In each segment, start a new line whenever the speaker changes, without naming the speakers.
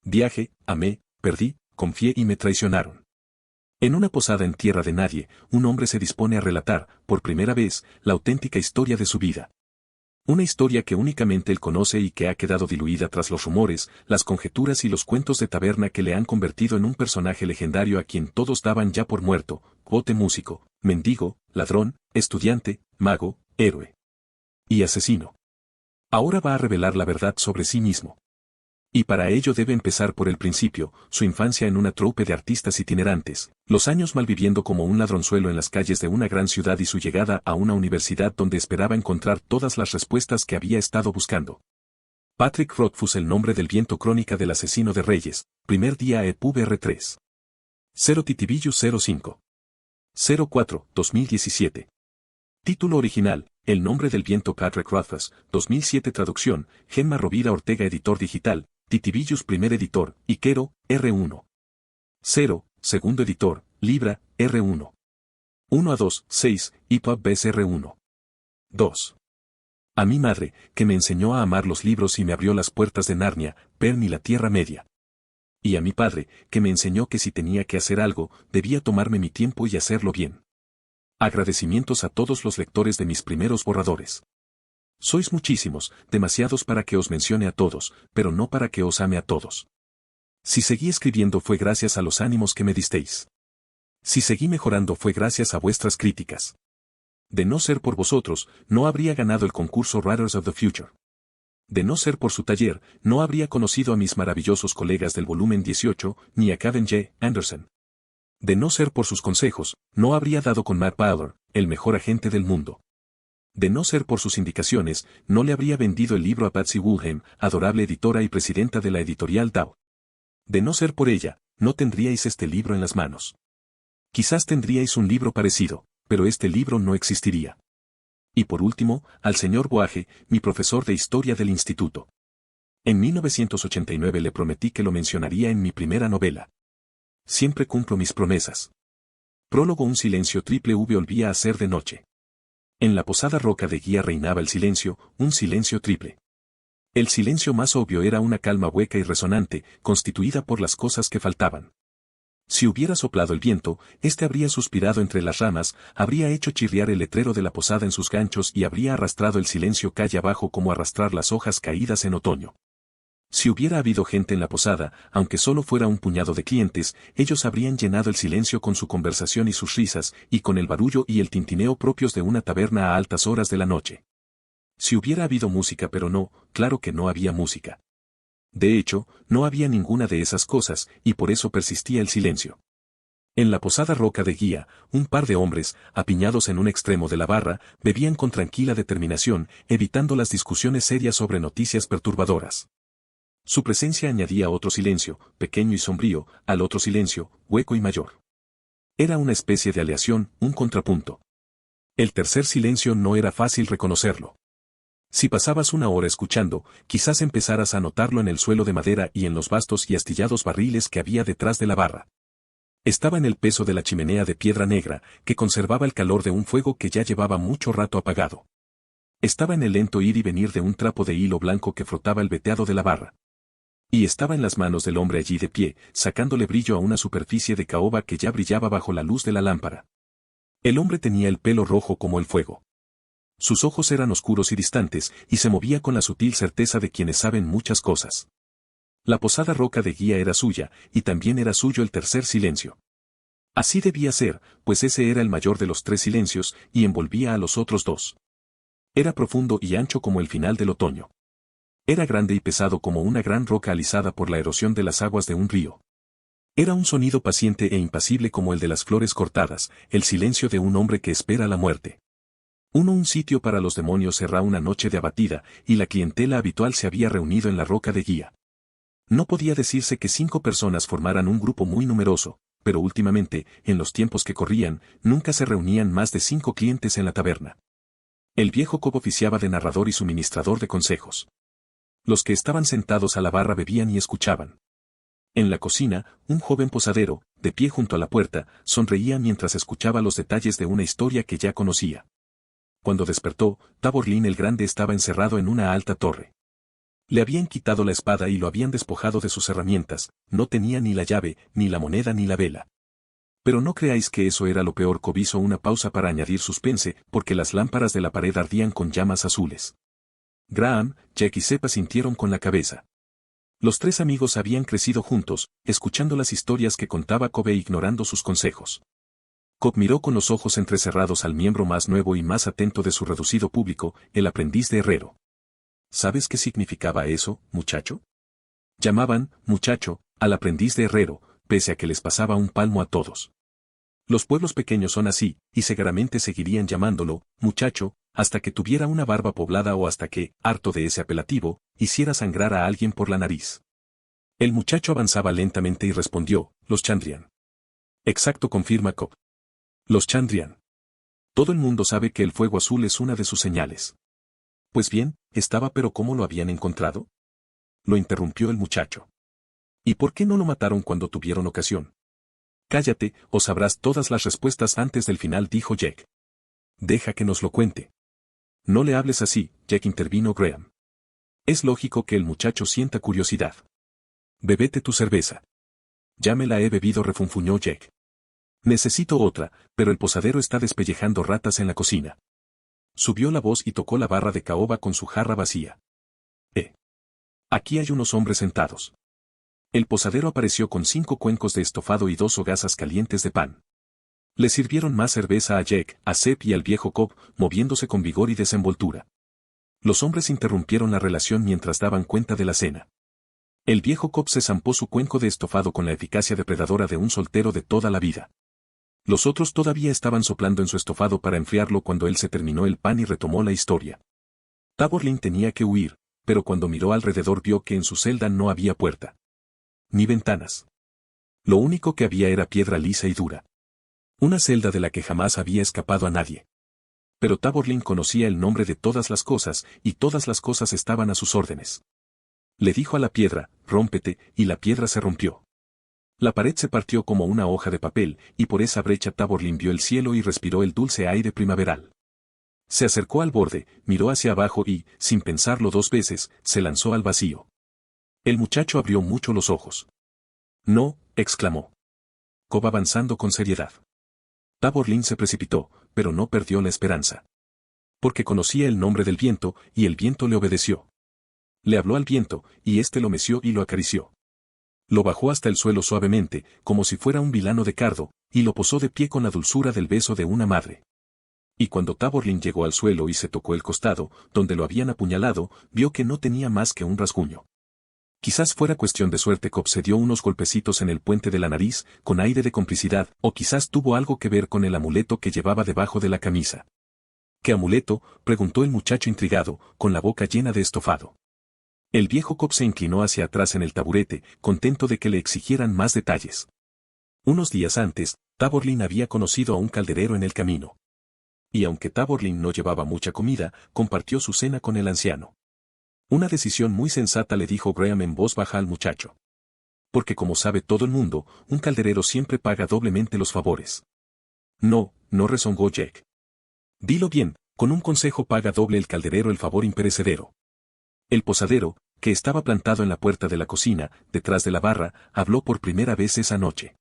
Viaje, amé, perdí, confié y me traicionaron. En una posada en tierra de nadie, un hombre se dispone a relatar, por primera vez, la auténtica historia de su vida. Una historia que únicamente él conoce y que ha quedado diluida tras los rumores, las conjeturas y los cuentos de taberna que le han convertido en un personaje legendario a quien todos daban ya por muerto, bote músico, mendigo, ladrón, estudiante, mago, héroe y asesino. Ahora va a revelar la verdad sobre sí mismo. Y para ello debe empezar por el principio, su infancia en una troupe de artistas itinerantes, los años malviviendo como un ladronzuelo en las calles de una gran ciudad y su llegada a una universidad donde esperaba encontrar todas las respuestas que había estado buscando. Patrick Rothfuss, El nombre del viento, crónica del asesino de reyes, primer día EPUBR 3. 0 Titibillus 05. 04, 2017. Título original, El nombre del viento, Patrick Rothfuss, 2007. Traducción, Gemma Rovira Ortega, editor digital, Titibillus primer editor, Iquero, R1. 0, segundo editor, Libra, R1. 1 a 2, 6, EPUB BSR1. 2. A mi madre, que me enseñó a amar los libros y me abrió las puertas de Narnia, Pern y la Tierra Media. Y a mi padre, que me enseñó que si tenía que hacer algo, debía tomarme mi tiempo y hacerlo bien. Agradecimientos a todos los lectores de mis primeros borradores. Sois muchísimos, demasiados para que os mencione a todos, pero no para que os ame a todos. Si seguí escribiendo fue gracias a los ánimos que me disteis. Si seguí mejorando fue gracias a vuestras críticas. De no ser por vosotros, no habría ganado el concurso Writers of the Future. De no ser por su taller, no habría conocido a mis maravillosos colegas del volumen 18, ni a Kevin J. Anderson. De no ser por sus consejos, no habría dado con Matt Ballard, el mejor agente del mundo. De no ser por sus indicaciones, no le habría vendido el libro a Patsy Woolham, adorable editora y presidenta de la editorial Dow. De no ser por ella, no tendríais este libro en las manos. Quizás tendríais un libro parecido, pero este libro no existiría. Y por último, al señor Boage, mi profesor de historia del instituto. En 1989 le prometí que lo mencionaría en mi primera novela. Siempre cumplo mis promesas. Prólogo. Un silencio triple volvía a ser de noche. En la posada Roca de Guía reinaba el silencio, un silencio triple. El silencio más obvio era una calma hueca y resonante, constituida por las cosas que faltaban. Si hubiera soplado el viento, éste habría suspirado entre las ramas, habría hecho chirriar el letrero de la posada en sus ganchos y habría arrastrado el silencio calle abajo como arrastrar las hojas caídas en otoño. Si hubiera habido gente en la posada, aunque solo fuera un puñado de clientes, ellos habrían llenado el silencio con su conversación y sus risas, y con el barullo y el tintineo propios de una taberna a altas horas de la noche. Si hubiera habido música, pero no, claro que no había música. De hecho, no había ninguna de esas cosas, y por eso persistía el silencio. En la posada Roca de Guía, un par de hombres, apiñados en un extremo de la barra, bebían con tranquila determinación, evitando las discusiones serias sobre noticias perturbadoras. Su presencia añadía otro silencio, pequeño y sombrío, al otro silencio, hueco y mayor. Era una especie de aleación, un contrapunto. El tercer silencio no era fácil reconocerlo. Si pasabas una hora escuchando, quizás empezaras a notarlo en el suelo de madera y en los vastos y astillados barriles que había detrás de la barra. Estaba en el peso de la chimenea de piedra negra, que conservaba el calor de un fuego que ya llevaba mucho rato apagado. Estaba en el lento ir y venir de un trapo de hilo blanco que frotaba el veteado de la barra. Y estaba en las manos del hombre allí de pie, sacándole brillo a una superficie de caoba que ya brillaba bajo la luz de la lámpara. El hombre tenía el pelo rojo como el fuego. Sus ojos eran oscuros y distantes, y se movía con la sutil certeza de quienes saben muchas cosas. La posada Roca de Guía era suya, y también era suyo el tercer silencio. Así debía ser, pues ese era el mayor de los tres silencios, y envolvía a los otros dos. Era profundo y ancho como el final del otoño. Era grande y pesado como una gran roca alisada por la erosión de las aguas de un río. Era un sonido paciente e impasible como el de las flores cortadas, el silencio de un hombre que espera la muerte. Un sitio para los demonios era una noche de abatida, y la clientela habitual se había reunido en la Roca de Guía. No podía decirse que 5 personas formaran un grupo muy numeroso, pero últimamente, en los tiempos que corrían, nunca se reunían más de 5 clientes en la taberna. El viejo Cobb oficiaba de narrador y suministrador de consejos. Los que estaban sentados a la barra bebían y escuchaban. En la cocina, un joven posadero, de pie junto a la puerta, sonreía mientras escuchaba los detalles de una historia que ya conocía. Cuando despertó, Taborlin el Grande estaba encerrado en una alta torre. Le habían quitado la espada y lo habían despojado de sus herramientas, no tenía ni la llave, ni la moneda ni la vela. Pero no creáis que eso era lo peor. Cobb hizo una pausa para añadir suspense, porque las lámparas de la pared ardían con llamas azules. Graham, Jack y Sepa sintieron con la cabeza. Los tres amigos habían crecido juntos, escuchando las historias que contaba Cobb e ignorando sus consejos. Cobb miró con los ojos entrecerrados al miembro más nuevo y más atento de su reducido público, el aprendiz de herrero. ¿Sabes qué significaba eso, muchacho? Llamaban, muchacho, al aprendiz de herrero, pese a que les pasaba un palmo a todos. Los pueblos pequeños son así, y seguramente seguirían llamándolo, muchacho, hasta que tuviera una barba poblada o hasta que, harto de ese apelativo, hiciera sangrar a alguien por la nariz. El muchacho avanzaba lentamente y respondió, los Chandrian. Exacto, confirma Cobb. Los Chandrian. Todo el mundo sabe que el fuego azul es una de sus señales. Pues bien, pero ¿cómo lo habían encontrado? Lo interrumpió el muchacho. ¿Y por qué no lo mataron cuando tuvieron ocasión? Cállate, o sabrás todas las respuestas antes del final, dijo Jack. Deja que nos lo cuente. No le hables así, Jack, intervino Graham. Es lógico que el muchacho sienta curiosidad. Bebete tu cerveza. Ya me la he bebido, refunfuñó Jack. Necesito otra, pero el posadero está despellejando ratas en la cocina. Subió la voz y tocó la barra de caoba con su jarra vacía. Aquí hay unos hombres sentados. El posadero apareció con 5 cuencos de estofado y 2 hogazas calientes de pan. Le sirvieron más cerveza a Jack, a Sepp y al viejo Cobb, moviéndose con vigor y desenvoltura. Los hombres interrumpieron la relación mientras daban cuenta de la cena. El viejo Cobb se zampó su cuenco de estofado con la eficacia depredadora de un soltero de toda la vida. Los otros todavía estaban soplando en su estofado para enfriarlo cuando él se terminó el pan y retomó la historia. Taborlin tenía que huir, pero cuando miró alrededor vio que en su celda no había puerta. Ni ventanas. Lo único que había era piedra lisa y dura. Una celda de la que jamás había escapado a nadie. Pero Taborlin conocía el nombre de todas las cosas, y todas las cosas estaban a sus órdenes. Le dijo a la piedra, rómpete, y la piedra se rompió. La pared se partió como una hoja de papel, y por esa brecha Taborlin vio el cielo y respiró el dulce aire primaveral. Se acercó al borde, miró hacia abajo y, sin pensarlo 2 veces, se lanzó al vacío. El muchacho abrió mucho los ojos. No, exclamó. Cobb avanzando con seriedad. Taborlin se precipitó, pero no perdió la esperanza. Porque conocía el nombre del viento, y el viento le obedeció. Le habló al viento, y éste lo meció y lo acarició. Lo bajó hasta el suelo suavemente, como si fuera un vilano de cardo, y lo posó de pie con la dulzura del beso de una madre. Y cuando Taborlin llegó al suelo y se tocó el costado, donde lo habían apuñalado, vio que no tenía más que un rasguño. Quizás fuera cuestión de suerte. Cobb se dio unos golpecitos en el puente de la nariz, con aire de complicidad, o quizás tuvo algo que ver con el amuleto que llevaba debajo de la camisa. ¿Qué amuleto?, preguntó el muchacho intrigado, con la boca llena de estofado. El viejo Cobb se inclinó hacia atrás en el taburete, contento de que le exigieran más detalles. Unos días antes, Taborlin había conocido a un calderero en el camino. Y aunque Taborlin no llevaba mucha comida, compartió su cena con el anciano. Una decisión muy sensata, le dijo Graham en voz baja al muchacho. Porque como sabe todo el mundo, un calderero siempre paga doblemente los favores. No, no rezongó Jack. Dilo bien, con un consejo paga doble el calderero el favor imperecedero. El posadero, que estaba plantado en la puerta de la cocina, detrás de la barra, habló por primera vez esa noche.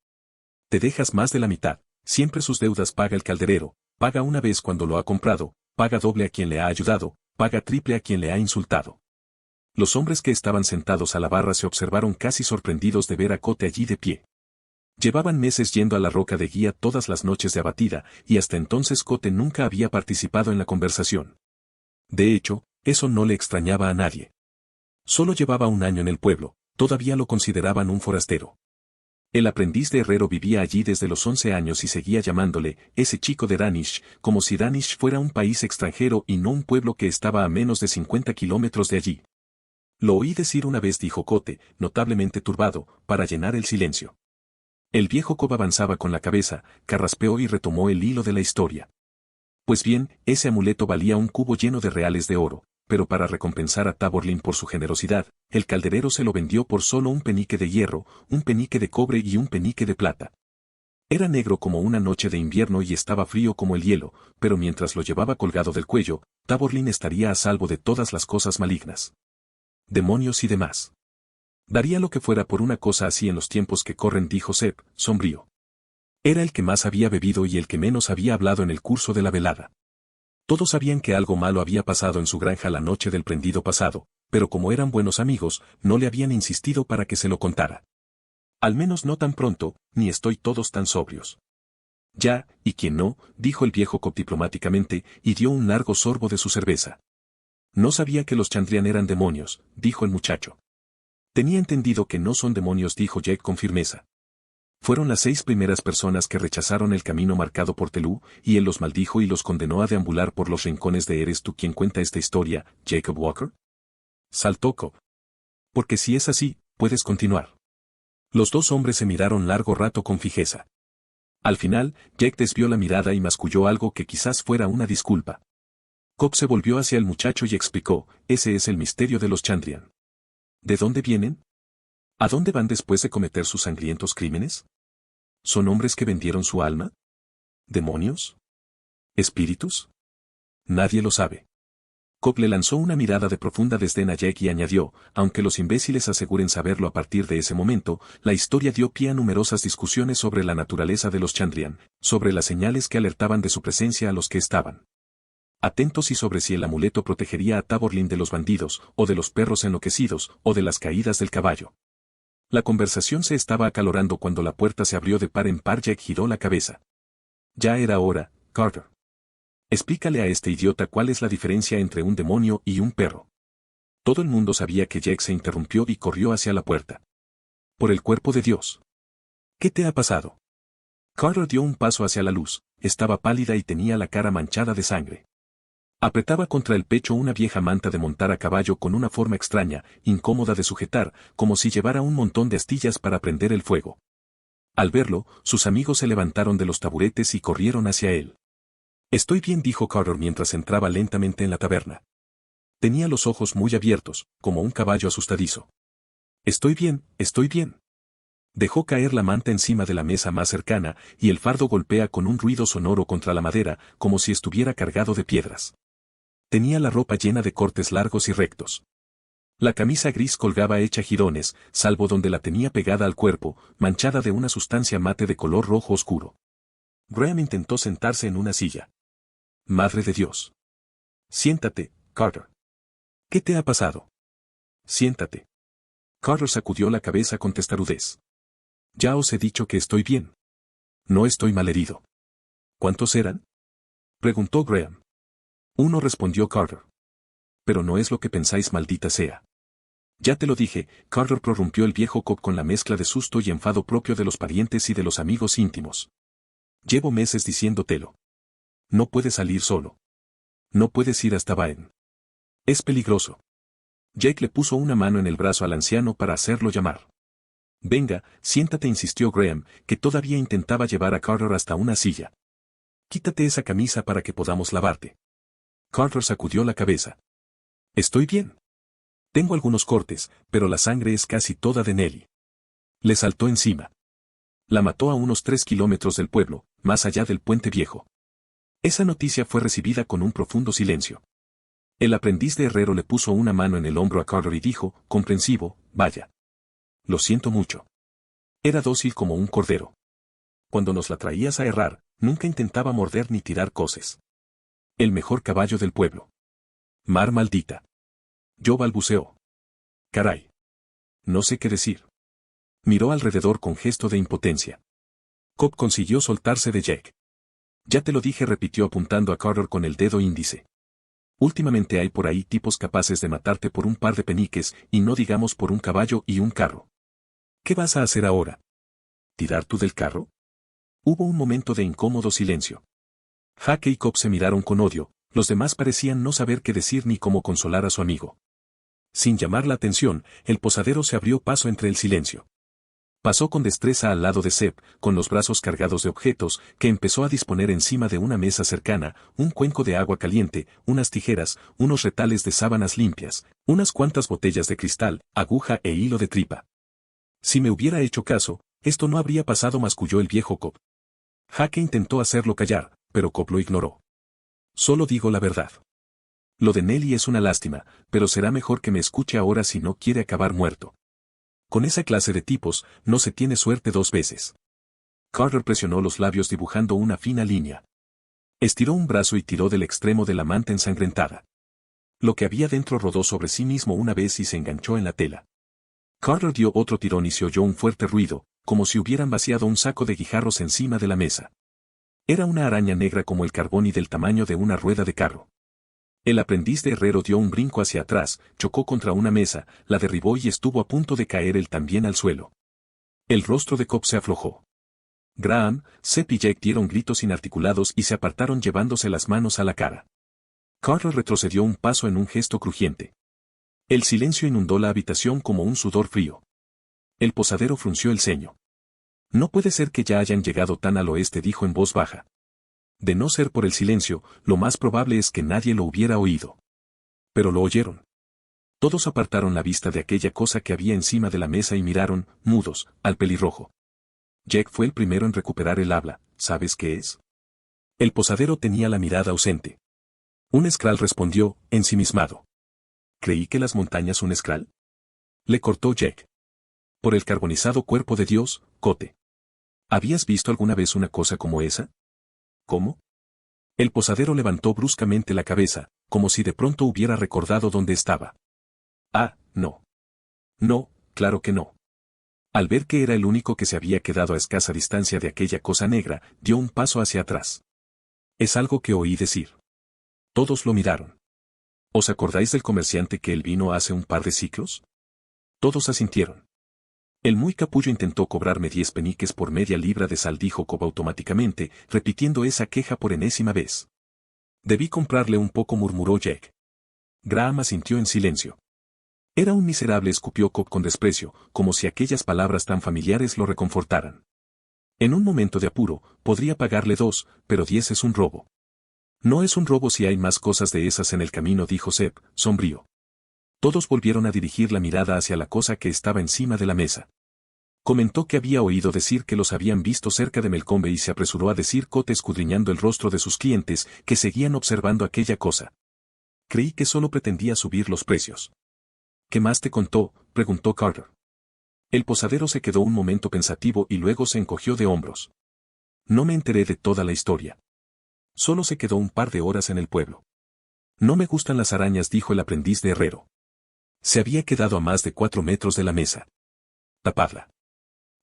Te dejas más de la mitad, siempre sus deudas paga el calderero, paga una vez cuando lo ha comprado, paga doble a quien le ha ayudado, paga triple a quien le ha insultado. Los hombres que estaban sentados a la barra se observaron casi sorprendidos de ver a Cote allí de pie. Llevaban meses yendo a la roca de guía todas las noches de abatida, y hasta entonces Cote nunca había participado en la conversación. De hecho, eso no le extrañaba a nadie. Solo llevaba 1 año en el pueblo, todavía lo consideraban un forastero. El aprendiz de herrero vivía allí desde los 11 años y seguía llamándole, ese chico de Danish, como si Danish fuera un país extranjero y no un pueblo que estaba a menos de 50 kilómetros de allí. Lo oí decir una vez, dijo Cote, notablemente turbado, para llenar el silencio. El viejo Cobb avanzaba con la cabeza, carraspeó y retomó el hilo de la historia. Pues bien, ese amuleto valía un cubo lleno de reales de oro, pero para recompensar a Taborlin por su generosidad, el calderero se lo vendió por solo un penique de hierro, un penique de cobre y un penique de plata. Era negro como una noche de invierno y estaba frío como el hielo, pero mientras lo llevaba colgado del cuello, Taborlin estaría a salvo de todas las cosas malignas. demonios y demás. Daría lo que fuera por una cosa así en los tiempos que corren, dijo Seb, sombrío. Era el que más había bebido y el que menos había hablado en el curso de la velada. Todos sabían que algo malo había pasado en su granja la noche del prendido pasado, pero como eran buenos amigos, no le habían insistido para que se lo contara. Al menos no tan pronto, ni estoy todos tan sobrios. Ya, y quien no, dijo el viejo Cobb diplomáticamente, y dio un largo sorbo de su cerveza. No sabía que los Chandrian eran demonios, dijo el muchacho. Tenía entendido que no son demonios, dijo Jake con firmeza. Fueron las 6 primeras personas que rechazaron el camino marcado por Telú, y él los maldijo y los condenó a deambular por los rincones de ¿Eres tú quien cuenta esta historia, Jacob Walker? Saltó Cobb. Porque si es así, puedes continuar. Los dos hombres se miraron largo rato con fijeza. Al final, Jake desvió la mirada y masculló algo que quizás fuera una disculpa. Cobb se volvió hacia el muchacho y explicó, ese es el misterio de los Chandrian. ¿De dónde vienen? ¿A dónde van después de cometer sus sangrientos crímenes? ¿Son hombres que vendieron su alma? ¿Demonios? ¿Espíritus? Nadie lo sabe. Cobb le lanzó una mirada de profunda desdén a Jake y añadió, aunque los imbéciles aseguren saberlo a partir de ese momento, la historia dio pie a numerosas discusiones sobre la naturaleza de los Chandrian, sobre las señales que alertaban de su presencia a los que estaban atentos y sobre si el amuleto protegería a Taborlin de los bandidos, o de los perros enloquecidos, o de las caídas del caballo. La conversación se estaba acalorando cuando la puerta se abrió de par en par. Jake giró la cabeza. Ya era hora, Carter. Explícale a este idiota cuál es la diferencia entre un demonio y un perro. Todo el mundo sabía que Jake se interrumpió y corrió hacia la puerta. Por el cuerpo de Dios. ¿Qué te ha pasado? Carter dio un paso hacia la luz, estaba pálida y tenía la cara manchada de sangre. Apretaba contra el pecho una vieja manta de montar a caballo con una forma extraña, incómoda de sujetar, como si llevara un montón de astillas para prender el fuego. Al verlo, sus amigos se levantaron de los taburetes y corrieron hacia él. Estoy bien, dijo Carter mientras entraba lentamente en la taberna. Tenía los ojos muy abiertos, como un caballo asustadizo. Estoy bien, estoy bien. Dejó caer la manta encima de la mesa más cercana, y el fardo golpea con un ruido sonoro contra la madera, como si estuviera cargado de piedras. Tenía la ropa llena de cortes largos y rectos. La camisa gris colgaba hecha jirones, salvo donde la tenía pegada al cuerpo, manchada de una sustancia mate de color rojo oscuro. Graham intentó sentarse en una silla. Madre de Dios. Siéntate, Carter. ¿Qué te ha pasado? Siéntate. Carter sacudió la cabeza con testarudez. Ya os he dicho que estoy bien. No estoy malherido. ¿Cuántos eran? Preguntó Graham. Uno, respondió Carter. Pero no es lo que pensáis, maldita sea. Ya te lo dije, Carter, prorrumpió el viejo Cobb con la mezcla de susto y enfado propio de los parientes y de los amigos íntimos. Llevo meses diciéndotelo. No puedes salir solo. No puedes ir hasta Baen. Es peligroso. Jake le puso una mano en el brazo al anciano para hacerlo llamar. Venga, siéntate, insistió Graham, que todavía intentaba llevar a Carter hasta una silla. Quítate esa camisa para que podamos lavarte. Carter sacudió la cabeza. Estoy bien. Tengo algunos cortes, pero la sangre es casi toda de Nelly. Le saltó encima. La mató a unos 3 kilómetros del pueblo, más allá del puente viejo. Esa noticia fue recibida con un profundo silencio. El aprendiz de herrero le puso una mano en el hombro a Carter y dijo, comprensivo, vaya. Lo siento mucho. Era dócil como un cordero. Cuando nos la traías a herrar, nunca intentaba morder ni tirar coces. El mejor caballo del pueblo. Mar maldita. Yo balbuceó. Caray. No sé qué decir. Miró alrededor con gesto de impotencia. Cobb consiguió soltarse de Jake. Ya te lo dije, repitió apuntando a Carter con el dedo índice. Últimamente hay por ahí tipos capaces de matarte por un par de peniques, y no digamos por un caballo y un carro. ¿Qué vas a hacer ahora? ¿Tirar tú del carro? Hubo un momento de incómodo silencio. Jake y Cobb se miraron con odio, los demás parecían no saber qué decir ni cómo consolar a su amigo. Sin llamar la atención, el posadero se abrió paso entre el silencio. Pasó con destreza al lado de Seb, con los brazos cargados de objetos, que empezó a disponer encima de una mesa cercana, un cuenco de agua caliente, unas tijeras, unos retales de sábanas limpias, unas cuantas botellas de cristal, aguja e hilo de tripa. Si me hubiera hecho caso, esto no habría pasado, masculló el viejo Cobb. Jake intentó hacerlo callar, pero Cobb lo ignoró. Solo digo la verdad. Lo de Nelly es una lástima, pero será mejor que me escuche ahora si no quiere acabar muerto. Con esa clase de tipos, no se tiene suerte dos veces. Carter presionó los labios dibujando una fina línea. Estiró un brazo y tiró del extremo de la manta ensangrentada. Lo que había dentro rodó sobre sí mismo una vez y se enganchó en la tela. Carter dio otro tirón y se oyó un fuerte ruido, como si hubieran vaciado un saco de guijarros encima de la mesa. Era una araña negra como el carbón y del tamaño de una rueda de carro. El aprendiz de herrero dio un brinco hacia atrás, chocó contra una mesa, la derribó y estuvo a punto de caer él también al suelo. El rostro de Cobb se aflojó. Graham, Sepp y Jake dieron gritos inarticulados y se apartaron llevándose las manos a la cara. Carter retrocedió un paso en un gesto crujiente. El silencio inundó la habitación como un sudor frío. El posadero frunció el ceño. No puede ser que ya hayan llegado tan al oeste, dijo en voz baja. De no ser por el silencio, lo más probable es que nadie lo hubiera oído. Pero lo oyeron. Todos apartaron la vista de aquella cosa que había encima de la mesa y miraron, mudos, al pelirrojo. Jake fue el primero en recuperar el habla. ¿Sabes qué es? El posadero tenía la mirada ausente. Un Skrull, respondió, ensimismado. Creí que las montañas un Skrull. Le cortó Jake. Por el carbonizado cuerpo de Dios, Cote. ¿Habías visto alguna vez una cosa como esa? ¿Cómo? El posadero levantó bruscamente la cabeza, como si de pronto hubiera recordado dónde estaba. Ah, no. No, claro que no. Al ver que era el único que se había quedado a escasa distancia de aquella cosa negra, dio un paso hacia atrás. Es algo que oí decir. Todos lo miraron. ¿Os acordáis del comerciante que él vino hace un par de siglos? Todos asintieron. El muy capullo intentó cobrarme 10 peniques por media libra de sal, dijo Cobb automáticamente, repitiendo esa queja por enésima vez. Debí comprarle un poco, murmuró Jake. Graham asintió en silencio. Era un miserable, escupió Cobb con desprecio, como si aquellas palabras tan familiares lo reconfortaran. En un momento de apuro, podría pagarle 2, pero 10 es un robo. No es un robo si hay más cosas de esas en el camino, dijo Sepp, sombrío. Todos volvieron a dirigir la mirada hacia la cosa que estaba encima de la mesa. Comentó que había oído decir que los habían visto cerca de Melcombe y se apresuró a decir Cote, escudriñando el rostro de sus clientes, que seguían observando aquella cosa. Creí que solo pretendía subir los precios. ¿Qué más te contó?, preguntó Carter. El posadero se quedó un momento pensativo y luego se encogió de hombros. No me enteré de toda la historia. Solo se quedó un par de horas en el pueblo. No me gustan las arañas, dijo el aprendiz de herrero. Se había quedado a más de 4 metros de la mesa. Tapadla.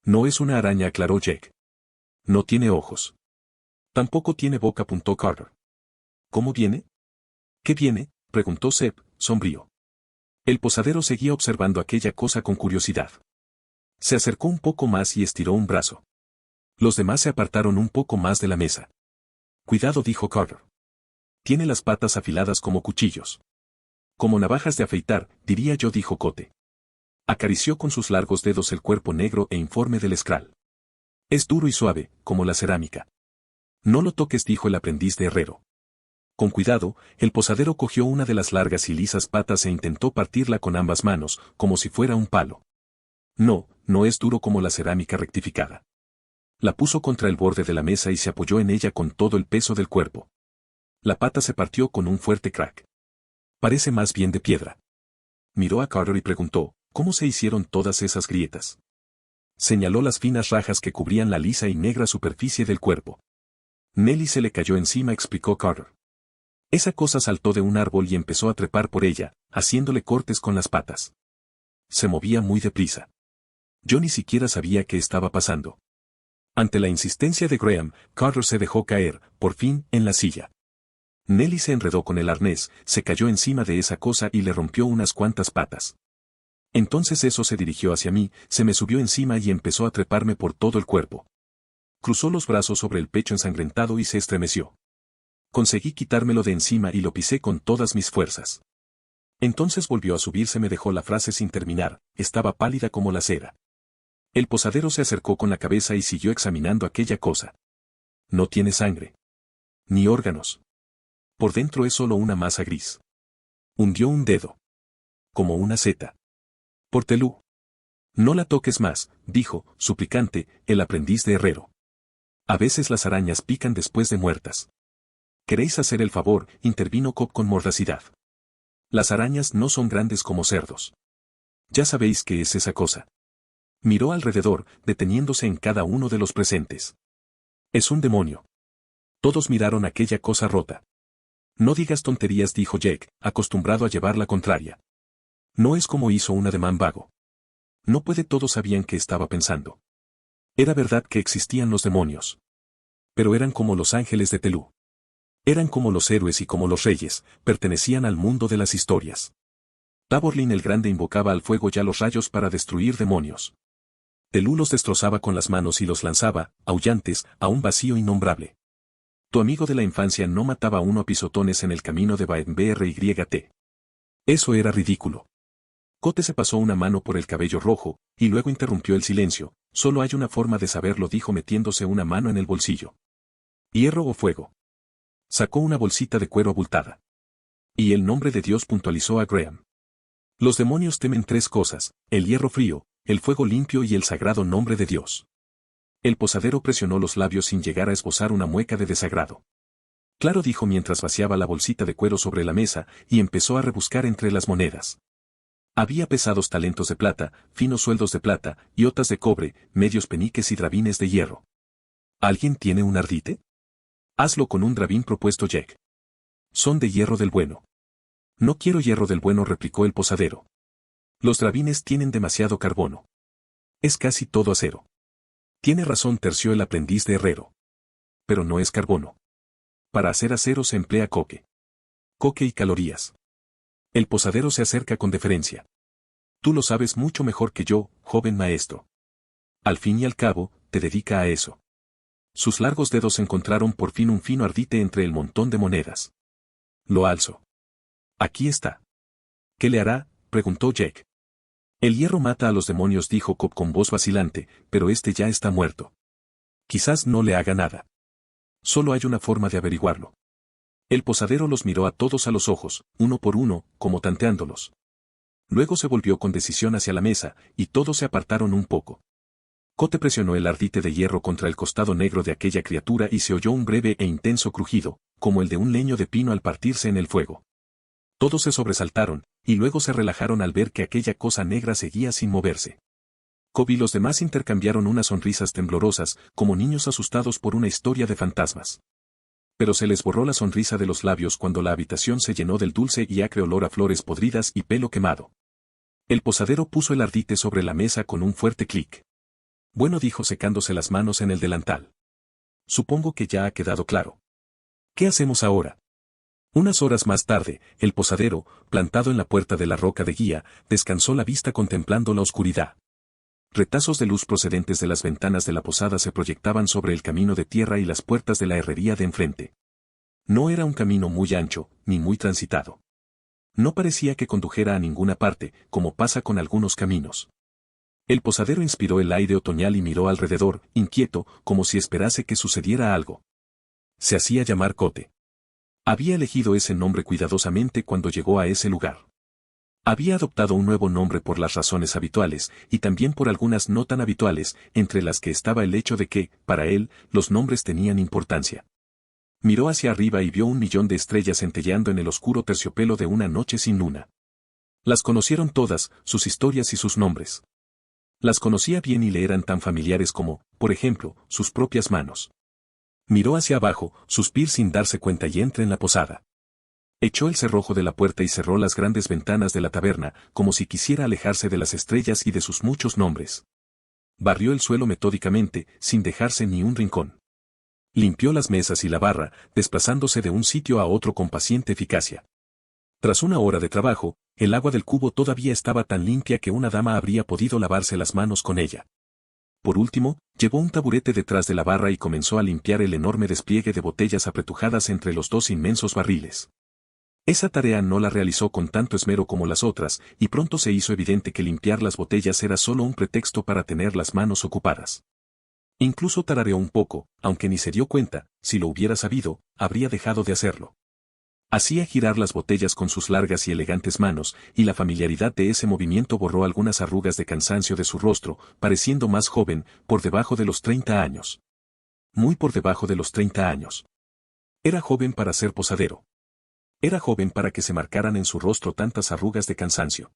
No es una araña, aclaró Jake. No tiene ojos. Tampoco tiene boca, apuntó Carter. ¿Cómo viene? ¿Qué viene?, preguntó Sepp, sombrío. El posadero seguía observando aquella cosa con curiosidad. Se acercó un poco más y estiró un brazo. Los demás se apartaron un poco más de la mesa. Cuidado, dijo Carter. Tiene las patas afiladas como cuchillos. Como navajas de afeitar, diría yo, dijo Cote. Acarició con sus largos dedos el cuerpo negro e informe del Skrull. Es duro y suave, como la cerámica. No lo toques, dijo el aprendiz de herrero. Con cuidado, el posadero cogió una de las largas y lisas patas e intentó partirla con ambas manos, como si fuera un palo. No, no es duro como la cerámica rectificada. La puso contra el borde de la mesa y se apoyó en ella con todo el peso del cuerpo. La pata se partió con un fuerte crack. Parece más bien de piedra. Miró a Carter y preguntó, ¿cómo se hicieron todas esas grietas? Señaló las finas rajas que cubrían la lisa y negra superficie del cuerpo. Nelly se le cayó encima, explicó Carter. Esa cosa saltó de un árbol y empezó a trepar por ella, haciéndole cortes con las patas. Se movía muy deprisa. Yo ni siquiera sabía qué estaba pasando. Ante la insistencia de Graham, Carter se dejó caer, por fin, en la silla. Nelly se enredó con el arnés, se cayó encima de esa cosa y le rompió unas cuantas patas. Entonces eso se dirigió hacia mí, se me subió encima y empezó a treparme por todo el cuerpo. Cruzó los brazos sobre el pecho ensangrentado y se estremeció. Conseguí quitármelo de encima y lo pisé con todas mis fuerzas. Entonces volvió a subirse, me dejó la frase sin terminar, estaba pálida como la cera. El posadero se acercó con la cabeza y siguió examinando aquella cosa. No tiene sangre. Ni órganos. Por dentro es solo una masa gris. Hundió un dedo. Como una seta. Portelú. No la toques más, dijo, suplicante, el aprendiz de herrero. A veces las arañas pican después de muertas. ¿Queréis hacer el favor?, intervino Cobb con mordacidad. Las arañas no son grandes como cerdos. Ya sabéis qué es esa cosa. Miró alrededor, deteniéndose en cada uno de los presentes. Es un demonio. Todos miraron aquella cosa rota. No digas tonterías, dijo Jake, acostumbrado a llevar la contraria. No es como hizo un ademán vago. No puede, todos sabían qué estaba pensando. Era verdad que existían los demonios. Pero eran como los ángeles de Telú. Eran como los héroes y como los reyes, pertenecían al mundo de las historias. Taborlin el Grande invocaba al fuego y a los rayos para destruir demonios. Telú los destrozaba con las manos y los lanzaba, aullantes, a un vacío innombrable. Tu amigo de la infancia no mataba a uno a pisotones en el camino de Baenbryt. Eso era ridículo. Cote se pasó una mano por el cabello rojo, y luego interrumpió el silencio. Solo hay una forma de saberlo, dijo metiéndose una mano en el bolsillo. ¿Hierro o fuego? Sacó una bolsita de cuero abultada. Y el nombre de Dios, puntualizó a Graham. Los demonios temen tres cosas: el hierro frío, el fuego limpio y el sagrado nombre de Dios. El posadero presionó los labios sin llegar a esbozar una mueca de desagrado. Claro, dijo mientras vaciaba la bolsita de cuero sobre la mesa, y empezó a rebuscar entre las monedas. Había pesados talentos de plata, finos sueldos de plata, iotas de cobre, medios peniques y drabines de hierro. ¿Alguien tiene un ardite? Hazlo con un drabín, propuesto Jack. Son de hierro del bueno. No quiero hierro del bueno, replicó el posadero. Los drabines tienen demasiado carbono. Es casi todo acero. Tiene razón, terció el aprendiz de herrero. Pero no es carbono. Para hacer acero se emplea coque. Coque y calorías. El posadero se acerca con deferencia. Tú lo sabes mucho mejor que yo, joven maestro. Al fin y al cabo, te dedica a eso. Sus largos dedos encontraron por fin un fino ardite entre el montón de monedas. Lo alzo. Aquí está. ¿Qué le hará?, preguntó Jack. El hierro mata a los demonios, dijo Cobb con voz vacilante, pero este ya está muerto. Quizás no le haga nada. Solo hay una forma de averiguarlo. El posadero los miró a todos a los ojos, uno por uno, como tanteándolos. Luego se volvió con decisión hacia la mesa, y todos se apartaron un poco. Cote presionó el ardite de hierro contra el costado negro de aquella criatura y se oyó un breve e intenso crujido, como el de un leño de pino al partirse en el fuego. Todos se sobresaltaron, y luego se relajaron al ver que aquella cosa negra seguía sin moverse. Cobb y los demás intercambiaron unas sonrisas temblorosas, como niños asustados por una historia de fantasmas. Pero se les borró la sonrisa de los labios cuando la habitación se llenó del dulce y acre olor a flores podridas y pelo quemado. El posadero puso el ardite sobre la mesa con un fuerte clic. Bueno, dijo secándose las manos en el delantal. Supongo que ya ha quedado claro. ¿Qué hacemos ahora? Unas horas más tarde, el posadero, plantado en la puerta de la roca de guía, descansó la vista contemplando la oscuridad. Retazos de luz procedentes de las ventanas de la posada se proyectaban sobre el camino de tierra y las puertas de la herrería de enfrente. No era un camino muy ancho, ni muy transitado. No parecía que condujera a ninguna parte, como pasa con algunos caminos. El posadero inspiró el aire otoñal y miró alrededor, inquieto, como si esperase que sucediera algo. Se hacía llamar Cote. Había elegido ese nombre cuidadosamente cuando llegó a ese lugar. Había adoptado un nuevo nombre por las razones habituales, y también por algunas no tan habituales, entre las que estaba el hecho de que, para él, los nombres tenían importancia. Miró hacia arriba y vio 1.000.000 de estrellas centelleando en el oscuro terciopelo de una noche sin luna. Las conocieron todas, sus historias y sus nombres. Las conocía bien y le eran tan familiares como, por ejemplo, sus propias manos. Miró hacia abajo, suspiró sin darse cuenta y entró en la posada. Echó el cerrojo de la puerta y cerró las grandes ventanas de la taberna, como si quisiera alejarse de las estrellas y de sus muchos nombres. Barrió el suelo metódicamente, sin dejarse ni un rincón. Limpió las mesas y la barra, desplazándose de un sitio a otro con paciente eficacia. Tras una hora de trabajo, el agua del cubo todavía estaba tan limpia que una dama habría podido lavarse las manos con ella. Por último, llevó un taburete detrás de la barra y comenzó a limpiar el enorme despliegue de botellas apretujadas entre los dos inmensos barriles. Esa tarea no la realizó con tanto esmero como las otras, y pronto se hizo evidente que limpiar las botellas era solo un pretexto para tener las manos ocupadas. Incluso tarareó un poco, aunque ni se dio cuenta, si lo hubiera sabido, habría dejado de hacerlo. Hacía girar las botellas con sus largas y elegantes manos, y la familiaridad de ese movimiento borró algunas arrugas de cansancio de su rostro, pareciendo más joven, por debajo de los 30 años. Muy por debajo de los 30 años. Era joven para ser posadero. Era joven para que se marcaran en su rostro tantas arrugas de cansancio.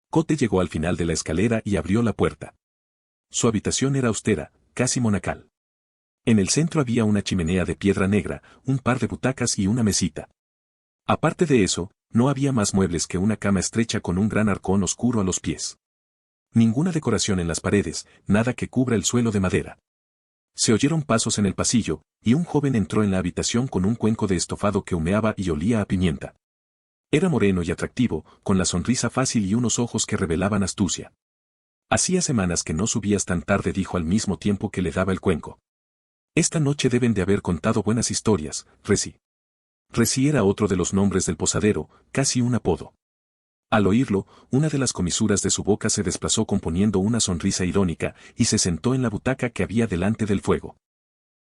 Kote llegó al final de la escalera y abrió la puerta. Su habitación era austera, casi monacal. En el centro había una chimenea de piedra negra, un par de butacas y una mesita. Aparte de eso, no había más muebles que una cama estrecha con un gran arcón oscuro a los pies. Ninguna decoración en las paredes, nada que cubra el suelo de madera. Se oyeron pasos en el pasillo, y un joven entró en la habitación con un cuenco de estofado que humeaba y olía a pimienta. Era moreno y atractivo, con la sonrisa fácil y unos ojos que revelaban astucia. Hacía semanas que no subías tan tarde, dijo al mismo tiempo que le daba el cuenco. Esta noche deben de haber contado buenas historias, Resi. Resi era otro de los nombres del posadero, casi un apodo. Al oírlo, una de las comisuras de su boca se desplazó componiendo una sonrisa irónica, y se sentó en la butaca que había delante del fuego.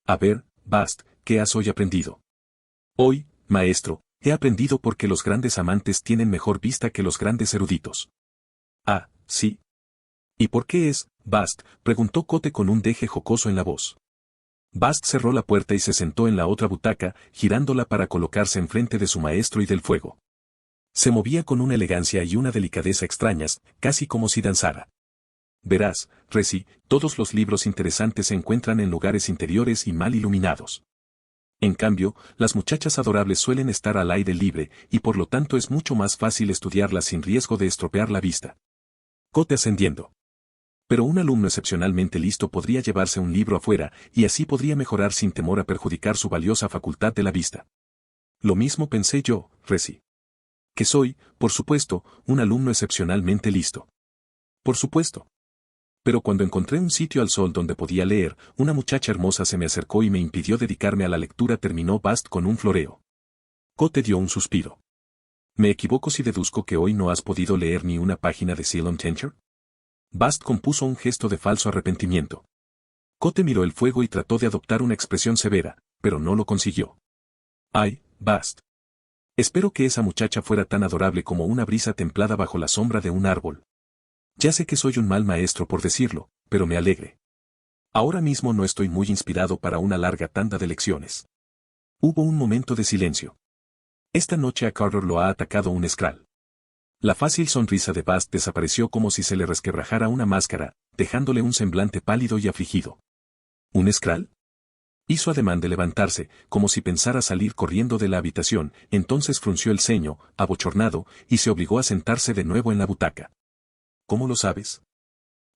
A ver, Bast, ¿qué has hoy aprendido? Hoy, maestro, he aprendido porque los grandes amantes tienen mejor vista que los grandes eruditos. Ah, sí. ¿Y por qué es, Bast? Preguntó Kote con un deje jocoso en la voz. Bast cerró la puerta y se sentó en la otra butaca, girándola para colocarse enfrente de su maestro y del fuego. Se movía con una elegancia y una delicadeza extrañas, casi como si danzara. Verás, Resi, todos los libros interesantes se encuentran en lugares interiores y mal iluminados. En cambio, las muchachas adorables suelen estar al aire libre, y por lo tanto es mucho más fácil estudiarlas sin riesgo de estropear la vista. Kote ascendiendo. Pero un alumno excepcionalmente listo podría llevarse un libro afuera, y así podría mejorar sin temor a perjudicar su valiosa facultad de la vista. Lo mismo pensé yo, Resi. Que soy, por supuesto, un alumno excepcionalmente listo. Por supuesto. Pero cuando encontré un sitio al sol donde podía leer, una muchacha hermosa se me acercó y me impidió dedicarme a la lectura, terminó Bast con un floreo. Kote dio un suspiro. ¿Me equivoco si deduzco que hoy no has podido leer ni una página de Ceylon Tenture? Bast compuso un gesto de falso arrepentimiento. Kote miró el fuego y trató de adoptar una expresión severa, pero no lo consiguió. Ay, Bast. Espero que esa muchacha fuera tan adorable como una brisa templada bajo la sombra de un árbol. Ya sé que soy un mal maestro por decirlo, pero me alegre. Ahora mismo no estoy muy inspirado para una larga tanda de lecciones. Hubo un momento de silencio. Esta noche a Carter lo ha atacado un Skrull. La fácil sonrisa de Bast desapareció como si se le resquebrajara una máscara, dejándole un semblante pálido y afligido. ¿Un Skrull? Hizo ademán de levantarse, como si pensara salir corriendo de la habitación, entonces frunció el ceño, abochornado, y se obligó a sentarse de nuevo en la butaca. ¿Cómo lo sabes?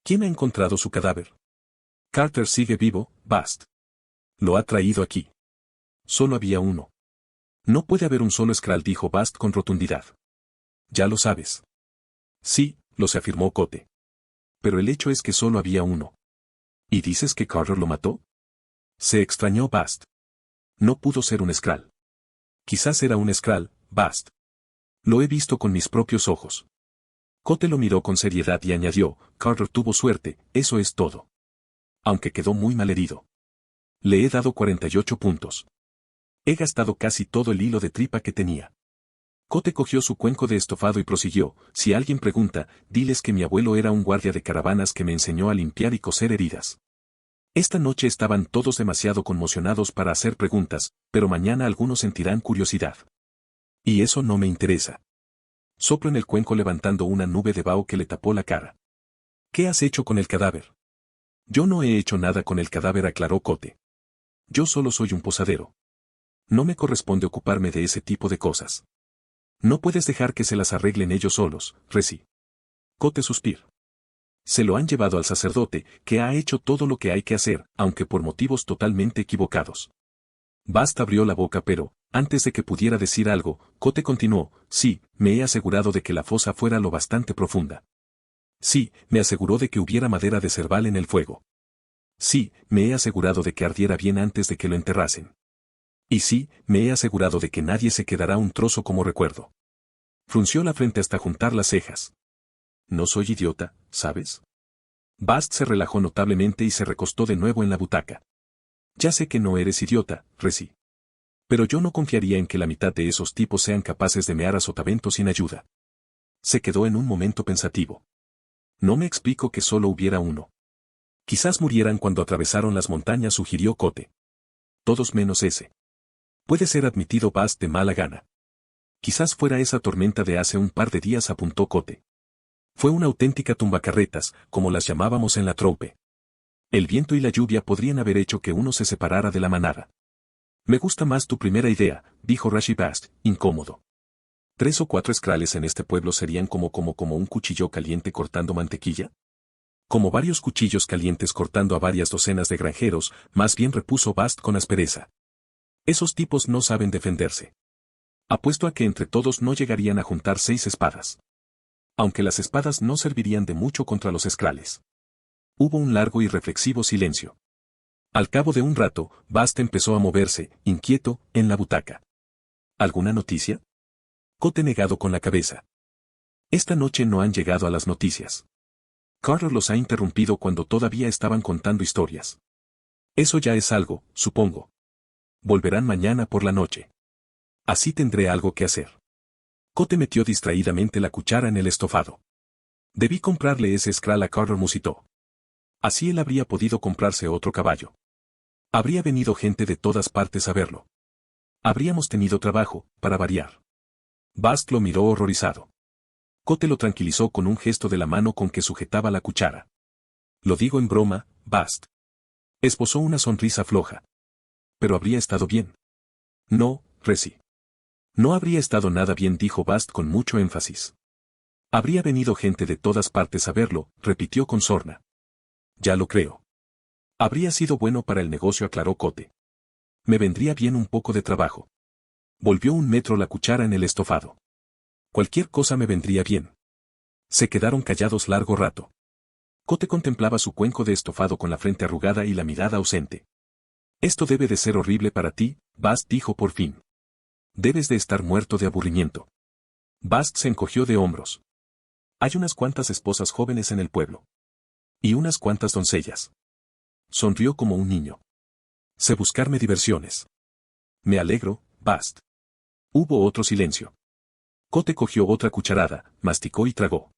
¿Quién ha encontrado su cadáver? Carter sigue vivo, Bast. Lo ha traído aquí. Solo había uno. No puede haber un solo Skrull, dijo Bast con rotundidad. Ya lo sabes. Sí, lo afirmó Kote. Pero el hecho es que solo había uno. ¿Y dices que Carter lo mató? Se extrañó Bast. No pudo ser un Skrull. Quizás era un Skrull, Bast. Lo he visto con mis propios ojos. Kote lo miró con seriedad y añadió, Carter tuvo suerte, eso es todo. Aunque quedó muy malherido. Le he dado 48 puntos. He gastado casi todo el hilo de tripa que tenía. Kote cogió su cuenco de estofado y prosiguió, si alguien pregunta, diles que mi abuelo era un guardia de caravanas que me enseñó a limpiar y coser heridas. Esta noche estaban todos demasiado conmocionados para hacer preguntas, pero mañana algunos sentirán curiosidad. Y eso no me interesa. Soplo en el cuenco levantando una nube de vaho que le tapó la cara. ¿Qué has hecho con el cadáver? Yo no he hecho nada con el cadáver, aclaró Kote. Yo solo soy un posadero. No me corresponde ocuparme de ese tipo de cosas. No puedes dejar que se las arreglen ellos solos, Resi. Kote suspiró. Se lo han llevado al sacerdote, que ha hecho todo lo que hay que hacer, aunque por motivos totalmente equivocados. Bast abrió la boca pero, antes de que pudiera decir algo, Kote continuó, sí, me he asegurado de que la fosa fuera lo bastante profunda. Sí, me aseguró de que hubiera madera de cerval en el fuego. Sí, me he asegurado de que ardiera bien antes de que lo enterrasen. Y sí, me he asegurado de que nadie se quedará un trozo como recuerdo. Frunció la frente hasta juntar las cejas. No soy idiota, ¿sabes? Bast se relajó notablemente y se recostó de nuevo en la butaca. Ya sé que no eres idiota, Resi. Pero yo no confiaría en que la mitad de esos tipos sean capaces de mear a sotavento sin ayuda. Se quedó en un momento pensativo. No me explico que solo hubiera uno. Quizás murieran cuando atravesaron las montañas, sugirió Kote. Todos menos ese. Puede ser admitido Bast de mala gana. Quizás fuera esa tormenta de hace un par de días, apuntó Cote. Fue una auténtica tumbacarretas, como las llamábamos en la troupe. El viento y la lluvia podrían haber hecho que uno se separara de la manada. Me gusta más tu primera idea, dijo Rashi Bast, incómodo. 3 o 4 escrales en este pueblo serían como un cuchillo caliente cortando mantequilla. Como varios cuchillos calientes cortando a varias docenas de granjeros, más bien, repuso Bast con aspereza. Esos tipos no saben defenderse. Apuesto a que entre todos no llegarían a juntar 6 espadas. Aunque las espadas no servirían de mucho contra los escrales. Hubo un largo y reflexivo silencio. Al cabo de un rato, Bast empezó a moverse, inquieto, en la butaca. ¿Alguna noticia? Cote negado con la cabeza. Esta noche no han llegado a las noticias. Carter los ha interrumpido cuando todavía estaban contando historias. Eso ya es algo, supongo. Volverán mañana por la noche. Así tendré algo que hacer. Cote metió distraídamente la cuchara en el estofado. Debí comprarle ese scral a Carter, musitó. Así él habría podido comprarse otro caballo. Habría venido gente de todas partes a verlo. Habríamos tenido trabajo, para variar. Bast lo miró horrorizado. Cote lo tranquilizó con un gesto de la mano con que sujetaba la cuchara. Lo digo en broma, Bast. Esbozó una sonrisa floja. Pero habría estado bien. No, Resi. No habría estado nada bien, dijo Bast con mucho énfasis. Habría venido gente de todas partes a verlo, repitió con sorna. Ya lo creo. Habría sido bueno para el negocio, aclaró Cote. Me vendría bien un poco de trabajo. Volvió 1 metro la cuchara en el estofado. Cualquier cosa me vendría bien. Se quedaron callados largo rato. Cote contemplaba su cuenco de estofado con la frente arrugada y la mirada ausente. Esto debe de ser horrible para ti, Bast, dijo por fin. Debes de estar muerto de aburrimiento. Bast se encogió de hombros. Hay unas cuantas esposas jóvenes en el pueblo. Y unas cuantas doncellas. Sonrió como un niño. Sé buscarme diversiones. Me alegro, Bast. Hubo otro silencio. Cote cogió otra cucharada, masticó y tragó.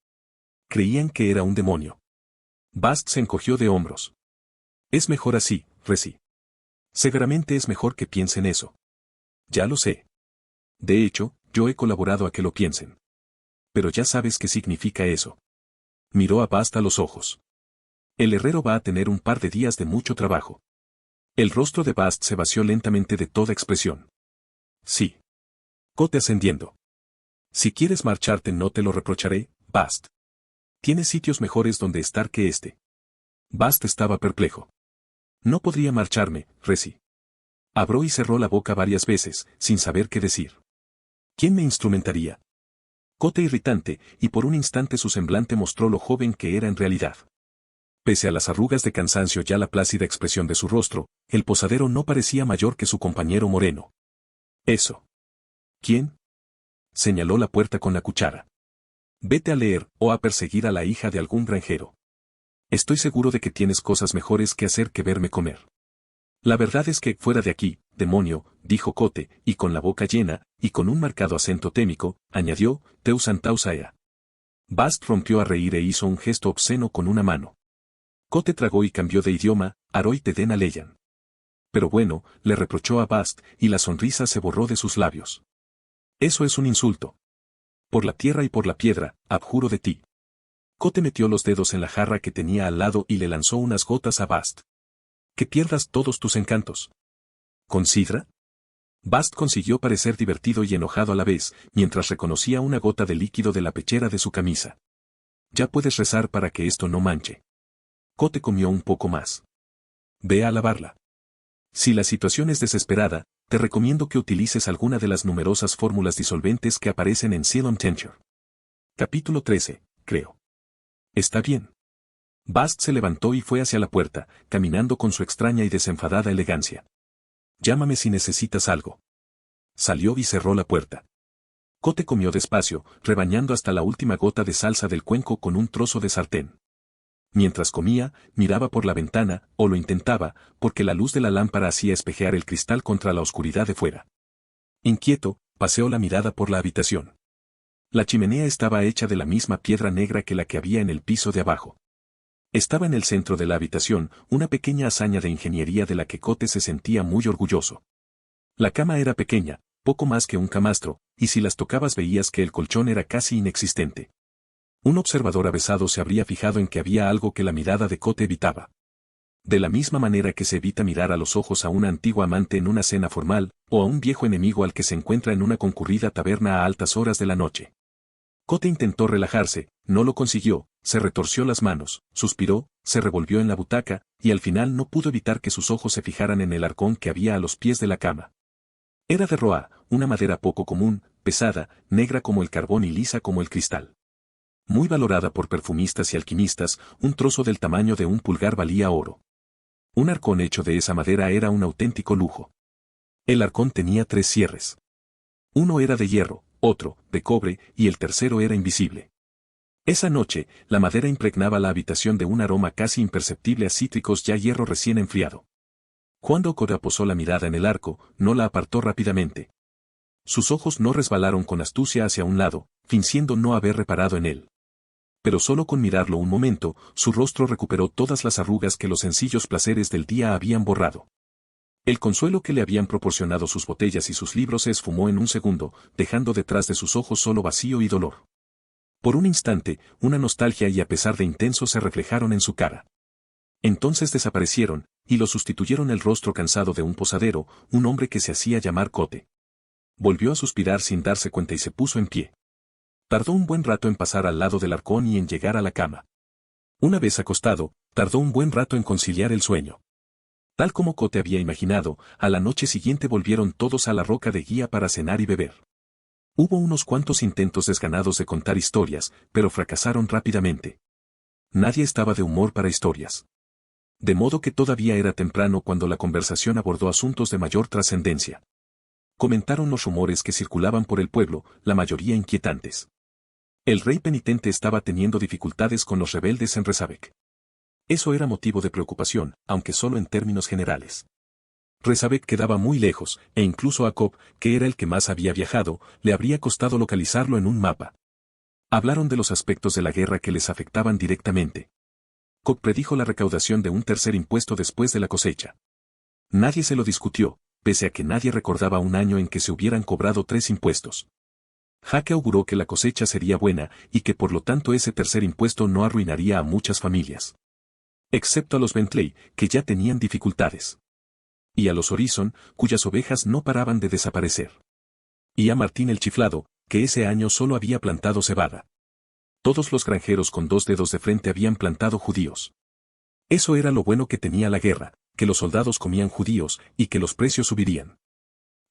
Creían que era un demonio. Bast se encogió de hombros. Es mejor así, Resi. Seguramente es mejor que piensen eso. Ya lo sé. De hecho, yo he colaborado a que lo piensen. Pero ya sabes qué significa eso. Miró a Bast a los ojos. El herrero va a tener un par de días de mucho trabajo. El rostro de Bast se vació lentamente de toda expresión. Sí. Cote ascendiendo. Si quieres marcharte no te lo reprocharé, Bast. Tienes sitios mejores donde estar que este. Bast estaba perplejo. No podría marcharme, Resi. Abrió y cerró la boca varias veces, sin saber qué decir. ¿Quién me instrumentaría? Cote irritante, y por un instante su semblante mostró lo joven que era en realidad. Pese a las arrugas de cansancio y a la plácida expresión de su rostro, el posadero no parecía mayor que su compañero moreno. Eso. ¿Quién? Señaló la puerta con la cuchara. Vete a leer, o a perseguir a la hija de algún granjero. Estoy seguro de que tienes cosas mejores que hacer que verme comer. La verdad es que, fuera de aquí, demonio, dijo Cote, y con la boca llena, y con un marcado acento témico, añadió, Teusantausaea. Bast rompió a reír e hizo un gesto obsceno con una mano. Cote tragó y cambió de idioma, Aroi te den aleyan. Pero bueno, le reprochó a Bast, y la sonrisa se borró de sus labios. Eso es un insulto. Por la tierra y por la piedra, abjuro de ti. Cote metió los dedos en la jarra que tenía al lado y le lanzó unas gotas a Bast. Que pierdas todos tus encantos. ¿Con sidra? Bast consiguió parecer divertido y enojado a la vez, mientras reconocía una gota de líquido de la pechera de su camisa. Ya puedes rezar para que esto no manche. Cote comió un poco más. Ve a lavarla. Si la situación es desesperada, te recomiendo que utilices alguna de las numerosas fórmulas disolventes que aparecen en Ceylon Tincture. Capítulo 13, creo. Está bien. Bast se levantó y fue hacia la puerta, caminando con su extraña y desenfadada elegancia. Llámame si necesitas algo. Salió y cerró la puerta. Cote comió despacio, rebañando hasta la última gota de salsa del cuenco con un trozo de sartén. Mientras comía, miraba por la ventana, o lo intentaba, porque la luz de la lámpara hacía espejear el cristal contra la oscuridad de fuera. Inquieto, paseó la mirada por la habitación. La chimenea estaba hecha de la misma piedra negra que la que había en el piso de abajo. Estaba en el centro de la habitación, una pequeña hazaña de ingeniería de la que Cote se sentía muy orgulloso. La cama era pequeña, poco más que un camastro, y si las tocabas veías que el colchón era casi inexistente. Un observador avesado se habría fijado en que había algo que la mirada de Cote evitaba. De la misma manera que se evita mirar a los ojos a una antigua amante en una cena formal, o a un viejo enemigo al que se encuentra en una concurrida taberna a altas horas de la noche. Cote intentó relajarse, no lo consiguió, se retorció las manos, suspiró, se revolvió en la butaca, y al final no pudo evitar que sus ojos se fijaran en el arcón que había a los pies de la cama. Era de roa, una madera poco común, pesada, negra como el carbón y lisa como el cristal. Muy valorada por perfumistas y alquimistas, un trozo del tamaño de un pulgar valía oro. Un arcón hecho de esa madera era un auténtico lujo. El arcón tenía 3 cierres. Uno era de hierro, otro, de cobre, y el tercero era invisible. Esa noche, la madera impregnaba la habitación de un aroma casi imperceptible a cítricos ya hierro recién enfriado. Cuando Cote posó la mirada en el arco, no la apartó rápidamente. Sus ojos no resbalaron con astucia hacia un lado, fingiendo no haber reparado en él. Pero solo con mirarlo un momento, su rostro recuperó todas las arrugas que los sencillos placeres del día habían borrado. El consuelo que le habían proporcionado sus botellas y sus libros se esfumó en un segundo, dejando detrás de sus ojos solo vacío y dolor. Por un instante, una nostalgia y a pesar de intenso se reflejaron en su cara. Entonces desaparecieron, y lo sustituyeron el rostro cansado de un posadero, un hombre que se hacía llamar Cote. Volvió a suspirar sin darse cuenta y se puso en pie. Tardó un buen rato en pasar al lado del arcón y en llegar a la cama. Una vez acostado, tardó un buen rato en conciliar el sueño. Tal como Cote había imaginado, a la noche siguiente volvieron todos a la roca de guía para cenar y beber. Hubo unos cuantos intentos desganados de contar historias, pero fracasaron rápidamente. Nadie estaba de humor para historias. De modo que todavía era temprano cuando la conversación abordó asuntos de mayor trascendencia. Comentaron los rumores que circulaban por el pueblo, la mayoría inquietantes. El rey penitente estaba teniendo dificultades con los rebeldes en Rezabek. Eso era motivo de preocupación, aunque solo en términos generales. Rezabek quedaba muy lejos, e incluso a Cobb, que era el que más había viajado, le habría costado localizarlo en un mapa. Hablaron de los aspectos de la guerra que les afectaban directamente. Cobb predijo la recaudación de un tercer impuesto después de la cosecha. Nadie se lo discutió, pese a que nadie recordaba un año en que se hubieran cobrado 3 impuestos. Hake auguró que la cosecha sería buena y que por lo tanto ese tercer impuesto no arruinaría a muchas familias. Excepto a los Bentley, que ya tenían dificultades. Y a los Horizon, cuyas ovejas no paraban de desaparecer. Y a Martín el Chiflado, que ese año solo había plantado cebada. Todos los granjeros con 2 dedos de frente habían plantado judíos. Eso era lo bueno que tenía la guerra, que los soldados comían judíos y que los precios subirían.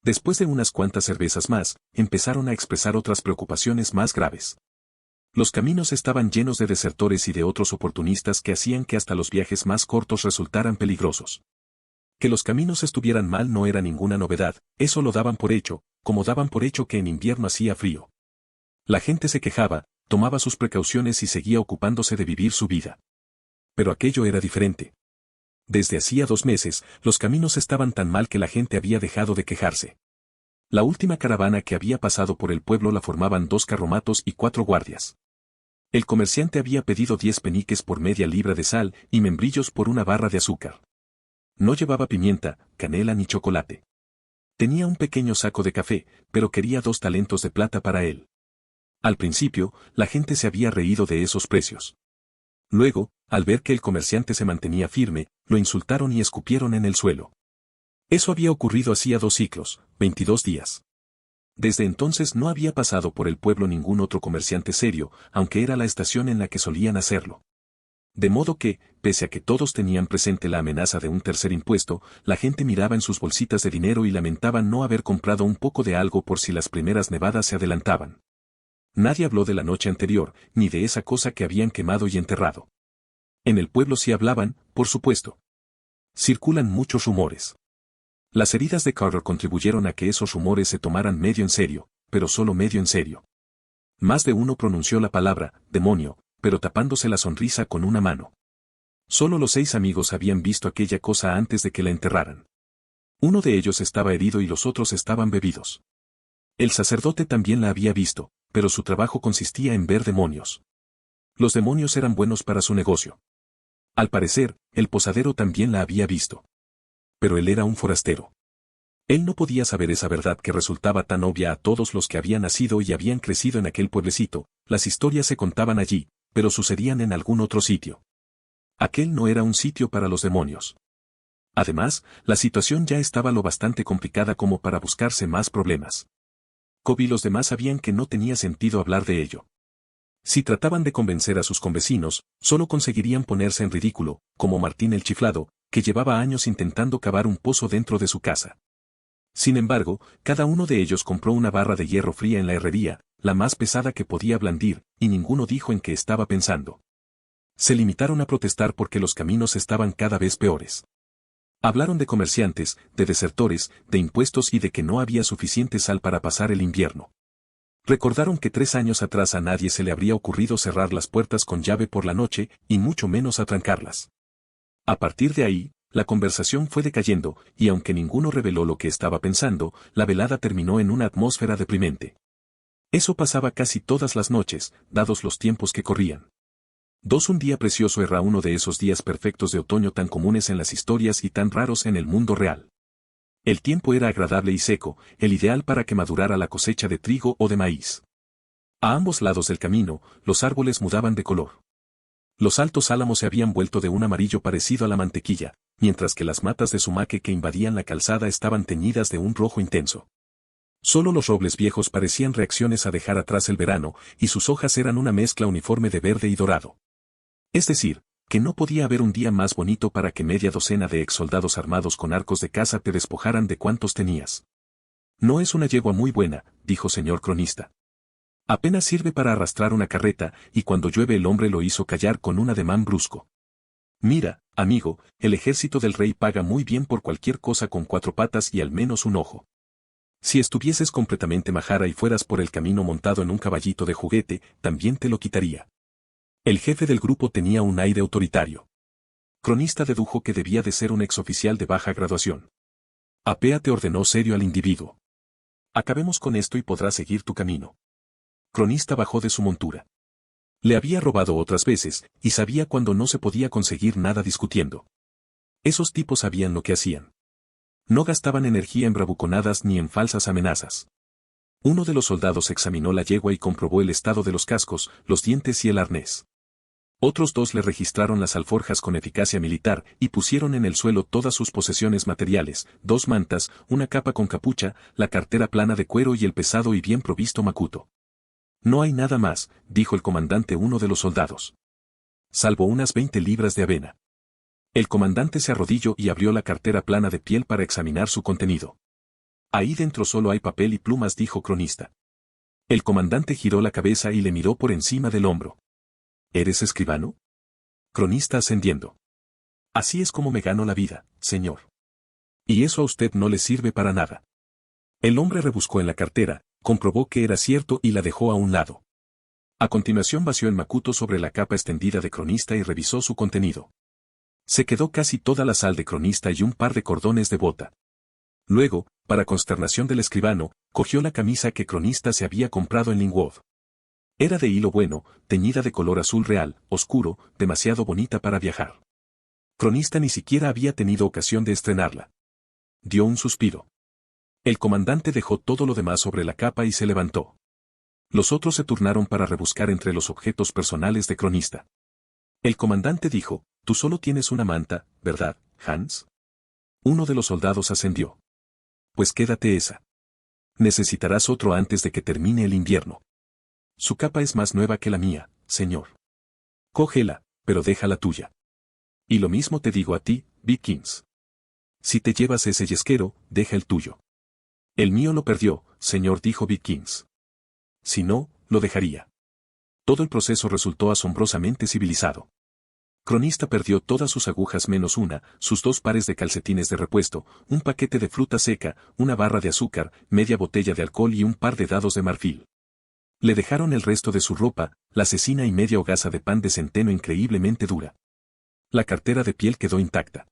Después de unas cuantas cervezas más, empezaron a expresar otras preocupaciones más graves. Los caminos estaban llenos de desertores y de otros oportunistas que hacían que hasta los viajes más cortos resultaran peligrosos. Que los caminos estuvieran mal no era ninguna novedad, eso lo daban por hecho, como daban por hecho que en invierno hacía frío. La gente se quejaba, tomaba sus precauciones y seguía ocupándose de vivir su vida. Pero aquello era diferente. Desde hacía 2 meses, los caminos estaban tan mal que la gente había dejado de quejarse. La última caravana que había pasado por el pueblo la formaban 2 carromatos y 4 guardias. El comerciante había pedido 10 peniques por media libra de sal y membrillos por una barra de azúcar. No llevaba pimienta, canela ni chocolate. Tenía un pequeño saco de café, pero quería 2 talentos de plata para él. Al principio, la gente se había reído de esos precios. Luego, al ver que el comerciante se mantenía firme, lo insultaron y escupieron en el suelo. Eso había ocurrido hacía 2 ciclos, 22 días. Desde entonces no había pasado por el pueblo ningún otro comerciante serio, aunque era la estación en la que solían hacerlo. De modo que, pese a que todos tenían presente la amenaza de un tercer impuesto, la gente miraba en sus bolsitas de dinero y lamentaba no haber comprado un poco de algo por si las primeras nevadas se adelantaban. Nadie habló de la noche anterior, ni de esa cosa que habían quemado y enterrado. En el pueblo sí hablaban, por supuesto. Circulan muchos rumores. Las heridas de Carter contribuyeron a que esos rumores se tomaran medio en serio, pero solo medio en serio. Más de uno pronunció la palabra, demonio, pero tapándose la sonrisa con una mano. Solo los 6 amigos habían visto aquella cosa antes de que la enterraran. Uno de ellos estaba herido y los otros estaban bebidos. El sacerdote también la había visto, pero su trabajo consistía en ver demonios. Los demonios eran buenos para su negocio. Al parecer, el posadero también la había visto. Pero él era un forastero. Él no podía saber esa verdad que resultaba tan obvia a todos los que habían nacido y habían crecido en aquel pueblecito. Las historias se contaban allí, pero sucedían en algún otro sitio. Aquel no era un sitio para los demonios. Además, la situación ya estaba lo bastante complicada como para buscarse más problemas. Cobb y los demás sabían que no tenía sentido hablar de ello. Si trataban de convencer a sus convecinos, solo conseguirían ponerse en ridículo, como Martín el Chiflado, que llevaba años intentando cavar un pozo dentro de su casa. Sin embargo, cada uno de ellos compró una barra de hierro fría en la herrería, la más pesada que podía blandir, y ninguno dijo en qué estaba pensando. Se limitaron a protestar porque los caminos estaban cada vez peores. Hablaron de comerciantes, de desertores, de impuestos y de que no había suficiente sal para pasar el invierno. Recordaron que 3 años atrás a nadie se le habría ocurrido cerrar las puertas con llave por la noche, y mucho menos atrancarlas. A partir de ahí, la conversación fue decayendo, y aunque ninguno reveló lo que estaba pensando, la velada terminó en una atmósfera deprimente. Eso pasaba casi todas las noches, dados los tiempos que corrían. Un día precioso era uno de esos días perfectos de otoño tan comunes en las historias y tan raros en el mundo real. El tiempo era agradable y seco, el ideal para que madurara la cosecha de trigo o de maíz. A ambos lados del camino, los árboles mudaban de color. Los altos álamos se habían vuelto de un amarillo parecido a la mantequilla, mientras que las matas de sumaque que invadían la calzada estaban teñidas de un rojo intenso. Solo los robles viejos parecían reacciones a dejar atrás el verano, y sus hojas eran una mezcla uniforme de verde y dorado. Es decir, que no podía haber un día más bonito para que media docena de ex soldados armados con arcos de caza te despojaran de cuantos tenías. No es una yegua muy buena, dijo señor cronista. Apenas sirve para arrastrar una carreta, y cuando llueve el hombre lo hizo callar con un ademán brusco. Mira, amigo, el ejército del rey paga muy bien por cualquier cosa con 4 patas y al menos un ojo. Si estuvieses completamente majara y fueras por el camino montado en un caballito de juguete, también te lo quitaría. El jefe del grupo tenía un aire autoritario. Cronista dedujo que debía de ser un exoficial de baja graduación. Apéate ordenó serio al individuo. Acabemos con esto y podrás seguir tu camino. Cronista bajó de su montura. Le había robado otras veces, y sabía cuando no se podía conseguir nada discutiendo. Esos tipos sabían lo que hacían. No gastaban energía en bravuconadas ni en falsas amenazas. Uno de los soldados examinó la yegua y comprobó el estado de los cascos, los dientes y el arnés. Otros 2 le registraron las alforjas con eficacia militar y pusieron en el suelo todas sus posesiones materiales, 2 mantas, una capa con capucha, la cartera plana de cuero y el pesado y bien provisto macuto. No hay nada más, dijo el comandante uno de los soldados. Salvo unas 20 libras de avena. El comandante se arrodilló y abrió la cartera plana de piel para examinar su contenido. Ahí dentro solo hay papel y plumas, dijo cronista. El comandante giró la cabeza y le miró por encima del hombro. ¿Eres escribano? Cronista ascendiendo. Así es como me gano la vida, señor. Y eso a usted no le sirve para nada. El hombre rebuscó en la cartera, comprobó que era cierto y la dejó a un lado. A continuación vació el macuto sobre la capa extendida de cronista y revisó su contenido. Se quedó casi toda la sal de cronista y un par de cordones de bota. Luego, para consternación del escribano, cogió la camisa que cronista se había comprado en Linwood. Era de hilo bueno, teñida de color azul real, oscuro, demasiado bonita para viajar. Cronista ni siquiera había tenido ocasión de estrenarla. Dio un suspiro. El comandante dejó todo lo demás sobre la capa y se levantó. Los otros se turnaron para rebuscar entre los objetos personales de cronista. El comandante dijo, tú solo tienes una manta, ¿verdad, Hans? Uno de los soldados ascendió. Pues quédate esa. Necesitarás otro antes de que termine el invierno. Su capa es más nueva que la mía, señor. Cógela, pero deja la tuya. Y lo mismo te digo a ti, Vikings. Si te llevas ese yesquero, deja el tuyo. El mío lo perdió, señor, dijo Vikings. Si no, lo dejaría. Todo el proceso resultó asombrosamente civilizado. Cronista perdió todas sus agujas menos una, sus 2 pares de calcetines de repuesto, un paquete de fruta seca, una barra de azúcar, media botella de alcohol y un par de dados de marfil. Le dejaron el resto de su ropa, la cecina y media hogaza de pan de centeno increíblemente dura. La cartera de piel quedó intacta.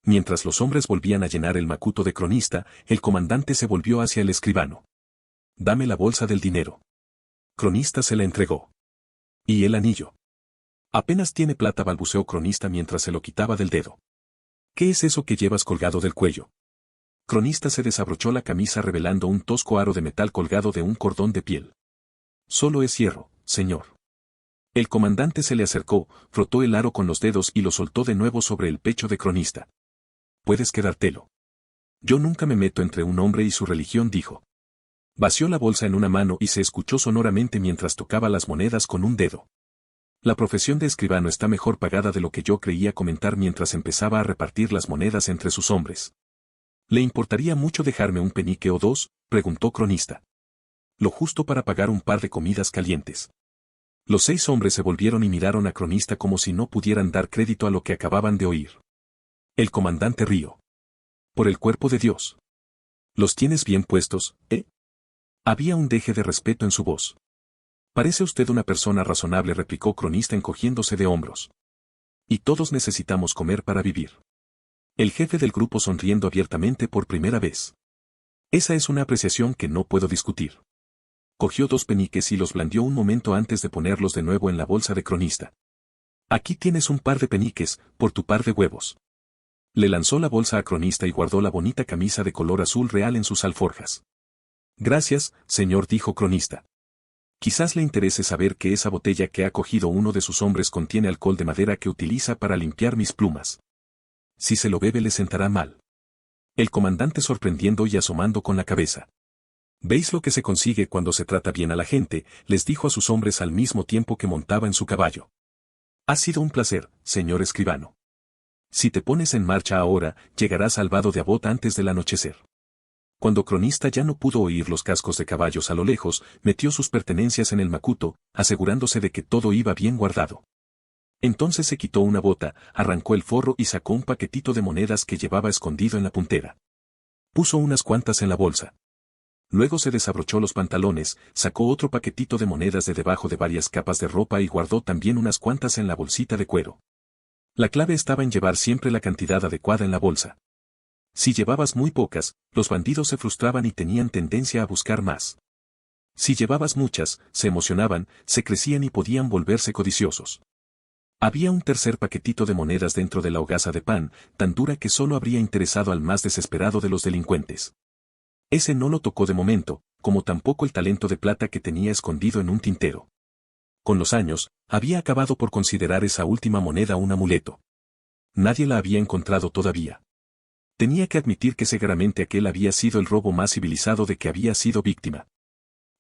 Mientras los hombres volvían a llenar el macuto de cronista, el comandante se volvió hacia el escribano. Dame la bolsa del dinero. Cronista se la entregó. ¿Y el anillo? Apenas tiene plata, balbuceó cronista mientras se lo quitaba del dedo. ¿Qué es eso que llevas colgado del cuello? Cronista se desabrochó la camisa revelando un tosco aro de metal colgado de un cordón de piel. Solo es hierro, señor. El comandante se le acercó, frotó el aro con los dedos y lo soltó de nuevo sobre el pecho de Cronista. Puedes quedártelo. Yo nunca me meto entre un hombre y su religión, dijo. Vació la bolsa en una mano y se escuchó sonoramente mientras tocaba las monedas con un dedo. La profesión de escribano está mejor pagada de lo que yo creía, comentar mientras empezaba a repartir las monedas entre sus hombres. ¿Le importaría mucho dejarme un penique o dos?, preguntó Cronista. Lo justo para pagar un par de comidas calientes. Los 6 hombres se volvieron y miraron a Cronista como si no pudieran dar crédito a lo que acababan de oír. El comandante rió. Por el cuerpo de Dios. ¿Los tienes bien puestos, eh? Había un deje de respeto en su voz. Parece usted una persona razonable, replicó Cronista encogiéndose de hombros. Y todos necesitamos comer para vivir. El jefe del grupo sonriendo abiertamente por primera vez. Esa es una apreciación que no puedo discutir. Cogió 2 peniques y los blandió un momento antes de ponerlos de nuevo en la bolsa de Cronista. Aquí tienes un par de peniques, por tu par de huevos. Le lanzó la bolsa a Cronista y guardó la bonita camisa de color azul real en sus alforjas. Gracias, señor, dijo Cronista. Quizás le interese saber que esa botella que ha cogido uno de sus hombres contiene alcohol de madera que utiliza para limpiar mis plumas. Si se lo bebe le sentará mal. El comandante sorprendiendo y asomando con la cabeza. ¿Veis lo que se consigue cuando se trata bien a la gente?, les dijo a sus hombres al mismo tiempo que montaba en su caballo. Ha sido un placer, señor escribano. Si te pones en marcha ahora, llegarás al vado de Abot antes del anochecer. Cuando Cronista ya no pudo oír los cascos de caballos a lo lejos, metió sus pertenencias en el macuto, asegurándose de que todo iba bien guardado. Entonces se quitó una bota, arrancó el forro y sacó un paquetito de monedas que llevaba escondido en la puntera. Puso unas cuantas en la bolsa. Luego se desabrochó los pantalones, sacó otro paquetito de monedas de debajo de varias capas de ropa y guardó también unas cuantas en la bolsita de cuero. La clave estaba en llevar siempre la cantidad adecuada en la bolsa. Si llevabas muy pocas, los bandidos se frustraban y tenían tendencia a buscar más. Si llevabas muchas, se emocionaban, se crecían y podían volverse codiciosos. Había un tercer paquetito de monedas dentro de la hogaza de pan, tan dura que solo habría interesado al más desesperado de los delincuentes. Ese no lo tocó de momento, como tampoco el talento de plata que tenía escondido en un tintero. Con los años, había acabado por considerar esa última moneda un amuleto. Nadie la había encontrado todavía. Tenía que admitir que seguramente aquel había sido el robo más civilizado de que había sido víctima.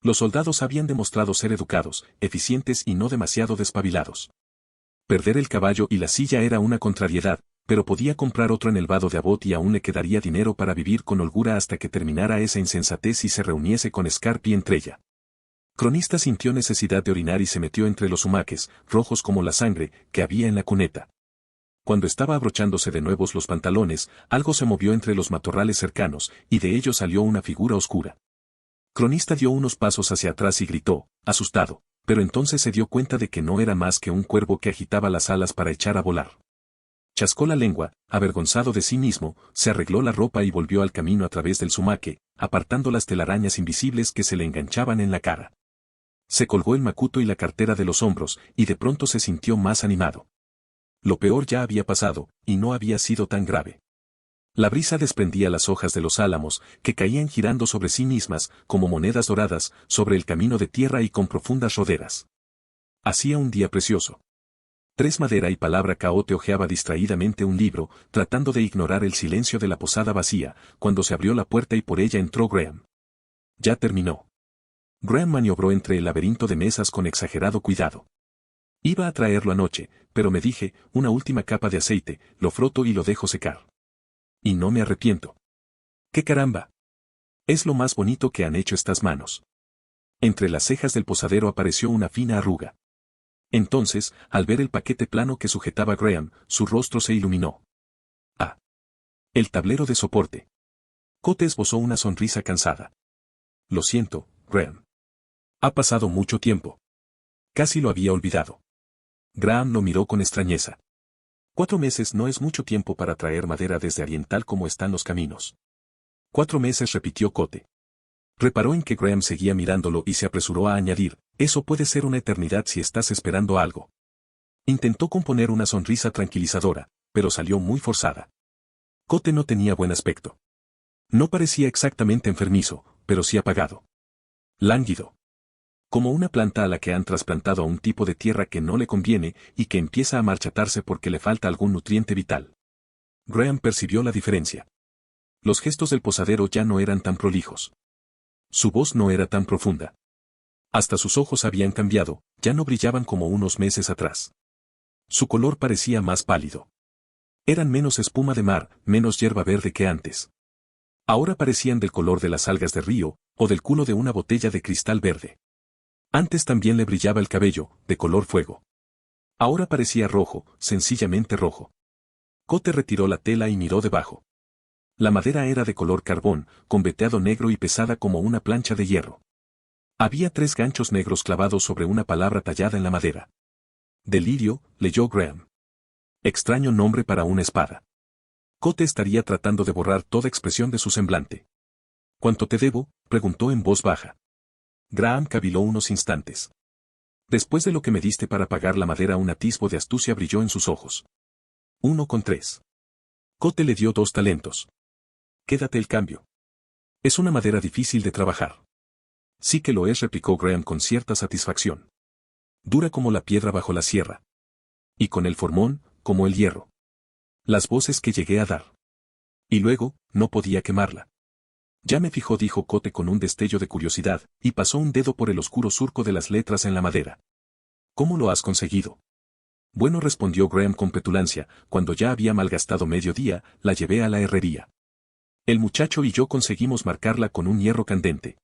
Los soldados habían demostrado ser educados, eficientes y no demasiado despabilados. Perder el caballo y la silla era una contrariedad, pero podía comprar otro en el vado de Abot y aún le quedaría dinero para vivir con holgura hasta que terminara esa insensatez y se reuniese con Scarp y Entrella. Cronista sintió necesidad de orinar y se metió entre los humaques, rojos como la sangre, que había en la cuneta. Cuando estaba abrochándose de nuevo los pantalones, algo se movió entre los matorrales cercanos, y de ello salió una figura oscura. Cronista dio unos pasos hacia atrás y gritó, asustado, pero entonces se dio cuenta de que no era más que un cuervo que agitaba las alas para echar a volar. Chascó la lengua, avergonzado de sí mismo, se arregló la ropa y volvió al camino a través del sumaque, apartando las telarañas invisibles que se le enganchaban en la cara. Se colgó el macuto y la cartera de los hombros, y de pronto se sintió más animado. Lo peor ya había pasado, y no había sido tan grave. La brisa desprendía las hojas de los álamos, que caían girando sobre sí mismas, como monedas doradas, sobre el camino de tierra y con profundas roderas. Hacía un día precioso. Tres Madera y Palabra Caote hojeaba distraídamente un libro, tratando de ignorar el silencio de la posada vacía, cuando se abrió la puerta y por ella entró Graham. Ya terminó. Graham maniobró entre el laberinto de mesas con exagerado cuidado. Iba a traerlo anoche, pero me dije, una última capa de aceite, lo froto y lo dejo secar. Y no me arrepiento. ¡Qué caramba! Es lo más bonito que han hecho estas manos. Entre las cejas del posadero apareció una fina arruga. Entonces, al ver el paquete plano que sujetaba Graham, su rostro se iluminó. ¡Ah! El tablero de soporte. Cote esbozó una sonrisa cansada. Lo siento, Graham. Ha pasado mucho tiempo. Casi lo había olvidado. Graham lo miró con extrañeza. 4 meses no es mucho tiempo para traer madera desde Oriental como están los caminos. 4 meses, repitió Cote. Reparó en que Graham seguía mirándolo y se apresuró a añadir, eso puede ser una eternidad si estás esperando algo. Intentó componer una sonrisa tranquilizadora, pero salió muy forzada. Cote no tenía buen aspecto. No parecía exactamente enfermizo, pero sí apagado. Lánguido. Como una planta a la que han trasplantado a un tipo de tierra que no le conviene y que empieza a marchitarse porque le falta algún nutriente vital. Graham percibió la diferencia. Los gestos del posadero ya no eran tan prolijos. Su voz no era tan profunda. Hasta sus ojos habían cambiado, ya no brillaban como unos meses atrás. Su color parecía más pálido. Eran menos espuma de mar, menos hierba verde que antes. Ahora parecían del color de las algas de río, o del culo de una botella de cristal verde. Antes también le brillaba el cabello, de color fuego. Ahora parecía rojo, sencillamente rojo. Cote retiró la tela y miró debajo. La madera era de color carbón, con veteado negro y pesada como una plancha de hierro. Había 3 ganchos negros clavados sobre una palabra tallada en la madera. Delirio, leyó Graham. Extraño nombre para una espada. Cote estaría tratando de borrar toda expresión de su semblante. ¿Cuánto te debo?, preguntó en voz baja. Graham caviló unos instantes. Después de lo que me diste para pagar la madera, un atisbo de astucia brilló en sus ojos. 1,3. Cote le dio 2 talentos. Quédate el cambio. Es una madera difícil de trabajar. Sí que lo es, replicó Graham con cierta satisfacción. Dura como la piedra bajo la sierra. Y con el formón, como el hierro. Las voces que llegué a dar. Y luego, no podía quemarla. Ya me fijó, dijo Cote con un destello de curiosidad, y pasó un dedo por el oscuro surco de las letras en la madera. ¿Cómo lo has conseguido? Bueno, respondió Graham con petulancia, cuando ya había malgastado medio día, la llevé a la herrería. El muchacho y yo conseguimos marcarla con un hierro candente.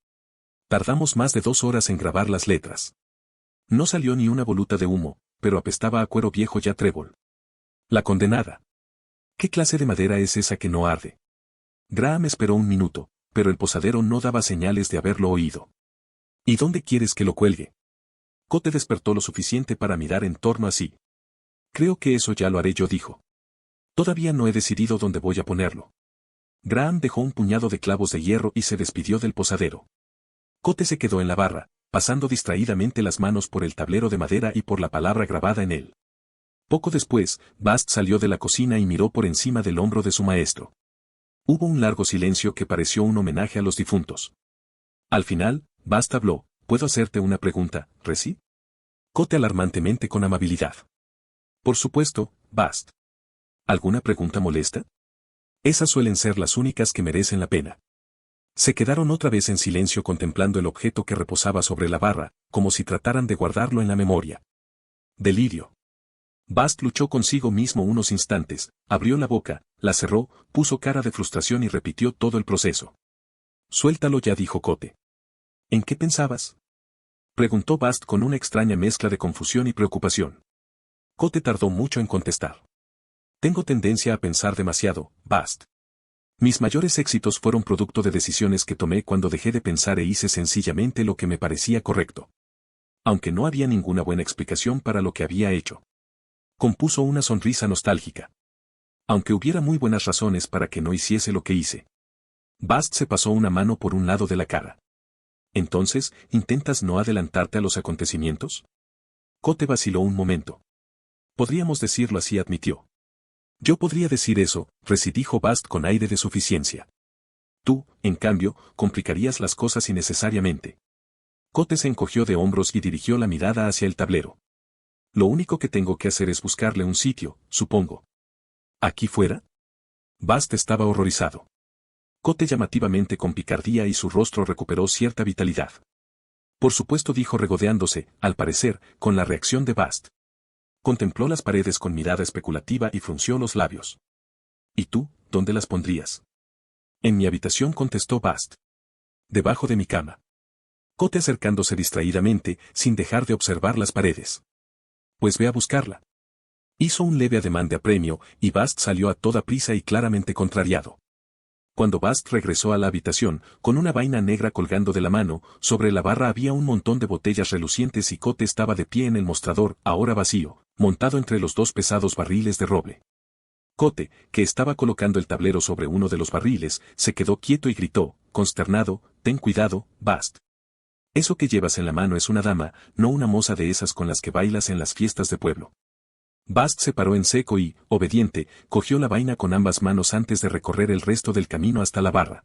Tardamos más de 2 horas en grabar las letras. No salió ni una voluta de humo, pero apestaba a cuero viejo ya trébol. La condenada. ¿Qué clase de madera es esa que no arde? Graham esperó un minuto, pero el posadero no daba señales de haberlo oído. ¿Y dónde quieres que lo cuelgue? Cote despertó lo suficiente para mirar en torno a sí. Creo que eso ya lo haré yo, dijo. Todavía no he decidido dónde voy a ponerlo. Graham dejó un puñado de clavos de hierro y se despidió del posadero. Cote se quedó en la barra, pasando distraídamente las manos por el tablero de madera y por la palabra grabada en él. Poco después, Bast salió de la cocina y miró por encima del hombro de su maestro. Hubo un largo silencio que pareció un homenaje a los difuntos. Al final, Bast habló. ¿Puedo hacerte una pregunta, Reci? Cote alarmantemente con amabilidad. Por supuesto, Bast. ¿Alguna pregunta molesta? Esas suelen ser las únicas que merecen la pena. Se quedaron otra vez en silencio contemplando el objeto que reposaba sobre la barra, como si trataran de guardarlo en la memoria. Delirio. Bast luchó consigo mismo unos instantes, abrió la boca, la cerró, puso cara de frustración y repitió todo el proceso. Suéltalo ya, dijo Cote. ¿En qué pensabas? Preguntó Bast con una extraña mezcla de confusión y preocupación. Cote tardó mucho en contestar. Tengo tendencia a pensar demasiado, Bast. Mis mayores éxitos fueron producto de decisiones que tomé cuando dejé de pensar e hice sencillamente lo que me parecía correcto. Aunque no había ninguna buena explicación para lo que había hecho. Compuso una sonrisa nostálgica. Aunque hubiera muy buenas razones para que no hiciese lo que hice. Bast se pasó una mano por un lado de la cara. Entonces, ¿intentas no adelantarte a los acontecimientos? Cote vaciló un momento. Podríamos decirlo así, admitió. Yo podría decir eso, dijo Bast con aire de suficiencia. Tú, en cambio, complicarías las cosas innecesariamente. Cote se encogió de hombros y dirigió la mirada hacia el tablero. Lo único que tengo que hacer es buscarle un sitio, supongo. ¿Aquí fuera? Bast estaba horrorizado. Cote llamativamente con picardía y su rostro recuperó cierta vitalidad. Por supuesto, dijo regodeándose, al parecer, con la reacción de Bast. Contempló las paredes con mirada especulativa y frunció los labios. ¿Y tú, dónde las pondrías? En mi habitación, contestó Bast. Debajo de mi cama. Cote acercándose distraídamente, sin dejar de observar las paredes. Pues ve a buscarla. Hizo un leve ademán de apremio, y Bast salió a toda prisa y claramente contrariado. Cuando Bast regresó a la habitación, con una vaina negra colgando de la mano, sobre la barra había un montón de botellas relucientes y Cote estaba de pie en el mostrador, ahora vacío, montado entre los 2 pesados barriles de roble. Cote, que estaba colocando el tablero sobre uno de los barriles, se quedó quieto y gritó, consternado, ten cuidado, Bast. Eso que llevas en la mano es una dama, no una moza de esas con las que bailas en las fiestas de pueblo. Bast se paró en seco y, obediente, cogió la vaina con ambas manos antes de recorrer el resto del camino hasta la barra.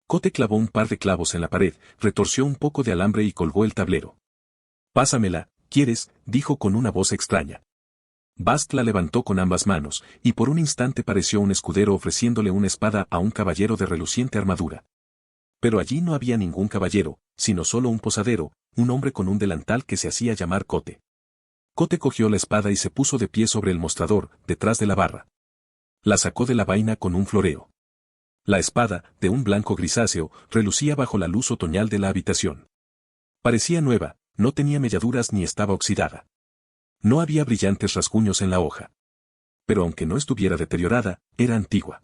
Kote clavó un par de clavos en la pared, retorció un poco de alambre y colgó el tablero. «Pásamela, ¿quieres?», dijo con una voz extraña. Bast la levantó con ambas manos, y por un instante pareció un escudero ofreciéndole una espada a un caballero de reluciente armadura. Pero allí no había ningún caballero, sino solo un posadero, un hombre con un delantal que se hacía llamar Kote. Kote cogió la espada y se puso de pie sobre el mostrador, detrás de la barra. La sacó de la vaina con un floreo. La espada, de un blanco grisáceo, relucía bajo la luz otoñal de la habitación. Parecía nueva, no tenía melladuras ni estaba oxidada. No había brillantes rasguños en la hoja. Pero aunque no estuviera deteriorada, era antigua.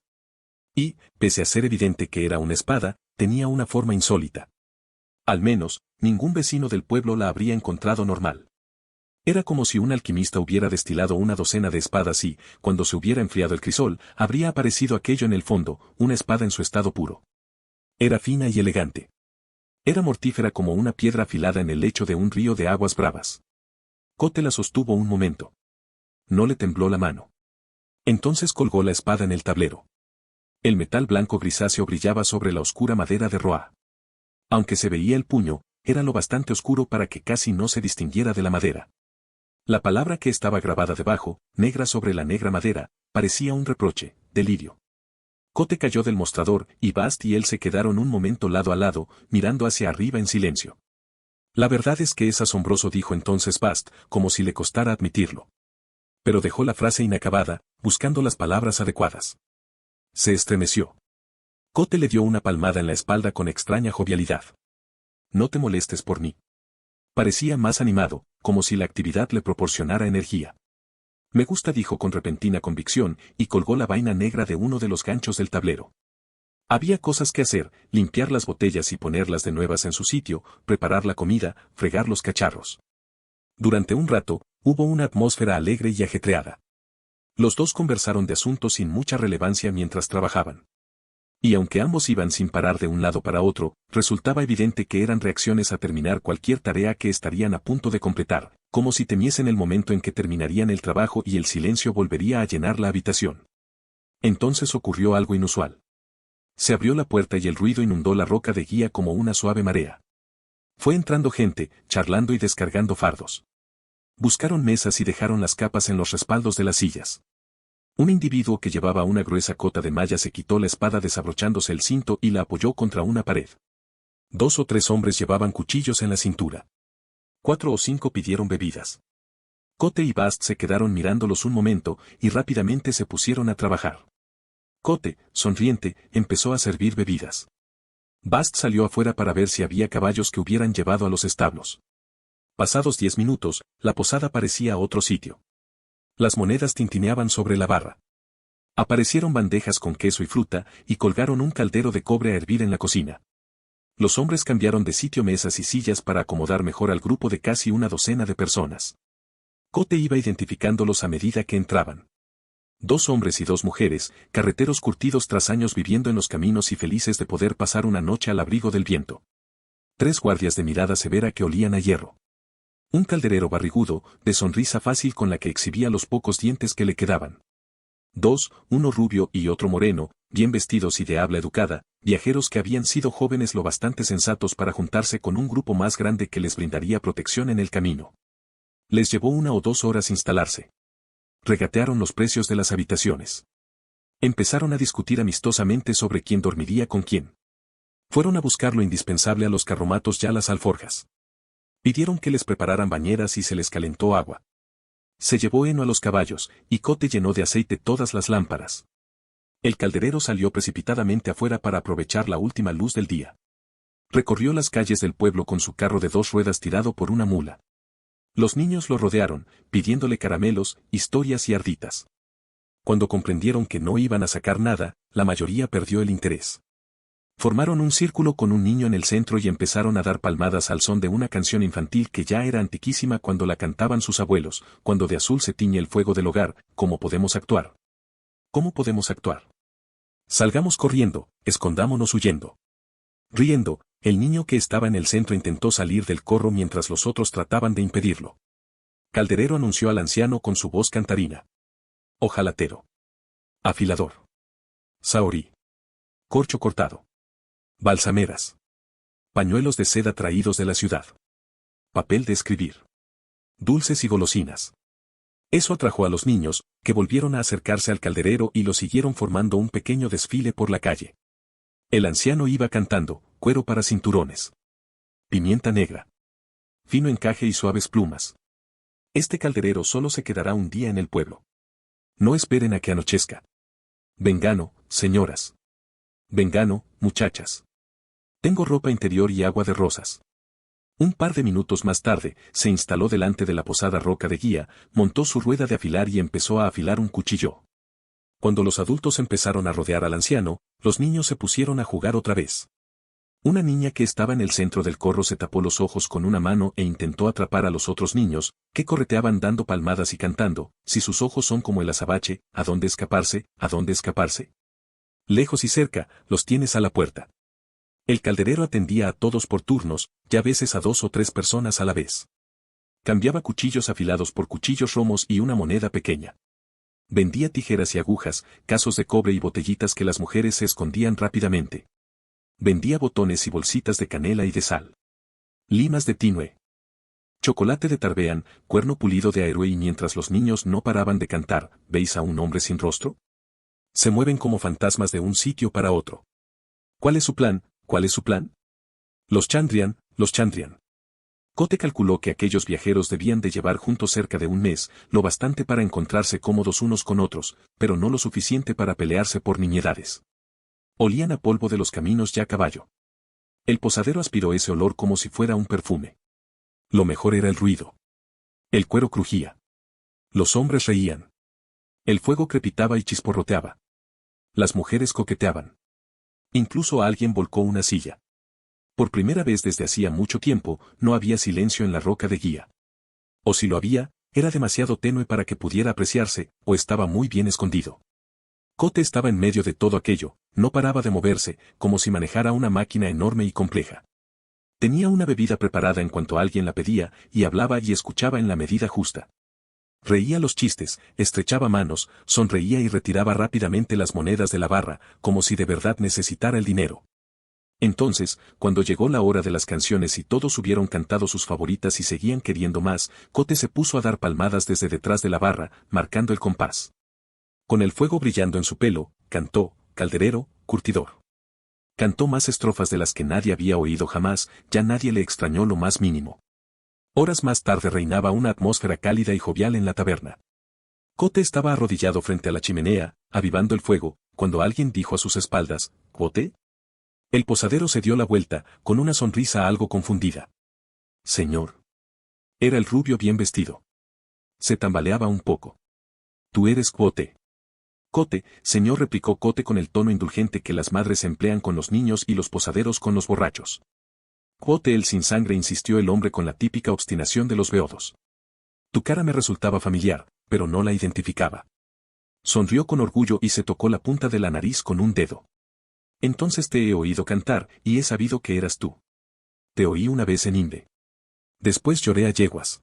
Y, pese a ser evidente que era una espada, tenía una forma insólita. Al menos, ningún vecino del pueblo la habría encontrado normal. Era como si un alquimista hubiera destilado una docena de espadas y, cuando se hubiera enfriado el crisol, habría aparecido aquello en el fondo, una espada en su estado puro. Era fina y elegante. Era mortífera como una piedra afilada en el lecho de un río de aguas bravas. Kote la sostuvo un momento. No le tembló la mano. Entonces colgó la espada en el tablero. El metal blanco grisáceo brillaba sobre la oscura madera de roa. Aunque se veía el puño, era lo bastante oscuro para que casi no se distinguiera de la madera. La palabra que estaba grabada debajo, negra sobre la negra madera, parecía un reproche, delirio. Kote cayó del mostrador y Bast y él se quedaron un momento lado a lado, mirando hacia arriba en silencio. La verdad es que es asombroso, dijo entonces Bast, como si le costara admitirlo. Pero dejó la frase inacabada, buscando las palabras adecuadas. Se estremeció. Kote le dio una palmada en la espalda con extraña jovialidad. «No te molestes por mí». Parecía más animado, como si la actividad le proporcionara energía. «Me gusta», dijo con repentina convicción, y colgó la vaina negra de uno de los ganchos del tablero. Había cosas que hacer: limpiar las botellas y ponerlas de nuevas en su sitio, preparar la comida, fregar los cacharros. Durante un rato, hubo una atmósfera alegre y ajetreada. Los dos conversaron de asuntos sin mucha relevancia mientras trabajaban. Y aunque ambos iban sin parar de un lado para otro, resultaba evidente que eran reacciones a terminar cualquier tarea que estarían a punto de completar, como si temiesen el momento en que terminarían el trabajo y el silencio volvería a llenar la habitación. Entonces ocurrió algo inusual. Se abrió la puerta y el ruido inundó la roca de guía como una suave marea. Fue entrando gente, charlando y descargando fardos. Buscaron mesas y dejaron las capas en los respaldos de las sillas. Un individuo que llevaba una gruesa cota de malla se quitó la espada desabrochándose el cinto y la apoyó contra una pared. 2 o 3 hombres llevaban cuchillos en la cintura. 4 o 5 pidieron bebidas. Kote y Bast se quedaron mirándolos un momento y rápidamente se pusieron a trabajar. Kote, sonriente, empezó a servir bebidas. Bast salió afuera para ver si había caballos que hubieran llevado a los establos. Pasados 10 minutos, la posada parecía otro sitio. Las monedas tintineaban sobre la barra. Aparecieron bandejas con queso y fruta, y colgaron un caldero de cobre a hervir en la cocina. Los hombres cambiaron de sitio mesas y sillas para acomodar mejor al grupo de casi una docena de personas. Kote iba identificándolos a medida que entraban. 2 hombres y 2 mujeres, carreteros curtidos tras años viviendo en los caminos y felices de poder pasar una noche al abrigo del viento. 3 guardias de mirada severa que olían a hierro. Un calderero barrigudo, de sonrisa fácil con la que exhibía los pocos dientes que le quedaban. 2, uno rubio y otro moreno, bien vestidos y de habla educada, viajeros que habían sido jóvenes lo bastante sensatos para juntarse con un grupo más grande que les brindaría protección en el camino. Les llevó 1 o 2 horas instalarse. Regatearon los precios de las habitaciones. Empezaron a discutir amistosamente sobre quién dormiría con quién. Fueron a buscar lo indispensable a los carromatos y a las alforjas. Pidieron que les prepararan bañeras y se les calentó agua. Se llevó heno a los caballos, y Kote llenó de aceite todas las lámparas. El calderero salió precipitadamente afuera para aprovechar la última luz del día. Recorrió las calles del pueblo con su carro de 2 ruedas tirado por una mula. Los niños lo rodearon, pidiéndole caramelos, historias y arditas. Cuando comprendieron que no iban a sacar nada, la mayoría perdió el interés. Formaron un círculo con un niño en el centro y empezaron a dar palmadas al son de una canción infantil que ya era antiquísima cuando la cantaban sus abuelos: cuando de azul se tiñe el fuego del hogar, ¿cómo podemos actuar? ¿Cómo podemos actuar? Salgamos corriendo, escondámonos huyendo. Riendo, el niño que estaba en el centro intentó salir del corro mientras los otros trataban de impedirlo. Calderero anunció al anciano con su voz cantarina. Hojalatero. Afilador. Saorí. Corcho cortado. Balsameras. Pañuelos de seda traídos de la ciudad. Papel de escribir. Dulces y golosinas. Eso atrajo a los niños, que volvieron a acercarse al calderero y lo siguieron formando un pequeño desfile por la calle. El anciano iba cantando, cuero para cinturones. Pimienta negra. Fino encaje y suaves plumas. Este calderero solo se quedará un día en el pueblo. No esperen a que anochezca. Vengano, señoras. Vengano, muchachas. Tengo ropa interior y agua de rosas. Un par de minutos más tarde, se instaló delante de la posada Roca de Guía, montó su rueda de afilar y empezó a afilar un cuchillo. Cuando los adultos empezaron a rodear al anciano, los niños se pusieron a jugar otra vez. Una niña que estaba en el centro del corro se tapó los ojos con una mano e intentó atrapar a los otros niños, que correteaban dando palmadas y cantando, si sus ojos son como el azabache, ¿a dónde escaparse? ¿A dónde escaparse? Lejos y cerca, los tienes a la puerta. El calderero atendía a todos por turnos, y a veces a 2 o 3 personas a la vez. Cambiaba cuchillos afilados por cuchillos romos y una moneda pequeña. Vendía tijeras y agujas, casos de cobre y botellitas que las mujeres se escondían rápidamente. Vendía botones y bolsitas de canela y de sal. Limas de tinue. Chocolate de tarbean, cuerno pulido de héroe y mientras los niños no paraban de cantar, ¿veis a un hombre sin rostro? Se mueven como fantasmas de un sitio para otro. ¿Cuál es su plan? ¿Cuál es su plan? Los Chandrian, los Chandrian. Cote calculó que aquellos viajeros debían de llevar juntos cerca de un mes, lo bastante para encontrarse cómodos unos con otros, pero no lo suficiente para pelearse por nimiedades. Olían a polvo de los caminos ya a caballo. El posadero aspiró ese olor como si fuera un perfume. Lo mejor era el ruido. El cuero crujía. Los hombres reían. El fuego crepitaba y chisporroteaba. Las mujeres coqueteaban. Incluso alguien volcó una silla. Por primera vez desde hacía mucho tiempo, no había silencio en la Roca de Guía. O si lo había, era demasiado tenue para que pudiera apreciarse, o estaba muy bien escondido. Cote estaba en medio de todo aquello, no paraba de moverse, como si manejara una máquina enorme y compleja. Tenía una bebida preparada en cuanto alguien la pedía, y hablaba y escuchaba en la medida justa. Reía los chistes, estrechaba manos, sonreía y retiraba rápidamente las monedas de la barra, como si de verdad necesitara el dinero. Entonces, cuando llegó la hora de las canciones y todos hubieron cantado sus favoritas y seguían queriendo más, Cote se puso a dar palmadas desde detrás de la barra, marcando el compás. Con el fuego brillando en su pelo, cantó, calderero, curtidor. Cantó más estrofas de las que nadie había oído jamás, ya nadie le extrañó lo más mínimo. Horas más tarde reinaba una atmósfera cálida y jovial en la taberna. Cote estaba arrodillado frente a la chimenea, avivando el fuego, cuando alguien dijo a sus espaldas, ¿Cote? El posadero se dio la vuelta, con una sonrisa algo confundida. Señor. Era el rubio bien vestido. Se tambaleaba un poco. Tú eres Cote. Cote, señor, replicó Cote con el tono indulgente que las madres emplean con los niños y los posaderos con los borrachos. Cote el sin sangre, insistió el hombre con la típica obstinación de los beodos. Tu cara me resultaba familiar, pero no la identificaba. Sonrió con orgullo y se tocó la punta de la nariz con un dedo. Entonces te he oído cantar, y he sabido que eras tú. Te oí una vez en Inde. Después lloré a yeguas.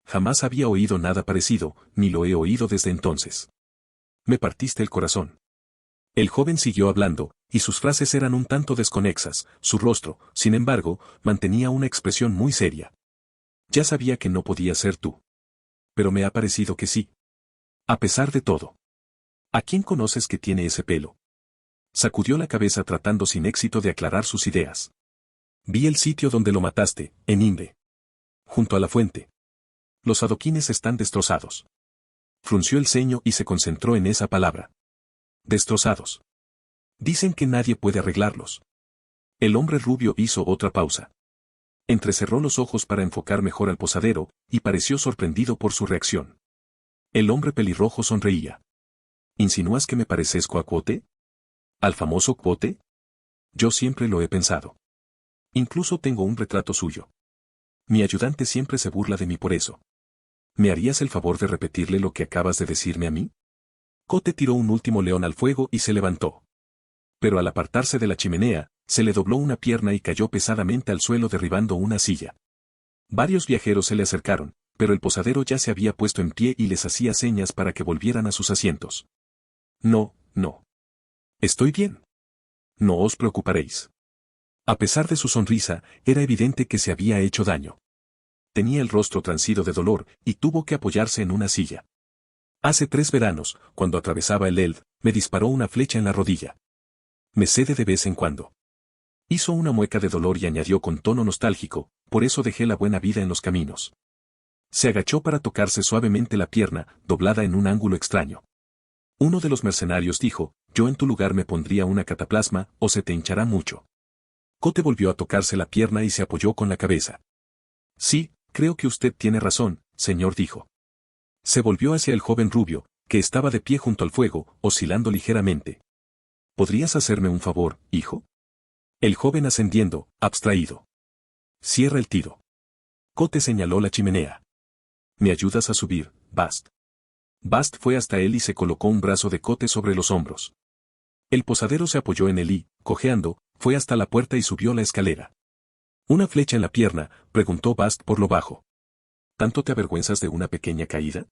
Jamás había oído nada parecido, ni lo he oído desde entonces. Me partiste el corazón. El joven siguió hablando, y sus frases eran un tanto desconexas, su rostro, sin embargo, mantenía una expresión muy seria. Ya sabía que no podía ser tú. Pero me ha parecido que sí. A pesar de todo. ¿A quién conoces que tiene ese pelo? Sacudió la cabeza tratando sin éxito de aclarar sus ideas. Vi el sitio donde lo mataste, en Inde. Junto a la fuente. Los adoquines están destrozados. Frunció el ceño y se concentró en esa palabra. Destrozados. Dicen que nadie puede arreglarlos. El hombre rubio hizo otra pausa. Entrecerró los ojos para enfocar mejor al posadero, y pareció sorprendido por su reacción. El hombre pelirrojo sonreía. ¿Insinúas que me parezco a Cote? ¿Al famoso Cote? Yo siempre lo he pensado. Incluso tengo un retrato suyo. Mi ayudante siempre se burla de mí por eso. ¿Me harías el favor de repetirle lo que acabas de decirme a mí? Cote tiró un último león al fuego y se levantó. Pero al apartarse de la chimenea, se le dobló una pierna y cayó pesadamente al suelo derribando una silla. Varios viajeros se le acercaron, pero el posadero ya se había puesto en pie y les hacía señas para que volvieran a sus asientos. No, no. Estoy bien. No os preocuparéis. A pesar de su sonrisa, era evidente que se había hecho daño. Tenía el rostro transido de dolor y tuvo que apoyarse en una silla. Hace 3 veranos, cuando atravesaba el Eld, me disparó una flecha en la rodilla. Me cede de vez en cuando. Hizo una mueca de dolor y añadió con tono nostálgico, por eso dejé la buena vida en los caminos. Se agachó para tocarse suavemente la pierna, doblada en un ángulo extraño. Uno de los mercenarios dijo, yo en tu lugar me pondría una cataplasma, o se te hinchará mucho. Cote volvió a tocarse la pierna y se apoyó con la cabeza. Sí, creo que usted tiene razón, señor, dijo. Se volvió hacia el joven rubio, que estaba de pie junto al fuego, oscilando ligeramente. ¿Podrías hacerme un favor, hijo? El joven ascendiendo, abstraído. Cierra el tiro. Cote señaló la chimenea. ¿Me ayudas a subir, Bast? Bast fue hasta él y se colocó un brazo de Cote sobre los hombros. El posadero se apoyó en él y, cojeando, fue hasta la puerta y subió la escalera. ¿Una flecha en la pierna?, preguntó Bast por lo bajo. ¿Tanto te avergüenzas de una pequeña caída?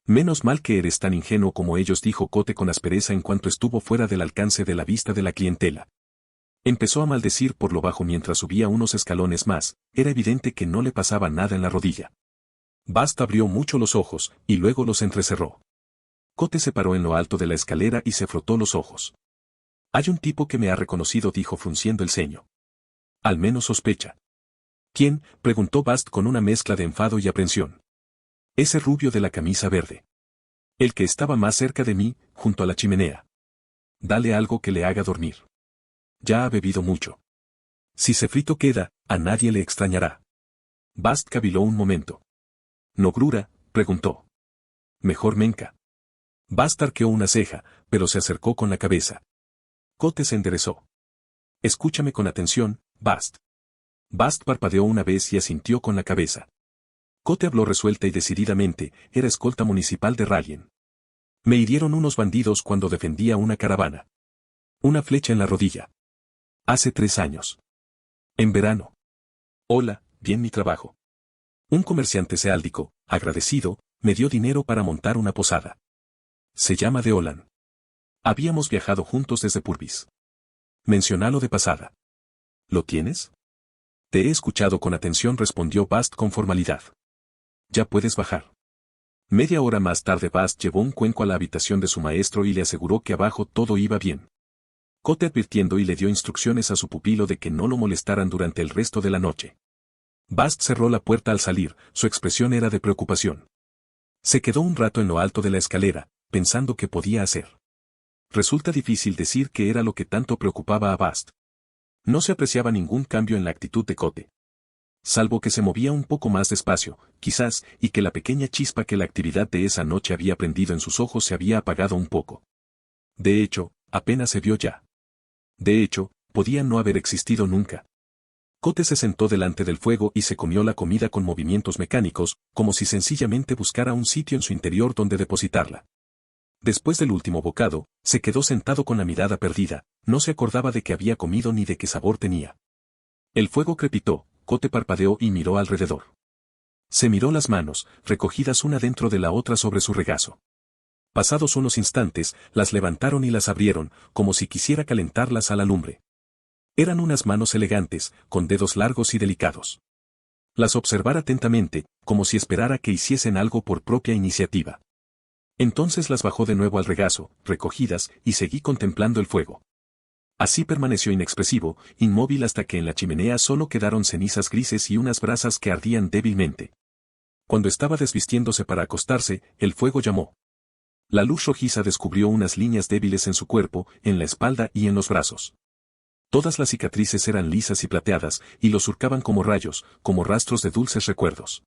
Menos mal que eres tan ingenuo como ellos, dijo Cote con aspereza en cuanto estuvo fuera del alcance de la vista de la clientela. Empezó a maldecir por lo bajo mientras subía unos escalones más, era evidente que no le pasaba nada en la rodilla. Bast abrió mucho los ojos, y luego los entrecerró. Cote se paró en lo alto de la escalera y se frotó los ojos. Hay un tipo que me ha reconocido, dijo frunciendo el ceño. Al menos sospecha. ¿Quién?, preguntó Bast con una mezcla de enfado y aprensión. Ese rubio de la camisa verde. El que estaba más cerca de mí, junto a la chimenea. Dale algo que le haga dormir. Ya ha bebido mucho. Si se frito queda, a nadie le extrañará. Bast caviló un momento. ¿No grura?, preguntó. Mejor menca. Bast arqueó una ceja, pero se acercó con la cabeza. Cote se enderezó. Escúchame con atención, Bast. Bast parpadeó una vez y asintió con la cabeza. Cote habló resuelta y decididamente, era escolta municipal de Rallien. Me hirieron unos bandidos cuando defendía una caravana. Una flecha en la rodilla. Hace 3 años. En verano. Hola, bien mi trabajo. Un comerciante seáldico, agradecido, me dio dinero para montar una posada. Se llama Deolan. Habíamos viajado juntos desde Purvis. Mencionalo de pasada. ¿Lo tienes? Te he escuchado con atención, respondió Bast con formalidad. Ya puedes bajar. Media hora más tarde Bast llevó un cuenco a la habitación de su maestro y le aseguró que abajo todo iba bien. Cote advirtiendo y le dio instrucciones a su pupilo de que no lo molestaran durante el resto de la noche. Bast cerró la puerta al salir, su expresión era de preocupación. Se quedó un rato en lo alto de la escalera, pensando qué podía hacer. Resulta difícil decir qué era lo que tanto preocupaba a Bast. No se apreciaba ningún cambio en la actitud de Cote. Salvo que se movía un poco más despacio, quizás, y que la pequeña chispa que la actividad de esa noche había prendido en sus ojos se había apagado un poco. De hecho, apenas se vio ya. De hecho, podía no haber existido nunca. Cote se sentó delante del fuego y se comió la comida con movimientos mecánicos, como si sencillamente buscara un sitio en su interior donde depositarla. Después del último bocado, se quedó sentado con la mirada perdida, no se acordaba de que había comido ni de qué sabor tenía. El fuego crepitó, Cote parpadeó y miró alrededor. Se miró las manos, recogidas una dentro de la otra sobre su regazo. Pasados unos instantes, las levantaron y las abrieron, como si quisiera calentarlas a la lumbre. Eran unas manos elegantes, con dedos largos y delicados. Las observara atentamente, como si esperara que hiciesen algo por propia iniciativa. Entonces las bajó de nuevo al regazo, recogidas, y seguí contemplando el fuego. Así permaneció inexpresivo, inmóvil hasta que en la chimenea solo quedaron cenizas grises y unas brasas que ardían débilmente. Cuando estaba desvistiéndose para acostarse, el fuego llamó. La luz rojiza descubrió unas líneas débiles en su cuerpo, en la espalda y en los brazos. Todas las cicatrices eran lisas y plateadas, y los surcaban como rayos, como rastros de dulces recuerdos.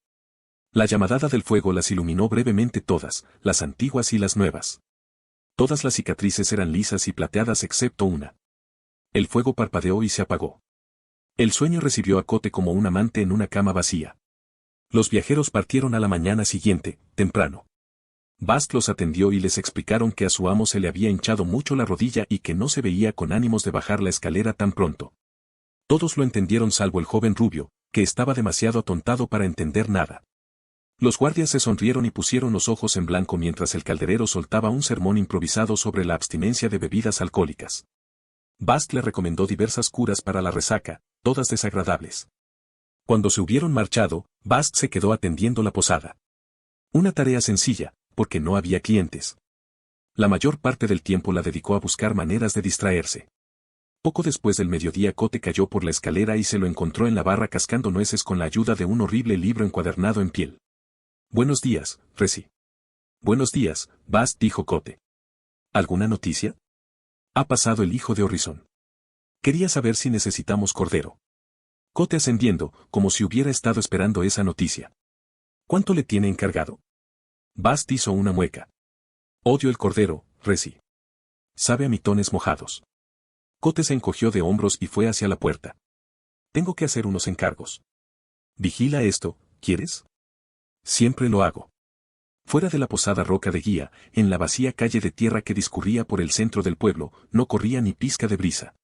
La llamadada del fuego las iluminó brevemente todas, las antiguas y las nuevas. Todas las cicatrices eran lisas y plateadas excepto una. El fuego parpadeó y se apagó. El sueño recibió a Cote como un amante en una cama vacía. Los viajeros partieron a la mañana siguiente, temprano. Bast los atendió y les explicaron que a su amo se le había hinchado mucho la rodilla y que no se veía con ánimos de bajar la escalera tan pronto. Todos lo entendieron salvo el joven rubio, que estaba demasiado atontado para entender nada. Los guardias se sonrieron y pusieron los ojos en blanco mientras el calderero soltaba un sermón improvisado sobre la abstinencia de bebidas alcohólicas. Bast le recomendó diversas curas para la resaca, todas desagradables. Cuando se hubieron marchado, Bast se quedó atendiendo la posada. Una tarea sencilla, porque no había clientes. La mayor parte del tiempo la dedicó a buscar maneras de distraerse. Poco después del mediodía Cote cayó por la escalera y se lo encontró en la barra cascando nueces con la ayuda de un horrible libro encuadernado en piel. «Buenos días, Resi». «Buenos días, Bast», dijo Cote. «¿Alguna noticia?» «Ha pasado el hijo de Horizon. Quería saber si necesitamos cordero». Cote ascendiendo, como si hubiera estado esperando esa noticia. «¿Cuánto le tiene encargado?» Bast hizo una mueca. «Odio el cordero, Resi. Sabe a mitones mojados». Cote se encogió de hombros y fue hacia la puerta. «Tengo que hacer unos encargos». «Vigila esto, ¿quieres?» «Siempre lo hago». Fuera de la posada Roca de Guía, en la vacía calle de tierra que discurría por el centro del pueblo, no corría ni pizca de brisa.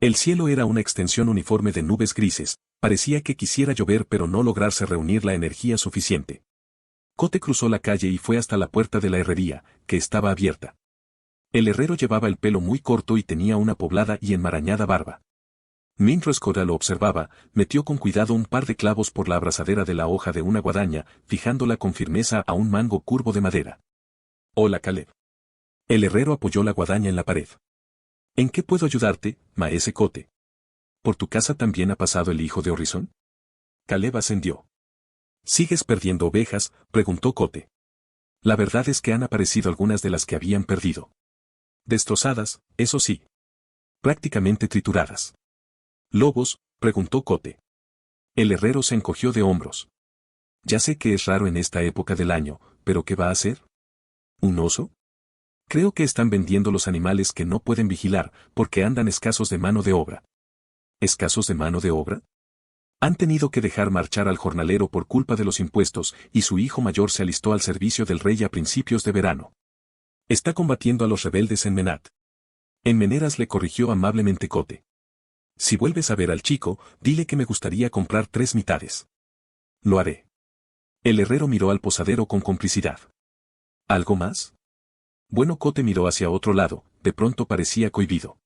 El cielo era una extensión uniforme de nubes grises, parecía que quisiera llover pero no lograrse reunir la energía suficiente. Cote cruzó la calle y fue hasta la puerta de la herrería, que estaba abierta. El herrero llevaba el pelo muy corto y tenía una poblada y enmarañada barba. Mientras Cora lo observaba, metió con cuidado un par de clavos por la abrazadera de la hoja de una guadaña, fijándola con firmeza a un mango curvo de madera. «Hola, Caleb». El herrero apoyó la guadaña en la pared. «¿En qué puedo ayudarte, maese Cote?» «¿Por tu casa también ha pasado el hijo de Horizon?» Caleb ascendió. «¿Sigues perdiendo ovejas?», preguntó Cote. «La verdad es que han aparecido algunas de las que habían perdido. Destrozadas, eso sí. Prácticamente trituradas». «¿Lobos?», preguntó Cote. El herrero se encogió de hombros. «Ya sé que es raro en esta época del año, pero ¿qué va a hacer? ¿Un oso? Creo que están vendiendo los animales que no pueden vigilar, porque andan escasos de mano de obra». ¿Escasos de mano de obra? Han tenido que dejar marchar al jornalero por culpa de los impuestos, y su hijo mayor se alistó al servicio del rey a principios de verano. Está combatiendo a los rebeldes en Menat. En Meneras, le corrigió amablemente Cote. «Si vuelves a ver al chico, dile que me gustaría comprar 3 mitades». «Lo haré». El herrero miró al posadero con complicidad. «¿Algo más?» Bueno, Cote miró hacia otro lado, de pronto parecía cohibido.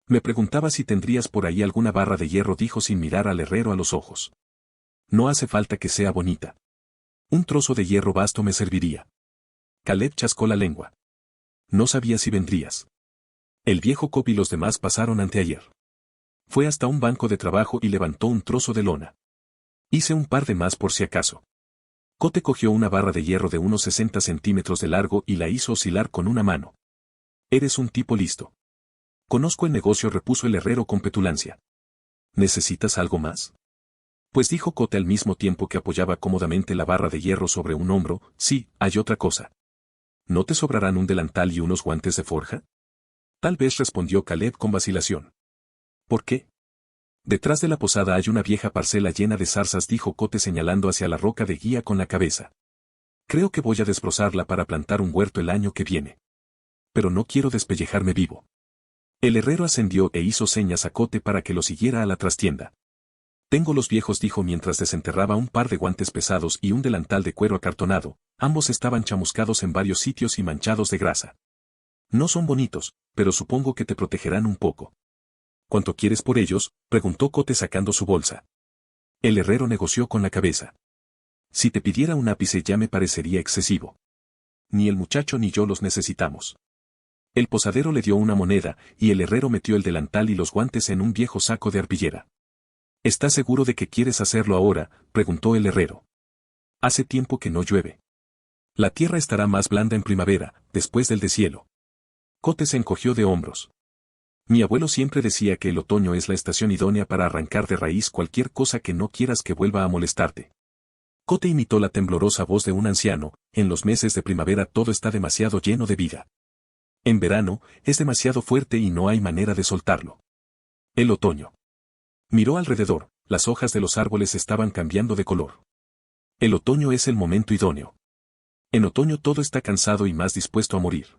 «Me preguntaba si tendrías por ahí alguna barra de hierro», dijo sin mirar al herrero a los ojos. «No hace falta que sea bonita. Un trozo de hierro basto me serviría». Caleb chascó la lengua. «No sabía si vendrías». El viejo Cobb y los demás pasaron anteayer. Fue hasta un banco de trabajo y levantó un trozo de lona. «Hice un par de más por si acaso». Cote cogió una barra de hierro de unos 60 centímetros de largo y la hizo oscilar con una mano. «Eres un tipo listo». «Conozco el negocio», repuso el herrero con petulancia. «¿Necesitas algo más?» «Pues», dijo Cote al mismo tiempo que apoyaba cómodamente la barra de hierro sobre un hombro, «sí, hay otra cosa». «¿No te sobrarán un delantal y unos guantes de forja?» «Tal vez», respondió Caleb con vacilación. «¿Por qué?» «Detrás de la posada hay una vieja parcela llena de zarzas», dijo Cote señalando hacia la Roca de Guía con la cabeza. «Creo que voy a desbrozarla para plantar un huerto el año que viene. Pero no quiero despellejarme vivo». El herrero ascendió e hizo señas a Cote para que lo siguiera a la trastienda. «Tengo los viejos», dijo mientras desenterraba un par de guantes pesados y un delantal de cuero acartonado. Ambos estaban chamuscados en varios sitios y manchados de grasa. «No son bonitos, pero supongo que te protegerán un poco». «¿Cuánto quieres por ellos?», preguntó Cote sacando su bolsa. El herrero negoció con la cabeza. «Si te pidiera un ápice ya me parecería excesivo. Ni el muchacho ni yo los necesitamos». El posadero le dio una moneda, y el herrero metió el delantal y los guantes en un viejo saco de arpillera. «¿Estás seguro de que quieres hacerlo ahora?», preguntó el herrero. «Hace tiempo que no llueve. La tierra estará más blanda en primavera, después del deshielo». Cote se encogió de hombros. «Mi abuelo siempre decía que el otoño es la estación idónea para arrancar de raíz cualquier cosa que no quieras que vuelva a molestarte». Cote imitó la temblorosa voz de un anciano. «En los meses de primavera todo está demasiado lleno de vida. En verano, es demasiado fuerte y no hay manera de soltarlo. El otoño». Miró alrededor, las hojas de los árboles estaban cambiando de color. «El otoño es el momento idóneo. En otoño todo está cansado y más dispuesto a morir».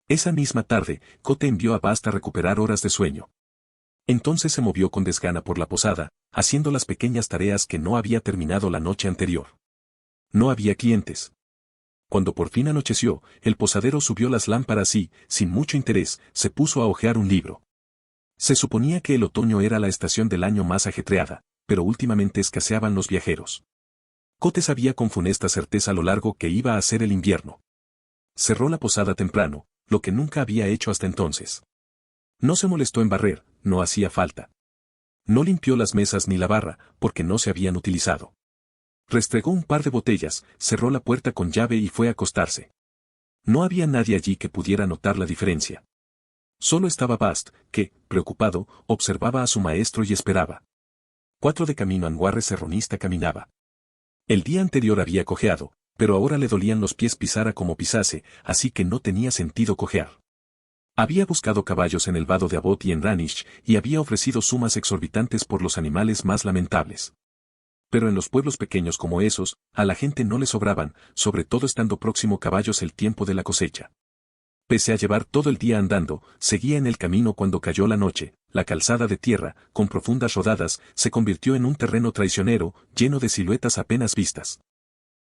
Esa misma tarde, Cote envió a Bast a recuperar horas de sueño. Entonces se movió con desgana por la posada, haciendo las pequeñas tareas que no había terminado la noche anterior. No había clientes. Cuando por fin anocheció, el posadero subió las lámparas y, sin mucho interés, se puso a hojear un libro. Se suponía que el otoño era la estación del año más ajetreada, pero últimamente escaseaban los viajeros. Cote sabía con funesta certeza lo largo que iba a ser el invierno. Cerró la posada temprano, lo que nunca había hecho hasta entonces. No se molestó en barrer, no hacía falta. No limpió las mesas ni la barra, porque no se habían utilizado. Restregó un par de botellas, cerró la puerta con llave y fue a acostarse. No había nadie allí que pudiera notar la diferencia. Solo estaba Bast, que, preocupado, observaba a su maestro y esperaba. 4 de camino Anguarre Serronista caminaba. El día anterior había cojeado, pero ahora le dolían los pies pisara como pisase, así que no tenía sentido cojear. Había buscado caballos en el vado de Abot y en Ranish, y había ofrecido sumas exorbitantes por los animales más lamentables. Pero en los pueblos pequeños como esos, a la gente no le sobraban, sobre todo estando próximo caballos el tiempo de la cosecha. Pese a llevar todo el día andando, seguía en el camino cuando cayó la noche. La calzada de tierra, con profundas rodadas, se convirtió en un terreno traicionero, lleno de siluetas apenas vistas.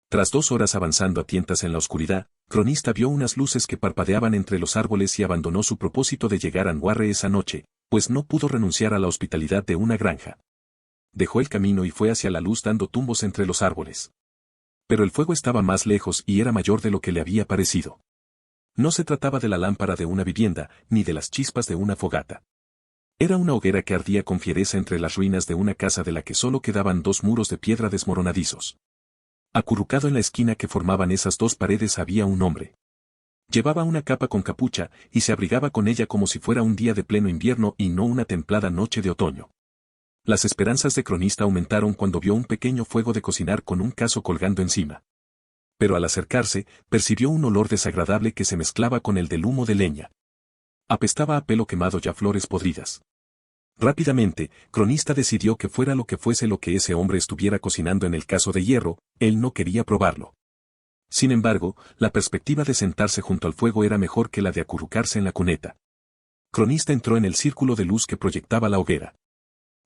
Tras 2 horas avanzando a tientas en la oscuridad, Cronista vio unas luces que parpadeaban entre los árboles y abandonó su propósito de llegar a Anguarre esa noche, pues no pudo renunciar a la hospitalidad de una granja. Dejó el camino y fue hacia la luz dando tumbos entre los árboles. Pero el fuego estaba más lejos y era mayor de lo que le había parecido. No se trataba de la lámpara de una vivienda, ni de las chispas de una fogata. Era una hoguera que ardía con fiereza entre las ruinas de una casa de la que solo quedaban 2 muros de piedra desmoronadizos. Acurrucado en la esquina que formaban esas 2 paredes había un hombre. Llevaba una capa con capucha, y se abrigaba con ella como si fuera un día de pleno invierno y no una templada noche de otoño. Las esperanzas de Cronista aumentaron cuando vio un pequeño fuego de cocinar con un cazo colgando encima. Pero al acercarse, percibió un olor desagradable que se mezclaba con el del humo de leña. Apestaba a pelo quemado y a flores podridas. Rápidamente, Cronista decidió que fuera lo que fuese lo que ese hombre estuviera cocinando en el cazo de hierro, él no quería probarlo. Sin embargo, la perspectiva de sentarse junto al fuego era mejor que la de acurrucarse en la cuneta. Cronista entró en el círculo de luz que proyectaba la hoguera.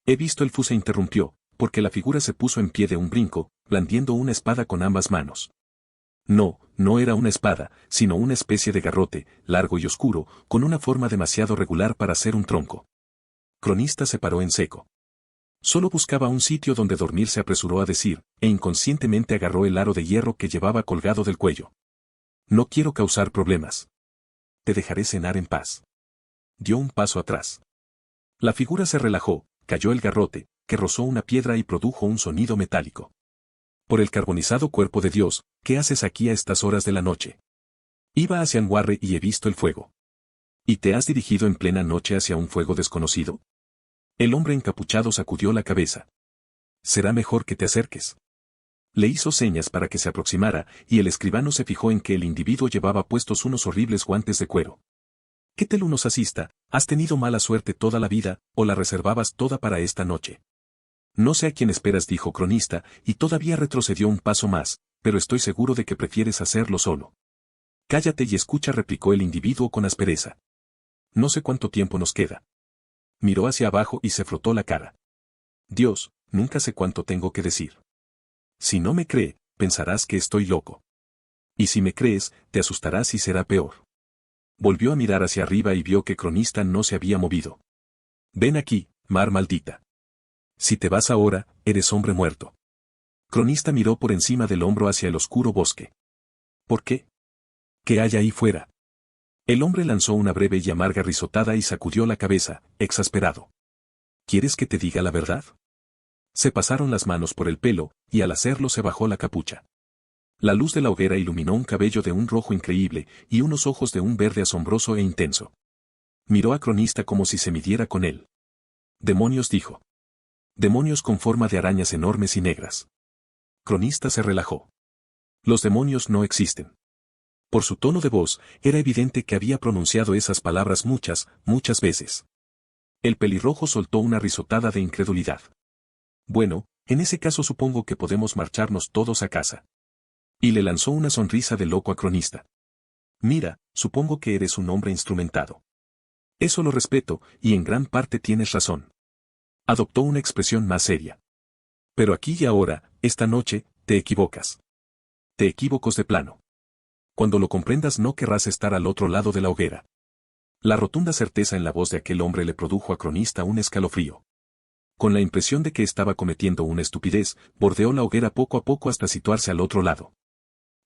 He visto el fu se interrumpió, porque la figura se puso en pie de un brinco, blandiendo una espada con ambas manos. No, no era una espada, sino una especie de garrote, largo y oscuro, con una forma demasiado regular para ser un tronco. Cronista se paró en seco. Solo buscaba un sitio donde dormir, se apresuró a decir, e inconscientemente agarró el aro de hierro que llevaba colgado del cuello. No quiero causar problemas. Te dejaré cenar en paz. Dio un paso atrás. La figura se relajó, cayó el garrote, que rozó una piedra y produjo un sonido metálico. Por el carbonizado cuerpo de Dios, ¿qué haces aquí a estas horas de la noche? Iba hacia Anguarre y he visto el fuego. ¿Y te has dirigido en plena noche hacia un fuego desconocido? El hombre encapuchado sacudió la cabeza. Será mejor que te acerques. Le hizo señas para que se aproximara, y el escribano se fijó en que el individuo llevaba puestos unos horribles guantes de cuero. ¿Qué tal unos asista? ¿Has tenido mala suerte toda la vida, o la reservabas toda para esta noche? No sé a quién esperas, dijo Cronista, y todavía retrocedió un paso más, pero estoy seguro de que prefieres hacerlo solo. Cállate y escucha, replicó el individuo con aspereza. No sé cuánto tiempo nos queda. Miró hacia abajo y se frotó la cara. Dios, nunca sé cuánto tengo que decir. Si no me cree, pensarás que estoy loco. Y si me crees, te asustarás y será peor. Volvió a mirar hacia arriba y vio que Cronista no se había movido. Ven aquí, mar maldita. Si te vas ahora, eres hombre muerto. Cronista miró por encima del hombro hacia el oscuro bosque. ¿Por qué? ¿Qué hay ahí fuera? El hombre lanzó una breve y amarga risotada y sacudió la cabeza, exasperado. ¿Quieres que te diga la verdad? Se pasaron las manos por el pelo, y al hacerlo se bajó la capucha. La luz de la hoguera iluminó un cabello de un rojo increíble, y unos ojos de un verde asombroso e intenso. Miró a Cronista como si se midiera con él. Demonios, dijo. Demonios con forma de arañas enormes y negras. Cronista se relajó. Los demonios no existen. Por su tono de voz, era evidente que había pronunciado esas palabras muchas veces. El pelirrojo soltó una risotada de incredulidad. Bueno, en ese caso supongo que podemos marcharnos todos a casa. Y le lanzó una sonrisa de loco a Cronista. Mira, supongo que eres un hombre instrumentado. Eso lo respeto, y en gran parte tienes razón. Adoptó una expresión más seria. Pero aquí y ahora, esta noche, te equivocas. te equivocos de plano. Cuando lo comprendas no querrás estar al otro lado de la hoguera. La rotunda certeza en la voz de aquel hombre le produjo a Cronista un escalofrío. Con la impresión de que estaba cometiendo una estupidez, bordeó la hoguera poco a poco hasta situarse al otro lado.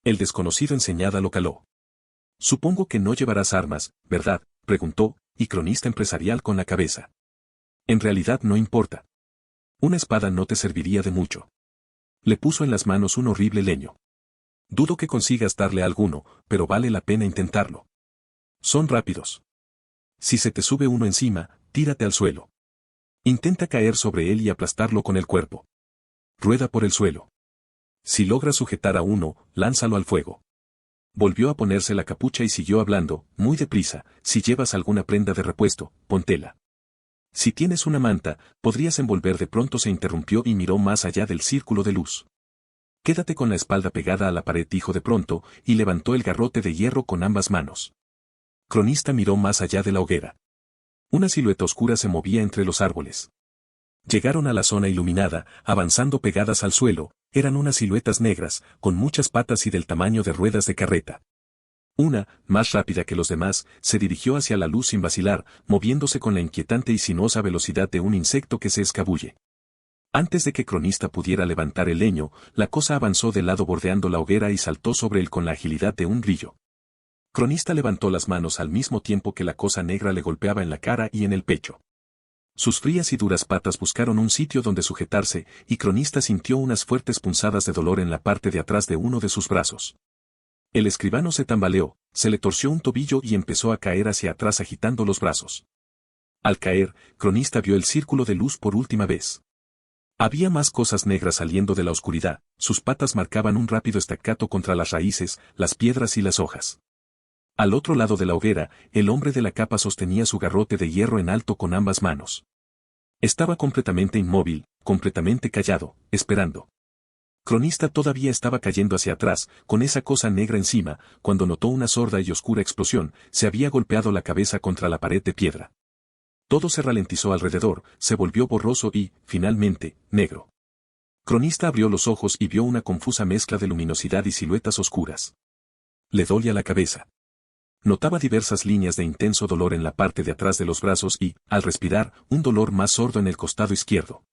El desconocido enseñada lo caló. Supongo que no llevarás armas, ¿verdad?, preguntó, y Cronista empresarial con la cabeza. En realidad no importa. Una espada no te serviría de mucho. Le puso en las manos un horrible leño. Dudo que consigas darle a alguno, pero vale la pena intentarlo. Son rápidos. Si se te sube uno encima, tírate al suelo. Intenta caer sobre él y aplastarlo con el cuerpo. Rueda por el suelo. Si logras sujetar a uno, lánzalo al fuego. Volvió a ponerse la capucha y siguió hablando, muy deprisa: si llevas alguna prenda de repuesto, póntela. Si tienes una manta, podrías envolver. De pronto se interrumpió y miró más allá del círculo de luz. Quédate con la espalda pegada a la pared, dijo de pronto, y levantó el garrote de hierro con ambas manos. Cronista miró más allá de la hoguera. Una silueta oscura se movía entre los árboles. Llegaron a la zona iluminada, avanzando pegadas al suelo. Eran unas siluetas negras, con muchas patas y del tamaño de ruedas de carreta. Una, más rápida que los demás, se dirigió hacia la luz sin vacilar, moviéndose con la inquietante y sinuosa velocidad de un insecto que se escabulle. Antes de que Cronista pudiera levantar el leño, la cosa avanzó de lado bordeando la hoguera y saltó sobre él con la agilidad de un grillo. Cronista levantó las manos al mismo tiempo que la cosa negra le golpeaba en la cara y en el pecho. Sus frías y duras patas buscaron un sitio donde sujetarse, y Cronista sintió unas fuertes punzadas de dolor en la parte de atrás de uno de sus brazos. El escribano se tambaleó, se le torció un tobillo y empezó a caer hacia atrás agitando los brazos. Al caer, Cronista vio el círculo de luz por última vez. Había más cosas negras saliendo de la oscuridad, sus patas marcaban un rápido estacato contra las raíces, las piedras y las hojas. Al otro lado de la hoguera, el hombre de la capa sostenía su garrote de hierro en alto con ambas manos. Estaba completamente inmóvil, completamente callado, esperando. Cronista todavía estaba cayendo hacia atrás, con esa cosa negra encima, cuando notó una sorda y oscura explosión. Se había golpeado la cabeza contra la pared de piedra. Todo se ralentizó alrededor, se volvió borroso y, finalmente, negro. Cronista abrió los ojos y vio una confusa mezcla de luminosidad y siluetas oscuras. Le dolía la cabeza. Notaba diversas líneas de intenso dolor en la parte de atrás de los brazos y, al respirar, un dolor más sordo en el costado izquierdo.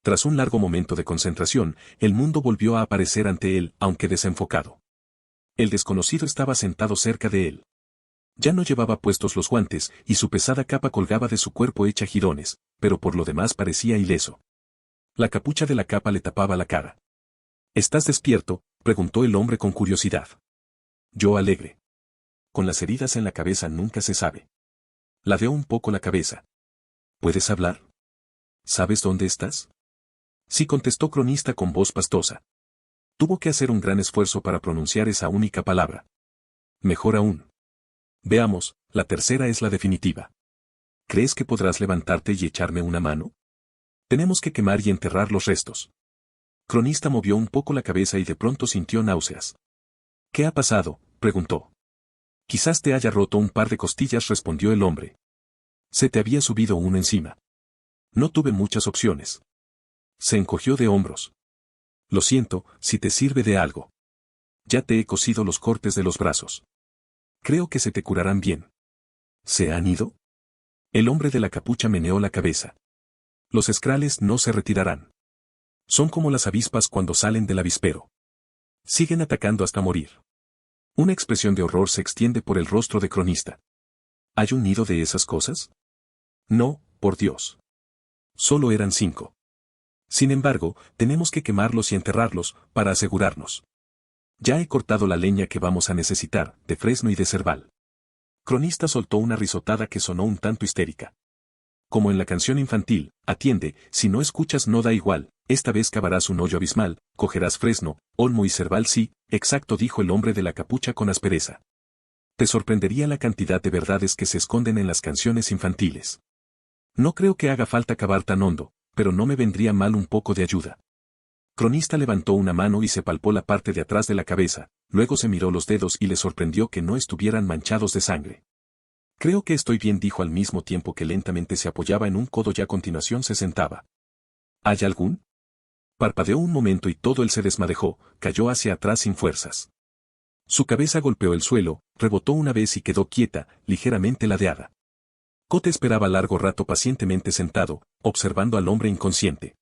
Tras un largo momento de concentración, el mundo volvió a aparecer ante él, aunque desenfocado. El desconocido estaba sentado cerca de él. Ya no llevaba puestos los guantes, y su pesada capa colgaba de su cuerpo hecha jirones, pero por lo demás parecía ileso. La capucha de la capa le tapaba la cara. ¿Estás despierto?, preguntó el hombre con curiosidad. Yo alegre. Con las heridas en la cabeza nunca se sabe. Ladeó un poco la cabeza. ¿Puedes hablar? ¿Sabes dónde estás? Sí, contestó Cronista con voz pastosa. Tuvo que hacer un gran esfuerzo para pronunciar esa única palabra. Mejor aún. Veamos, la tercera es la definitiva. ¿Crees que podrás levantarte y echarme una mano? Tenemos que quemar y enterrar los restos. Cronista movió un poco la cabeza y de pronto sintió náuseas. ¿Qué ha pasado?, preguntó. Quizás te haya roto un par de costillas, respondió el hombre. Se te había subido uno encima. No tuve muchas opciones. Se encogió de hombros. Lo siento, si te sirve de algo. Ya te he cosido los cortes de los brazos. Creo que se te curarán bien. ¿Se han ido? El hombre de la capucha meneó la cabeza. Los escrales no se retirarán. Son como las avispas cuando salen del avispero. Siguen atacando hasta morir. Una expresión de horror se extiende por el rostro de Cronista. ¿Hay un nido de esas cosas? No, por Dios. Solo eran 5. Sin embargo, tenemos que quemarlos y enterrarlos, para asegurarnos. Ya he cortado la leña que vamos a necesitar, de fresno y de cerval. Cronista soltó una risotada que sonó un tanto histérica. Como en la canción infantil, atiende, si no escuchas no da igual, esta vez cavarás un hoyo abismal, cogerás fresno, olmo y cerval. Sí, exacto, dijo el hombre de la capucha con aspereza. Te sorprendería la cantidad de verdades que se esconden en las canciones infantiles. No creo que haga falta cavar tan hondo, pero no me vendría mal un poco de ayuda. Cronista levantó una mano y se palpó la parte de atrás de la cabeza, luego se miró los dedos y le sorprendió que no estuvieran manchados de sangre. Creo que estoy bien, dijo al mismo tiempo que lentamente se apoyaba en un codo y a continuación se sentaba. ¿Hay algún? Parpadeó un momento y todo él se desmadejó, cayó hacia atrás sin fuerzas. Su cabeza golpeó el suelo, rebotó una vez y quedó quieta, ligeramente ladeada. Kote esperaba largo rato pacientemente sentado, observando al hombre inconsciente.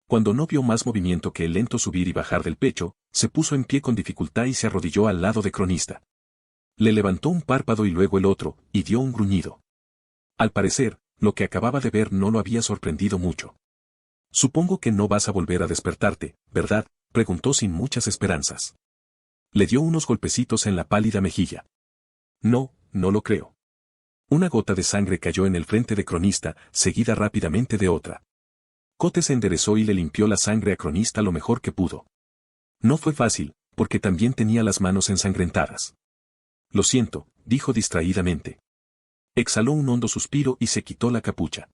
Cuando no vio más movimiento que el lento subir y bajar del pecho, se puso en pie con dificultad y se arrodilló al lado de Cronista. Le levantó un párpado y luego el otro, y dio un gruñido. Al parecer, lo que acababa de ver no lo había sorprendido mucho. «Supongo que no vas a volver a despertarte, ¿verdad?», preguntó sin muchas esperanzas. Le dio unos golpecitos en la pálida mejilla. «No, no lo creo». Una gota de sangre cayó en el frente de Cronista, seguida rápidamente de otra. Kote se enderezó y le limpió la sangre a Cronista lo mejor que pudo. No fue fácil, porque también tenía las manos ensangrentadas. «Lo siento», dijo distraídamente. Exhaló un hondo suspiro y se quitó la capucha.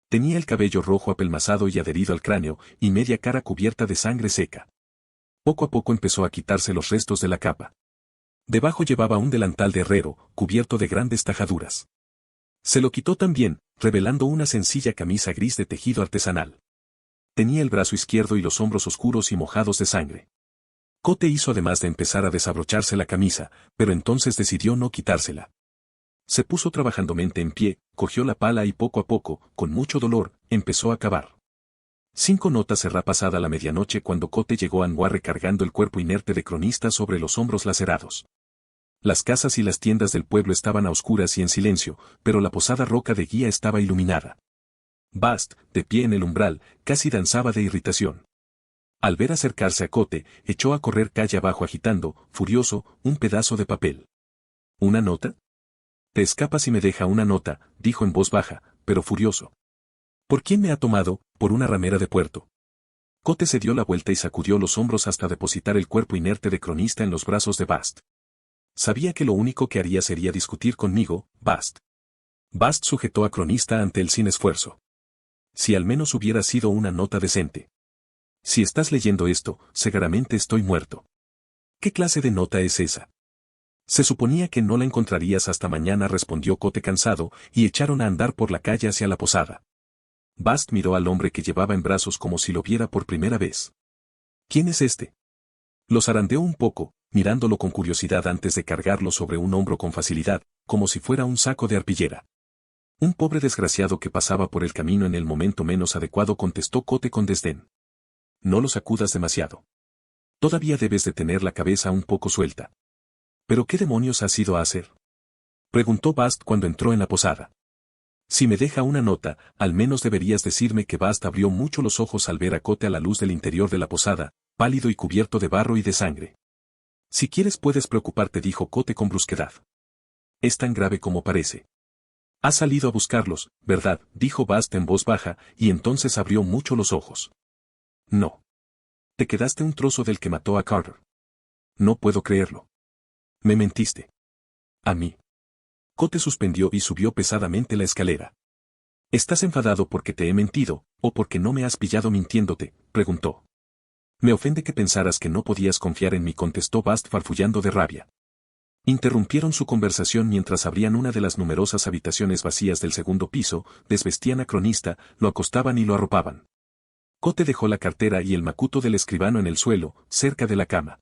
Tenía el cabello rojo apelmazado y adherido al cráneo, y media cara cubierta de sangre seca. Poco a poco empezó a quitarse los restos de la capa. Debajo llevaba un delantal de herrero, cubierto de grandes tajaduras. Se lo quitó también, revelando una sencilla camisa gris de tejido artesanal. Tenía el brazo izquierdo y los hombros oscuros y mojados de sangre. Kote hizo además de empezar a desabrocharse la camisa, pero entonces decidió no quitársela. Se puso trabajandamente en pie, cogió la pala y poco a poco, con mucho dolor, empezó a cavar. 5 notas cerrá pasada la medianoche cuando Kote llegó a Anwar recargando el cuerpo inerte de Cronista sobre los hombros lacerados. Las casas y las tiendas del pueblo estaban a oscuras y en silencio, pero la posada roca de guía estaba iluminada. Bast, de pie en el umbral, casi danzaba de irritación. Al ver acercarse a Kote, echó a correr calle abajo agitando, furioso, un pedazo de papel. ¿Una nota? Te escapas y me deja una nota, dijo en voz baja, pero furioso. ¿Por quién me ha tomado? Por una ramera de puerto. Kote se dio la vuelta y sacudió los hombros hasta depositar el cuerpo inerte de Cronista en los brazos de Bast. Sabía que lo único que haría sería discutir conmigo, Bast. Bast sujetó a Cronista ante él sin esfuerzo. Si al menos hubiera sido una nota decente. Si estás leyendo esto, seguramente estoy muerto. ¿Qué clase de nota es esa? Se suponía que no la encontrarías hasta mañana, respondió Kote cansado, y echaron a andar por la calle hacia la posada. Bast miró al hombre que llevaba en brazos como si lo viera por primera vez. ¿Quién es este? Lo zarandeó un poco, mirándolo con curiosidad antes de cargarlo sobre un hombro con facilidad, como si fuera un saco de arpillera. Un pobre desgraciado que pasaba por el camino en el momento menos adecuado, contestó Kote con desdén. No lo sacudas demasiado. Todavía debes de tener la cabeza un poco suelta. ¿Pero qué demonios has ido a hacer?, preguntó Bast cuando entró en la posada. Si me deja una nota, al menos deberías decirme que. Bast abrió mucho los ojos al ver a Kote a la luz del interior de la posada, pálido y cubierto de barro y de sangre. Si quieres puedes preocuparte, dijo Kote con brusquedad. Es tan grave como parece. Has salido a buscarlos, ¿verdad?, dijo Bast en voz baja, y entonces abrió mucho los ojos. No. Te quedaste un trozo del que mató a Carter. No puedo creerlo. Me mentiste. A mí. Kote suspendió y subió pesadamente la escalera. ¿Estás enfadado porque te he mentido, o porque no me has pillado mintiéndote?, preguntó. Me ofende que pensaras que no podías confiar en mí, contestó Bast farfullando de rabia. Interrumpieron su conversación mientras abrían una de las numerosas habitaciones vacías del segundo piso, desvestían a Cronista, lo acostaban y lo arropaban. Kote dejó la cartera y el macuto del escribano en el suelo, cerca de la cama.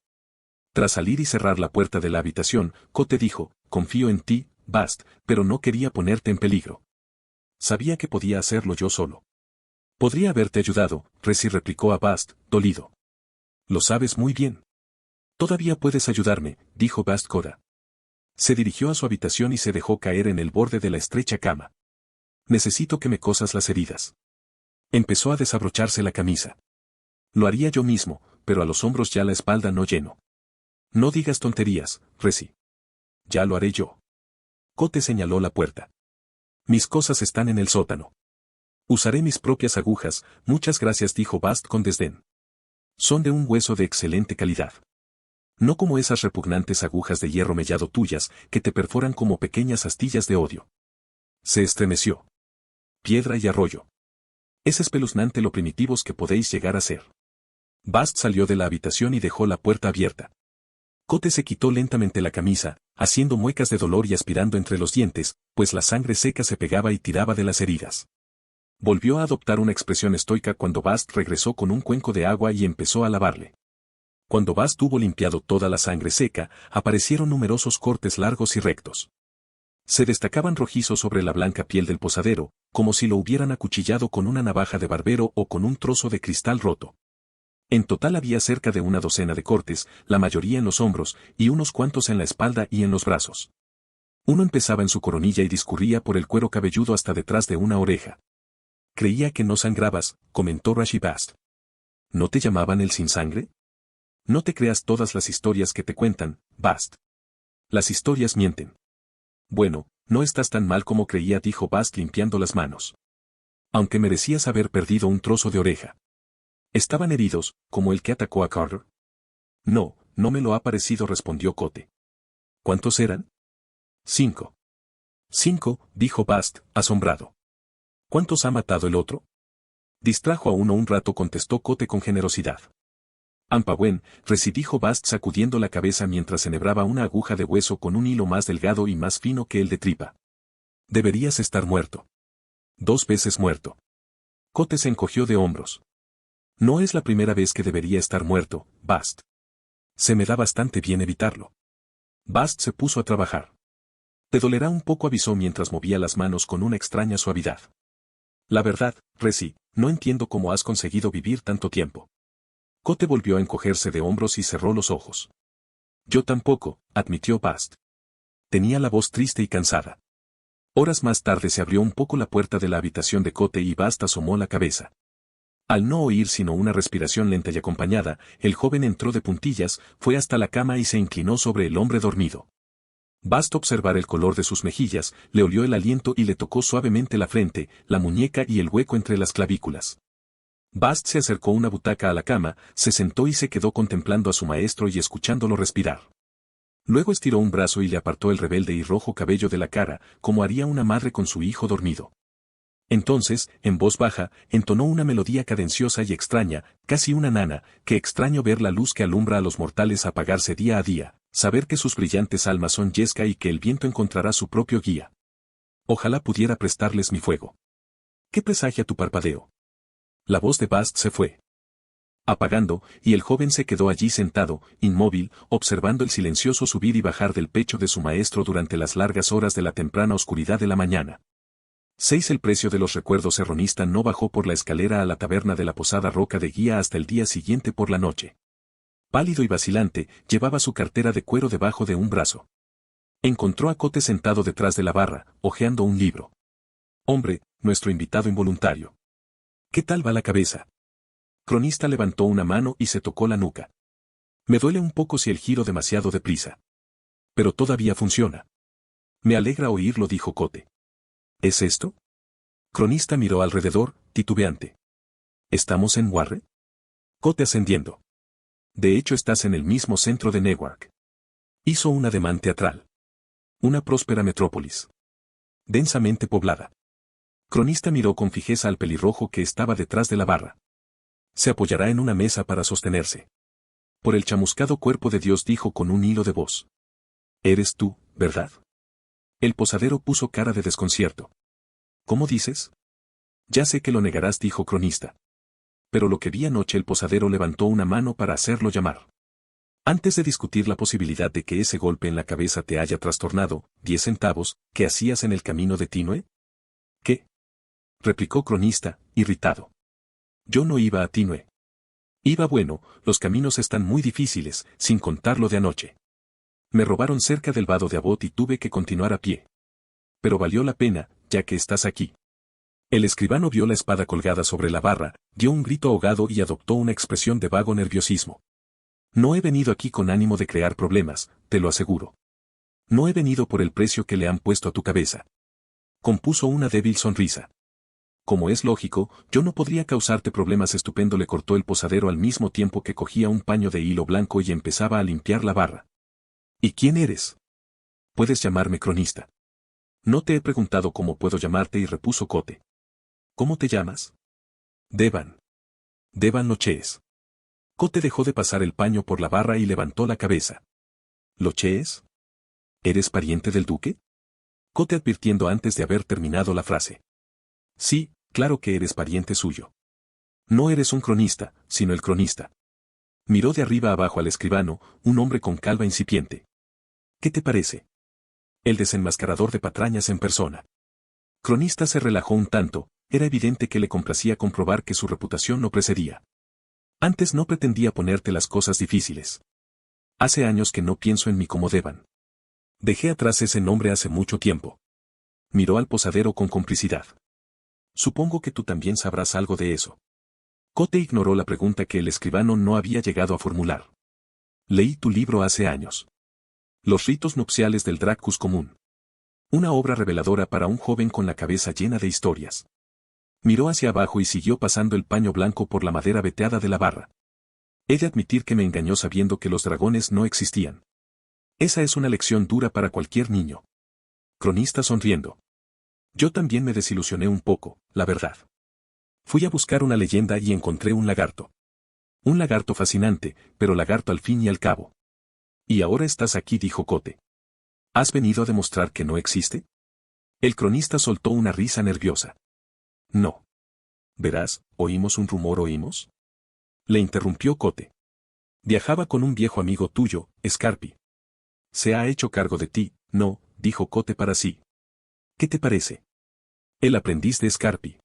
Tras salir y cerrar la puerta de la habitación, Kote dijo, confío en ti, Bast, pero no quería ponerte en peligro. Sabía que podía hacerlo yo solo. Podría haberte ayudado, replicó a Bast, dolido. Lo sabes muy bien. Todavía puedes ayudarme, dijo Bast Koda. Se dirigió a su habitación y se dejó caer en el borde de la estrecha cama. Necesito que me cosas las heridas. Empezó a desabrocharse la camisa. Lo haría yo mismo, pero a los hombros ya la espalda no lleno. No digas tonterías, Reci. Ya lo haré yo. Kote señaló la puerta. Mis cosas están en el sótano. Usaré mis propias agujas, muchas gracias, dijo Bast con desdén. Son de un hueso de excelente calidad. No como esas repugnantes agujas de hierro mellado tuyas, que te perforan como pequeñas astillas de odio. Se estremeció. Piedra y arroyo. Es espeluznante lo primitivos que podéis llegar a ser. Bast salió de la habitación y dejó la puerta abierta. Kote se quitó lentamente la camisa, haciendo muecas de dolor y aspirando entre los dientes, pues la sangre seca se pegaba y tiraba de las heridas. Volvió a adoptar una expresión estoica cuando Bast regresó con un cuenco de agua y empezó a lavarle. Cuando Bast hubo limpiado toda la sangre seca, aparecieron numerosos cortes largos y rectos. Se destacaban rojizos sobre la blanca piel del posadero, como si lo hubieran acuchillado con una navaja de barbero o con un trozo de cristal roto. En total había cerca de una docena de cortes, la mayoría en los hombros, y unos cuantos en la espalda y en los brazos. Uno empezaba en su coronilla y discurría por el cuero cabelludo hasta detrás de una oreja. Creía que no sangrabas, comentó Rashi Bast. ¿No te llamaban el sin sangre? No te creas todas las historias que te cuentan, Bast. Las historias mienten. Bueno, no estás tan mal como creía, dijo Bast limpiando las manos. Aunque merecías haber perdido un trozo de oreja. ¿Estaban heridos, como el que atacó a Carter? No, no me lo ha parecido, respondió Cote. ¿Cuántos eran? 5. 5, dijo Bast, asombrado. ¿Cuántos ha matado el otro? Distrajo a uno un rato, contestó Cote con generosidad. Ampagüen, dijo Bast sacudiendo la cabeza mientras enhebraba una aguja de hueso con un hilo más delgado y más fino que el de tripa. Deberías estar muerto. 2 veces muerto. Cote se encogió de hombros. No es la primera vez que debería estar muerto, Bast. Se me da bastante bien evitarlo. Bast se puso a trabajar. Te dolerá un poco, avisó mientras movía las manos con una extraña suavidad. La verdad, Resi, no entiendo cómo has conseguido vivir tanto tiempo. Cote volvió a encogerse de hombros y cerró los ojos. Yo tampoco, admitió Bast. Tenía la voz triste y cansada. Horas más tarde se abrió un poco la puerta de la habitación de Cote y Bast asomó la cabeza. Al no oír sino una respiración lenta y acompañada, el joven entró de puntillas, fue hasta la cama y se inclinó sobre el hombre dormido. Basta observar el color de sus mejillas, le olió el aliento y le tocó suavemente la frente, la muñeca y el hueco entre las clavículas. Bast se acercó una butaca a la cama, se sentó y se quedó contemplando a su maestro y escuchándolo respirar. Luego estiró un brazo y le apartó el rebelde y rojo cabello de la cara, como haría una madre con su hijo dormido. Entonces, en voz baja, entonó una melodía cadenciosa y extraña, casi una nana, qué extraño ver la luz que alumbra a los mortales apagarse día a día, saber que sus brillantes almas son yesca y que el viento encontrará su propio guía. Ojalá pudiera prestarles mi fuego. ¿Qué presagia tu parpadeo? La voz de Bast se fue apagando, y el joven se quedó allí sentado, inmóvil, observando el silencioso subir y bajar del pecho de su maestro durante las largas horas de la temprana oscuridad de la mañana. 6. El precio de los recuerdos erronista no bajó por la escalera a la taberna de la Posada Roca de Guía hasta el día siguiente por la noche. Pálido y vacilante, llevaba su cartera de cuero debajo de un brazo. Encontró a Cote sentado detrás de la barra, hojeando un libro. Hombre, nuestro invitado involuntario. ¿Qué tal va la cabeza? Cronista levantó una mano y se tocó la nuca. Me duele un poco si el giro demasiado deprisa. Pero todavía funciona. Me alegra oírlo, dijo Cote. ¿Es esto? Cronista miró alrededor, titubeante. ¿Estamos en Warre? Cote ascendiendo. De hecho estás en el mismo centro de Newark. Hizo un ademán teatral. Una próspera metrópolis. Densamente poblada. Cronista miró con fijeza al pelirrojo que estaba detrás de la barra. Se apoyará en una mesa para sostenerse. Por el chamuscado cuerpo de Dios, dijo con un hilo de voz. Eres tú, ¿verdad? El posadero puso cara de desconcierto. ¿Cómo dices? Ya sé que lo negarás, dijo Cronista. Pero lo que vi anoche, el posadero levantó una mano para hacerlo llamar. Antes de discutir la posibilidad de que ese golpe en la cabeza te haya trastornado, 10 centavos, ¿qué hacías en el camino de Tinue? ¿Qué? Replicó Cronista, irritado. Yo no iba a Tinue. Iba bueno, los caminos están muy difíciles, sin contar lo de anoche. Me robaron cerca del vado de Abbot y tuve que continuar a pie. Pero valió la pena, ya que estás aquí. El escribano vio la espada colgada sobre la barra, dio un grito ahogado y adoptó una expresión de vago nerviosismo. No he venido aquí con ánimo de crear problemas, te lo aseguro. No he venido por el precio que le han puesto a tu cabeza. Compuso una débil sonrisa. Como es lógico, yo no podría causarte problemas, estupendo, le cortó el posadero al mismo tiempo que cogía un paño de hilo blanco y empezaba a limpiar la barra. ¿Y quién eres? Puedes llamarme Cronista. No te he preguntado cómo puedo llamarte, y repuso Cote. ¿Cómo te llamas? Devan. Devan Lochees. Cote dejó de pasar el paño por la barra y levantó la cabeza. ¿Lochees? ¿Eres pariente del duque? Cote advirtiendo antes de haber terminado la frase. Sí, claro que eres pariente suyo. No eres un cronista, sino el cronista. Miró de arriba abajo al escribano, un hombre con calva incipiente. ¿Qué te parece? El desenmascarador de patrañas en persona. Cronista se relajó un tanto, era evidente que le complacía comprobar que su reputación no precedía. Antes no pretendía ponerte las cosas difíciles. Hace años que no pienso en mí como deban. Dejé atrás ese nombre hace mucho tiempo. Miró al posadero con complicidad. Supongo que tú también sabrás algo de eso. Cote ignoró la pregunta que el escribano no había llegado a formular. Leí tu libro hace años. Los ritos nupciales del Dracus común. Una obra reveladora para un joven con la cabeza llena de historias. Miró hacia abajo y siguió pasando el paño blanco por la madera veteada de la barra. He de admitir que me engañó sabiendo que los dragones no existían. Esa es una lección dura para cualquier niño. Cronista sonriendo. Yo también me desilusioné un poco, la verdad. Fui a buscar una leyenda y encontré un lagarto. Un lagarto fascinante, pero lagarto al fin y al cabo. Y ahora estás aquí, dijo Cote. ¿Has venido a demostrar que no existe? El cronista soltó una risa nerviosa. No. Verás, ¿oímos un rumor? Le interrumpió Cote. Viajaba con un viejo amigo tuyo, Scarpi. Se ha hecho cargo de ti, no, dijo Cote para sí. ¿Qué te parece? El aprendiz de Scarpi.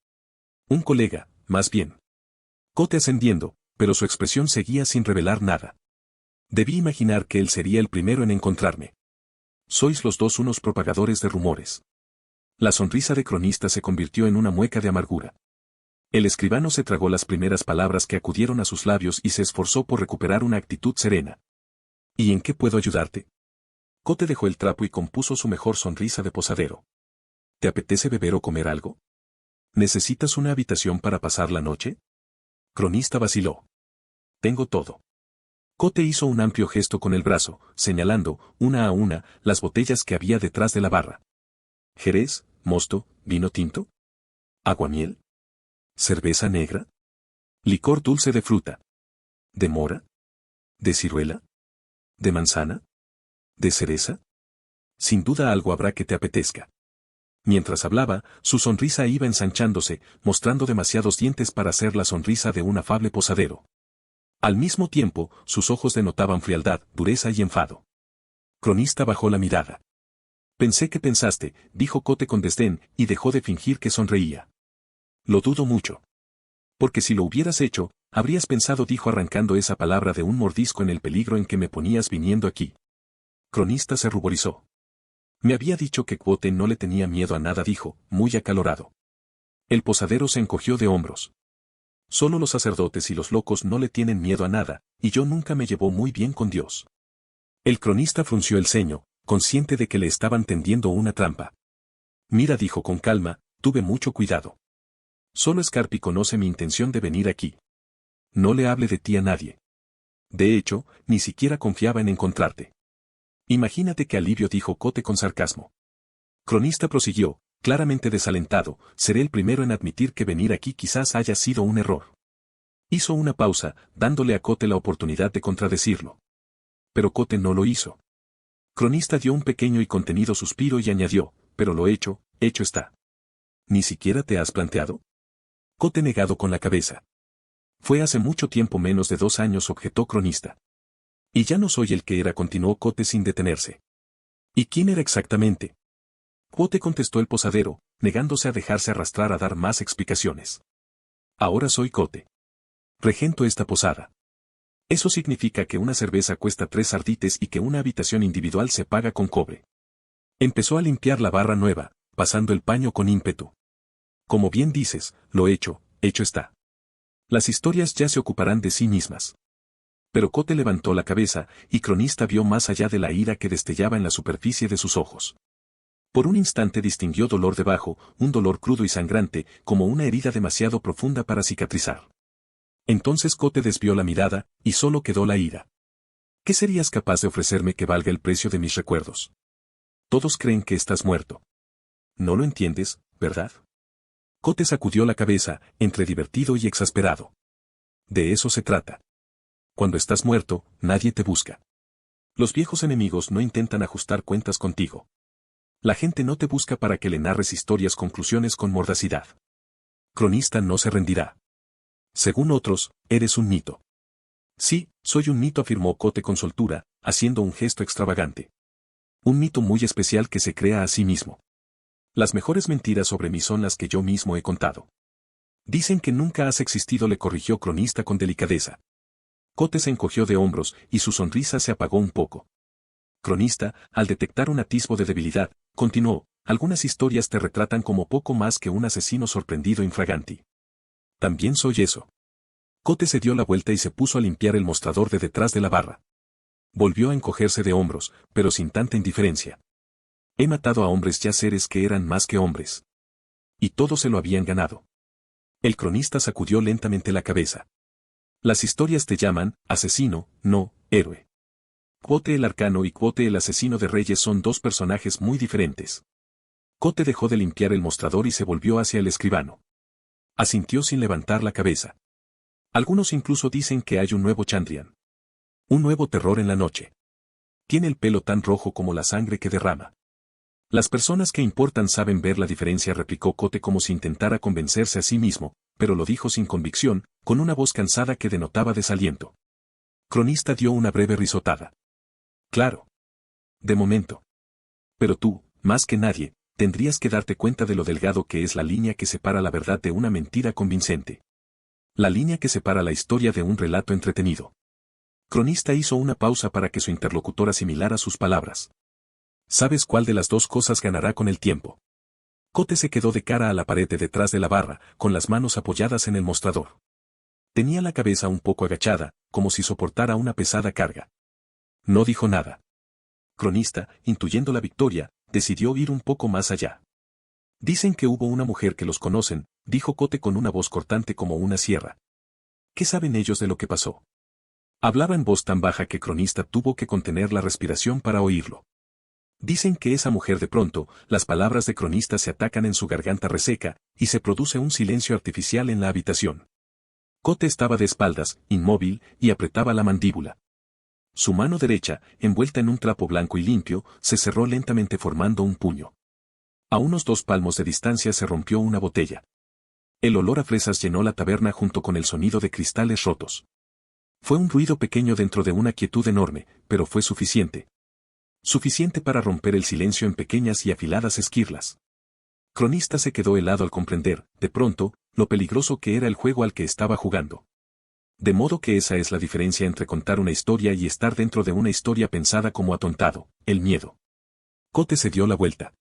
Un colega, más bien. Cote ascendiendo, pero su expresión seguía sin revelar nada. Debí imaginar que él sería el primero en encontrarme. Sois los dos unos propagadores de rumores. La sonrisa de cronista se convirtió en una mueca de amargura. El escribano se tragó las primeras palabras que acudieron a sus labios y se esforzó por recuperar una actitud serena. ¿Y en qué puedo ayudarte? Cote dejó el trapo y compuso su mejor sonrisa de posadero. ¿Te apetece beber o comer algo? ¿Necesitas una habitación para pasar la noche? Cronista vaciló. Tengo todo. Cote hizo un amplio gesto con el brazo, señalando, una a una, las botellas que había detrás de la barra. ¿Jerez, mosto, vino tinto? ¿Aguamiel? ¿Cerveza negra? ¿Licor dulce de fruta? ¿De mora? ¿De ciruela? ¿De manzana? ¿De cereza? Sin duda algo habrá que te apetezca. Mientras hablaba, su sonrisa iba ensanchándose, mostrando demasiados dientes para ser la sonrisa de un afable posadero. Al mismo tiempo, sus ojos denotaban frialdad, dureza y enfado. Cronista bajó la mirada. Pensé que pensaste, dijo Cote con desdén, y dejó de fingir que sonreía. Lo dudo mucho. Porque si lo hubieras hecho, habrías pensado, dijo arrancando esa palabra de un mordisco, en el peligro en que me ponías viniendo aquí. Cronista se ruborizó. Me había dicho que Cote no le tenía miedo a nada, dijo, muy acalorado. El posadero se encogió de hombros. Solo los sacerdotes y los locos no le tienen miedo a nada, y yo nunca me llevó muy bien con Dios. El cronista frunció el ceño, consciente de que le estaban tendiendo una trampa. Mira, dijo con calma, tuve mucho cuidado. Solo Scarpi conoce mi intención de venir aquí. No le hable de ti a nadie. De hecho, ni siquiera confiaba en encontrarte. Imagínate qué alivio, dijo Cote con sarcasmo. Cronista prosiguió, claramente desalentado, seré el primero en admitir que venir aquí quizás haya sido un error. Hizo una pausa, dándole a Cote la oportunidad de contradecirlo. Pero Cote no lo hizo. Cronista dio un pequeño y contenido suspiro y añadió, pero lo hecho está. ¿Ni siquiera te has planteado? Cote negado con la cabeza. Fue hace mucho tiempo, menos de 2 años, objetó Cronista. Y ya no soy el que era, continuó Cote sin detenerse. ¿Y quién era exactamente? Cote, contestó el posadero, negándose a dejarse arrastrar a dar más explicaciones. Ahora soy Cote. Regento esta posada. Eso significa que una cerveza cuesta 3 ardites y que una habitación individual se paga con cobre. Empezó a limpiar la barra nueva, pasando el paño con ímpetu. Como bien dices, lo hecho está. Las historias ya se ocuparán de sí mismas. Pero Cote levantó la cabeza, y Cronista vio más allá de la ira que destellaba en la superficie de sus ojos. Por un instante distinguió dolor debajo, un dolor crudo y sangrante, como una herida demasiado profunda para cicatrizar. Entonces Cote desvió la mirada, y solo quedó la ira. ¿Qué serías capaz de ofrecerme que valga el precio de mis recuerdos? Todos creen que estás muerto. No lo entiendes, ¿verdad? Cote sacudió la cabeza, entre divertido y exasperado. De eso se trata. Cuando estás muerto, nadie te busca. Los viejos enemigos no intentan ajustar cuentas contigo. La gente no te busca para que le narres historias conclusiones con mordacidad. Cronista no se rendirá. Según otros, eres un mito. Sí, soy un mito, afirmó Cote con soltura, haciendo un gesto extravagante. Un mito muy especial que se crea a sí mismo. Las mejores mentiras sobre mí son las que yo mismo he contado. Dicen que nunca has existido, le corrigió Cronista con delicadeza. Cote se encogió de hombros y su sonrisa se apagó un poco. Cronista, al detectar un atisbo de debilidad, continuó, algunas historias te retratan como poco más que un asesino sorprendido infraganti. También soy eso. Cote se dio la vuelta y se puso a limpiar el mostrador de detrás de la barra. Volvió a encogerse de hombros, pero sin tanta indiferencia. He matado a hombres, ya seres que eran más que hombres. Y todos se lo habían ganado. El cronista sacudió lentamente la cabeza. Las historias te llaman asesino, no héroe. Quote el arcano y Quote el asesino de reyes son dos personajes muy diferentes. Cote dejó de limpiar el mostrador y se volvió hacia el escribano. Asintió sin levantar la cabeza. Algunos incluso dicen que hay un nuevo Chandrian. Un nuevo terror en la noche. Tiene el pelo tan rojo como la sangre que derrama. Las personas que importan saben ver la diferencia, replicó Cote como si intentara convencerse a sí mismo, pero lo dijo sin convicción, con una voz cansada que denotaba desaliento. Cronista dio una breve risotada. Claro. De momento. Pero tú, más que nadie, tendrías que darte cuenta de lo delgado que es la línea que separa la verdad de una mentira convincente. La línea que separa la historia de un relato entretenido. Cronista hizo una pausa para que su interlocutor asimilara sus palabras. ¿Sabes cuál de las dos cosas ganará con el tiempo? Cote se quedó de cara a la pared de detrás de la barra, con las manos apoyadas en el mostrador. Tenía la cabeza un poco agachada, como si soportara una pesada carga. No dijo nada. Cronista, intuyendo la victoria, decidió ir un poco más allá. Dicen que hubo una mujer que los conocen, dijo Cote con una voz cortante como una sierra. ¿Qué saben ellos de lo que pasó? Hablaba en voz tan baja que Cronista tuvo que contener la respiración para oírlo. Dicen que esa mujer, de pronto, las palabras de Cronista se atacan en su garganta reseca, y se produce un silencio artificial en la habitación. Cote estaba de espaldas, inmóvil, y apretaba la mandíbula. Su mano derecha, envuelta en un trapo blanco y limpio, se cerró lentamente formando un puño. A unos 2 palmos de distancia se rompió una botella. El olor a fresas llenó la taberna junto con el sonido de cristales rotos. Fue un ruido pequeño dentro de una quietud enorme, pero fue suficiente. Suficiente para romper el silencio en pequeñas y afiladas esquirlas. Cronista se quedó helado al comprender, de pronto, lo peligroso que era el juego al que estaba jugando. De modo que esa es la diferencia entre contar una historia y estar dentro de una historia pensada como atontado, el miedo. Cote se dio la vuelta.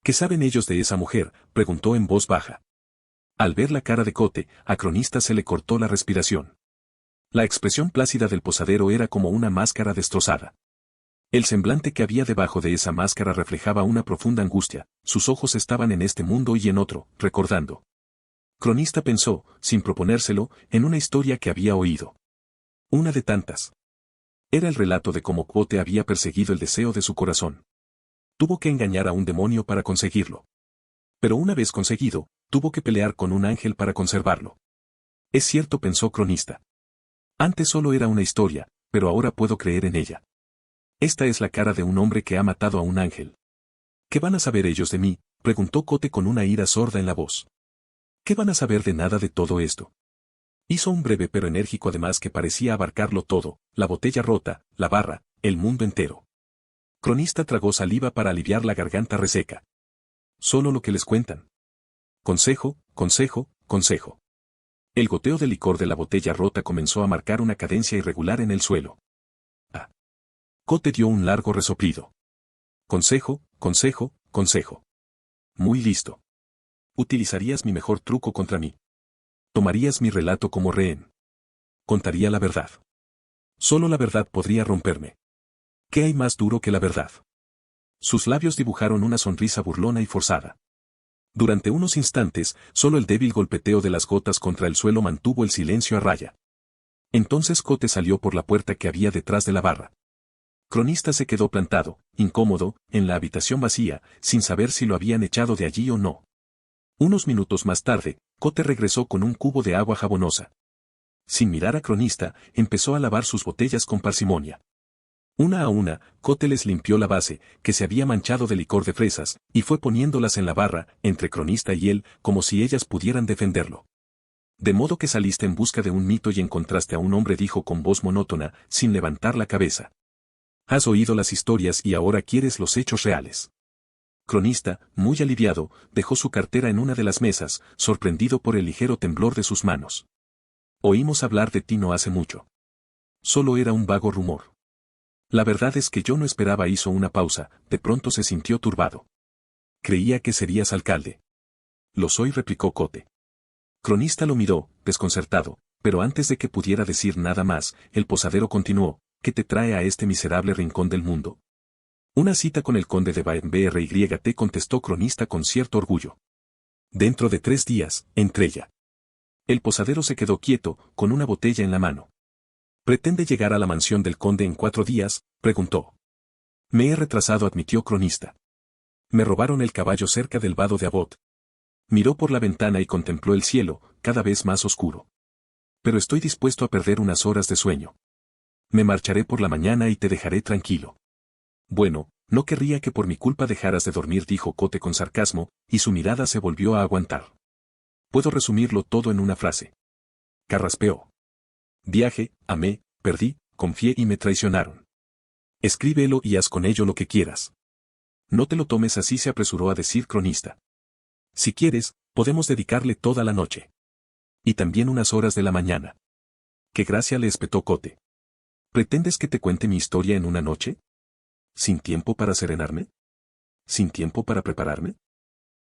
¿Qué saben ellos de esa mujer?, preguntó en voz baja. Al ver la cara de Cote, a Cronista se le cortó la respiración. La expresión plácida del posadero era como una máscara destrozada. El semblante que había debajo de esa máscara reflejaba una profunda angustia, sus ojos estaban en este mundo y en otro, recordando. Cronista pensó, sin proponérselo, en una historia que había oído. Una de tantas. Era el relato de cómo Quote había perseguido el deseo de su corazón. Tuvo que engañar a un demonio para conseguirlo. Pero una vez conseguido, tuvo que pelear con un ángel para conservarlo. Es cierto, pensó Cronista. Antes solo era una historia, pero ahora puedo creer en ella. Esta es la cara de un hombre que ha matado a un ángel. ¿Qué van a saber ellos de mí?, preguntó Cote con una ira sorda en la voz. ¿Qué van a saber de nada de todo esto? Hizo un breve pero enérgico además que parecía abarcarlo todo, la botella rota, la barra, el mundo entero. Cronista tragó saliva para aliviar la garganta reseca. Solo lo que les cuentan. Consejo, consejo, consejo. El goteo de licor de la botella rota comenzó a marcar una cadencia irregular en el suelo. Ah. Cote dio un largo resoplido. Consejo, consejo, consejo. Muy listo. Utilizarías mi mejor truco contra mí. Tomarías mi relato como rehén. Contaría la verdad. Solo la verdad podría romperme. ¿Qué hay más duro que la verdad? Sus labios dibujaron una sonrisa burlona y forzada. Durante unos instantes, solo el débil golpeteo de las gotas contra el suelo mantuvo el silencio a raya. Entonces Cote salió por la puerta que había detrás de la barra. Cronista se quedó plantado, incómodo, en la habitación vacía, sin saber si lo habían echado de allí o no. Unos minutos más tarde, Cote regresó con un cubo de agua jabonosa. Sin mirar a Cronista, empezó a lavar sus botellas con parsimonia. Una a una, Cote les limpió la base, que se había manchado de licor de fresas, y fue poniéndolas en la barra, entre Cronista y él, como si ellas pudieran defenderlo. De modo que saliste en busca de un mito y encontraste a un hombre, dijo con voz monótona, sin levantar la cabeza. Has oído las historias y ahora quieres los hechos reales. Cronista, muy aliviado, dejó su cartera en una de las mesas, sorprendido por el ligero temblor de sus manos. Oímos hablar de ti no hace mucho. Solo era un vago rumor. La verdad es que yo no esperaba. Hizo una pausa, de pronto se sintió turbado. Creía que serías alcalde. Lo soy, replicó Cote. Cronista lo miró, desconcertado, pero antes de que pudiera decir nada más, el posadero continuó, ¿qué te trae a este miserable rincón del mundo? Una cita con el conde de Baden-Bryt, contestó Cronista con cierto orgullo. Dentro de 3 días, Entrella. El posadero se quedó quieto, con una botella en la mano. ¿Pretende llegar a la mansión del conde en 4 días? Preguntó. Me he retrasado, admitió Cronista. Me robaron el caballo cerca del vado de Abot. Miró por la ventana y contempló el cielo, cada vez más oscuro. Pero estoy dispuesto a perder unas horas de sueño. Me marcharé por la mañana y te dejaré tranquilo. Bueno, no querría que por mi culpa dejaras de dormir, dijo Cote con sarcasmo, y su mirada se volvió a aguantar. Puedo resumirlo todo en una frase. Carraspeó. Viaje, amé, perdí, confié y me traicionaron. Escríbelo y haz con ello lo que quieras. No te lo tomes así, se apresuró a decir Cronista. Si quieres, podemos dedicarle toda la noche. Y también unas horas de la mañana. ¡Qué gracia!, le espetó Cote. ¿Pretendes que te cuente mi historia en una noche? ¿Sin tiempo para serenarme? ¿Sin tiempo para prepararme?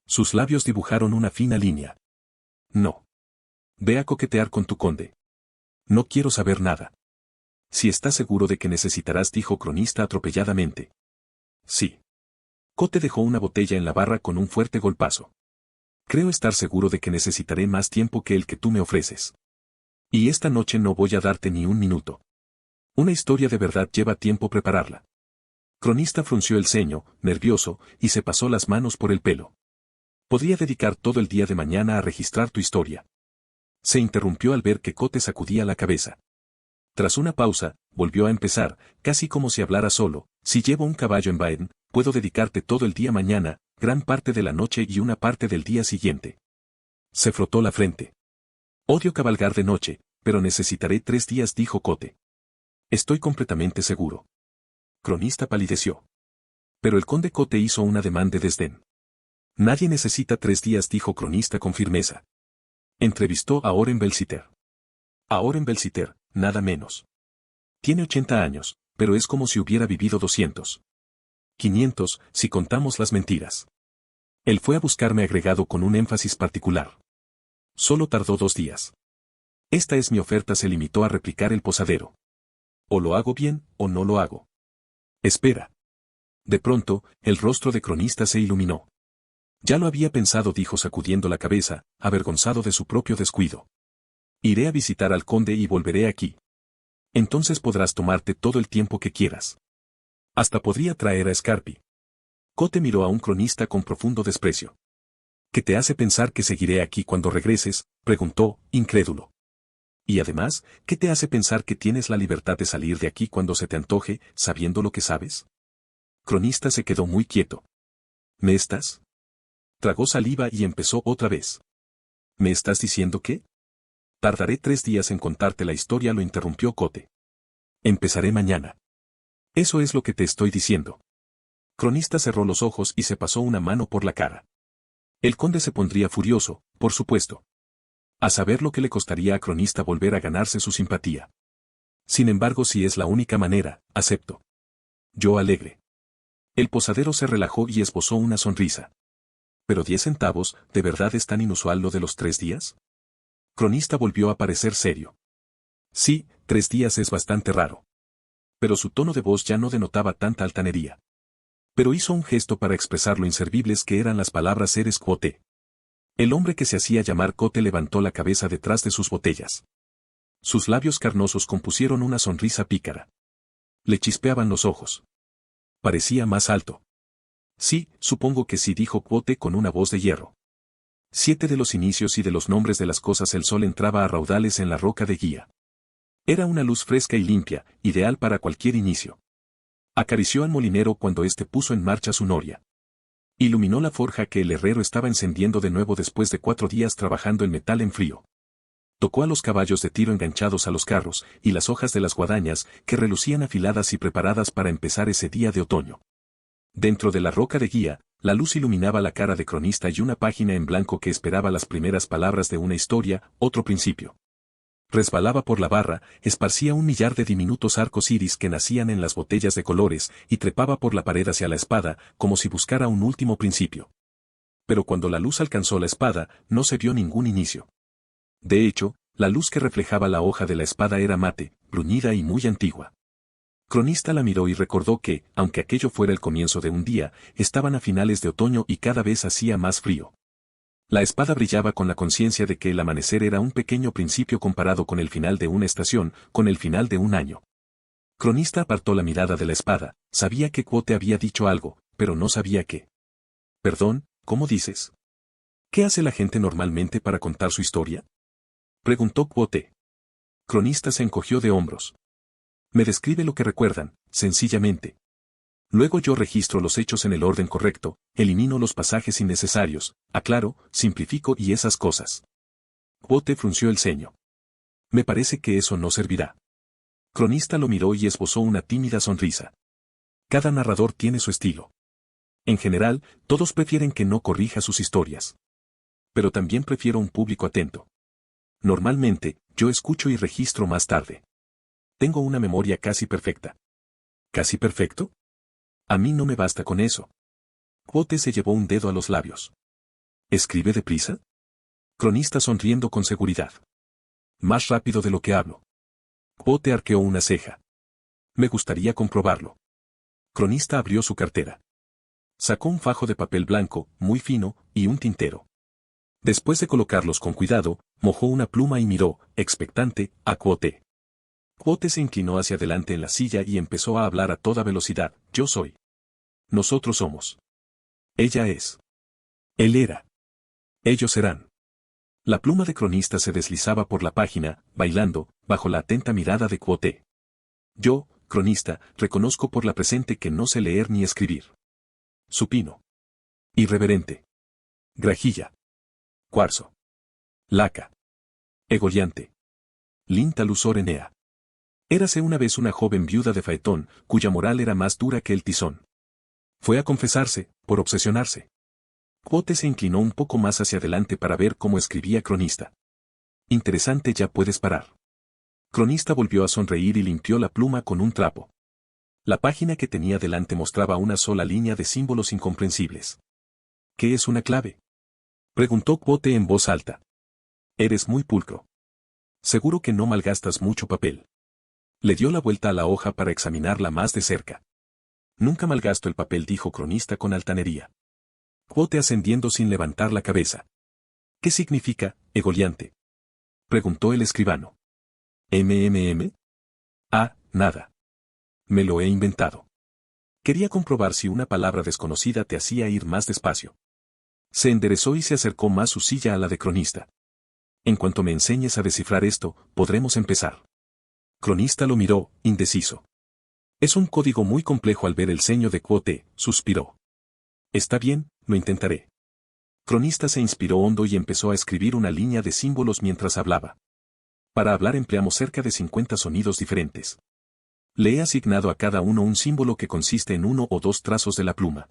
Sus labios dibujaron una fina línea. No. Ve a coquetear con tu conde. No quiero saber nada. Si estás seguro de que necesitarás, dijo Cronista atropelladamente. Sí. Cote dejó una botella en la barra con un fuerte golpazo. Creo estar seguro de que necesitaré más tiempo que el que tú me ofreces. Y esta noche no voy a darte ni un minuto. Una historia de verdad lleva tiempo prepararla. Cronista frunció el ceño, nervioso, y se pasó las manos por el pelo. Podría dedicar todo el día de mañana a registrar tu historia. Se interrumpió al ver que Cote sacudía la cabeza. Tras una pausa, volvió a empezar, casi como si hablara solo. Si llevo un caballo en Baden, puedo dedicarte todo el día mañana, gran parte de la noche y una parte del día siguiente. Se frotó la frente. Odio cabalgar de noche, pero necesitaré 3 días, dijo Cote. Estoy completamente seguro. Cronista palideció. Pero el conde Cote hizo un ademán de desdén. Nadie necesita 3 días, dijo Cronista con firmeza. Entrevistó a Oren Belciter. A Oren Belciter, nada menos. Tiene 80 años, pero es como si hubiera vivido 200. 500, si contamos las mentiras. Él fue a buscarme, agregado con un énfasis particular. Solo tardó 2 días. Esta es mi oferta, se limitó a replicar el posadero. O lo hago bien, o no lo hago. Espera. De pronto, el rostro de Cronista se iluminó. Ya lo había pensado, dijo sacudiendo la cabeza, avergonzado de su propio descuido. Iré a visitar al conde y volveré aquí. Entonces podrás tomarte todo el tiempo que quieras. Hasta podría traer a Scarpi. Cote miró a un Cronista con profundo desprecio. ¿Qué te hace pensar que seguiré aquí cuando regreses?, preguntó, incrédulo. Y además, ¿qué te hace pensar que tienes la libertad de salir de aquí cuando se te antoje, sabiendo lo que sabes? Cronista se quedó muy quieto. ¿Me estás? Tragó saliva y empezó otra vez. ¿Me estás diciendo qué? Tardaré 3 días en contarte la historia, lo interrumpió Cote. Empezaré mañana. Eso es lo que te estoy diciendo. Cronista cerró los ojos y se pasó una mano por la cara. El conde se pondría furioso, por supuesto. A saber lo que le costaría a Cronista volver a ganarse su simpatía. Sin embargo, si es la única manera, acepto. Yo alegre. El posadero se relajó y esbozó una sonrisa. ¿Pero 10 centavos, de verdad es tan inusual lo de los 3 días? Cronista volvió a parecer serio. Sí, 3 días es bastante raro. Pero su tono de voz ya no denotaba tanta altanería. Pero hizo un gesto para expresar lo inservibles que eran las palabras eres Cote. El hombre que se hacía llamar Cote levantó la cabeza detrás de sus botellas. Sus labios carnosos compusieron una sonrisa pícara. Le chispeaban los ojos. Parecía más alto. Sí, supongo que sí, dijo Cote con una voz de hierro. 7 de los inicios y de los nombres de las cosas. El sol entraba a raudales en la roca de guía. Era una luz fresca y limpia, ideal para cualquier inicio. Acarició al molinero cuando éste puso en marcha su noria. Iluminó la forja que el herrero estaba encendiendo de nuevo después de 4 días trabajando el metal en frío. Tocó a los caballos de tiro enganchados a los carros y las hojas de las guadañas que relucían afiladas y preparadas para empezar ese día de otoño. Dentro de la roca de guía, la luz iluminaba la cara de cronista y una página en blanco que esperaba las primeras palabras de una historia, otro principio. Resbalaba por la barra, esparcía un millar de diminutos arcos iris que nacían en las botellas de colores y trepaba por la pared hacia la espada, como si buscara un último principio. Pero cuando la luz alcanzó la espada, no se vio ningún inicio. De hecho, la luz que reflejaba la hoja de la espada era mate, bruñida y muy antigua. Cronista la miró y recordó que, aunque aquello fuera el comienzo de un día, estaban a finales de otoño y cada vez hacía más frío. La espada brillaba con la conciencia de que el amanecer era un pequeño principio comparado con el final de una estación, con el final de un año. Cronista apartó la mirada de la espada, sabía que Quote había dicho algo, pero no sabía qué. Perdón, ¿cómo dices? ¿Qué hace la gente normalmente para contar su historia? Preguntó Quote. Cronista se encogió de hombros. Me describe lo que recuerdan, sencillamente. Luego yo registro los hechos en el orden correcto, elimino los pasajes innecesarios, aclaro, simplifico y esas cosas. Quote frunció el ceño. Me parece que eso no servirá. Cronista lo miró y esbozó una tímida sonrisa. Cada narrador tiene su estilo. En general, todos prefieren que no corrija sus historias. Pero también prefiero un público atento. Normalmente, yo escucho y registro más tarde. Tengo una memoria casi perfecta. ¿Casi perfecto? A mí no me basta con eso. Quote se llevó un dedo a los labios. ¿Escribe deprisa? Cronista sonriendo con seguridad. Más rápido de lo que hablo. Quote arqueó una ceja. Me gustaría comprobarlo. Cronista abrió su cartera. Sacó un fajo de papel blanco, muy fino, y un tintero. Después de colocarlos con cuidado, mojó una pluma y miró, expectante, a Quote. Quote se inclinó hacia adelante en la silla y empezó a hablar a toda velocidad. Yo soy. Nosotros somos. Ella es. Él era. Ellos serán. La pluma de cronista se deslizaba por la página, bailando, bajo la atenta mirada de Quote. Yo, cronista, reconozco por la presente que no sé leer ni escribir. Supino. Irreverente. Grajilla. Cuarzo. Laca. Egoliante. Linta luzor Enea. Érase una vez una joven viuda de Faetón, cuya moral era más dura que el tizón. Fue a confesarse, por obsesionarse. Quote se inclinó un poco más hacia adelante para ver cómo escribía cronista. Interesante, ya puedes parar. Cronista volvió a sonreír y limpió la pluma con un trapo. La página que tenía delante mostraba una sola línea de símbolos incomprensibles. ¿Qué es una clave? Preguntó Quote en voz alta. Eres muy pulcro. Seguro que no malgastas mucho papel. Le dio la vuelta a la hoja para examinarla más de cerca. Nunca malgasto el papel, dijo cronista con altanería. Quote ascendiendo sin levantar la cabeza. ¿Qué significa, egoliante? Preguntó el escribano. ¿MMM? Ah, nada. Me lo he inventado. Quería comprobar si una palabra desconocida te hacía ir más despacio. Se enderezó y se acercó más su silla a la de cronista. En cuanto me enseñes a descifrar esto, podremos empezar. Cronista lo miró, indeciso. Es un código muy complejo. Al ver el ceño de Quote, suspiró. Está bien, lo intentaré. Cronista se inspiró hondo y empezó a escribir una línea de símbolos mientras hablaba. Para hablar empleamos cerca de 50 sonidos diferentes. Le he asignado a cada uno un símbolo que consiste en 1 o 2 trazos de la pluma.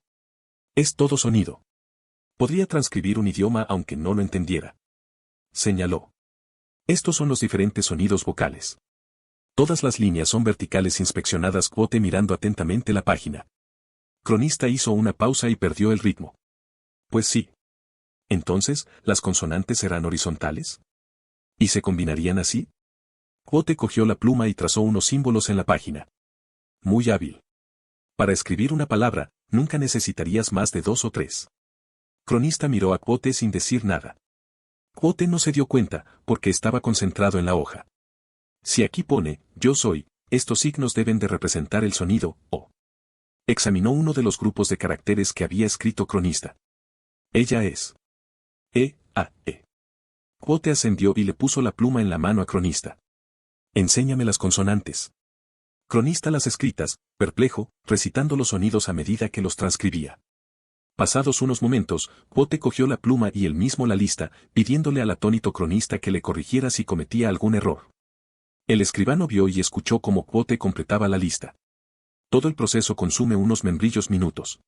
Es todo sonido. Podría transcribir un idioma aunque no lo entendiera. Señaló. Estos son los diferentes sonidos vocales. Todas las líneas son verticales. Inspeccionadas. Quote mirando atentamente la página. Cronista hizo una pausa y perdió el ritmo. Pues sí. Entonces, ¿las consonantes serán horizontales? ¿Y se combinarían así? Quote cogió la pluma y trazó unos símbolos en la página. Muy hábil. Para escribir una palabra, nunca necesitarías más de 2 o 3. Cronista miró a Quote sin decir nada. Quote no se dio cuenta, porque estaba concentrado en la hoja. Si aquí pone, yo soy, estos signos deben de representar el sonido, O. Examinó uno de los grupos de caracteres que había escrito cronista. Ella es. E. Quote ascendió y le puso la pluma en la mano a cronista. Enséñame las consonantes. Cronista las escritas, perplejo, recitando los sonidos a medida que los transcribía. Pasados unos momentos, Quote cogió la pluma y él mismo la lista, pidiéndole al atónito cronista que le corrigiera si cometía algún error. El escribano vio y escuchó cómo Quote completaba la lista. Todo el proceso consume unos membrillos minutos.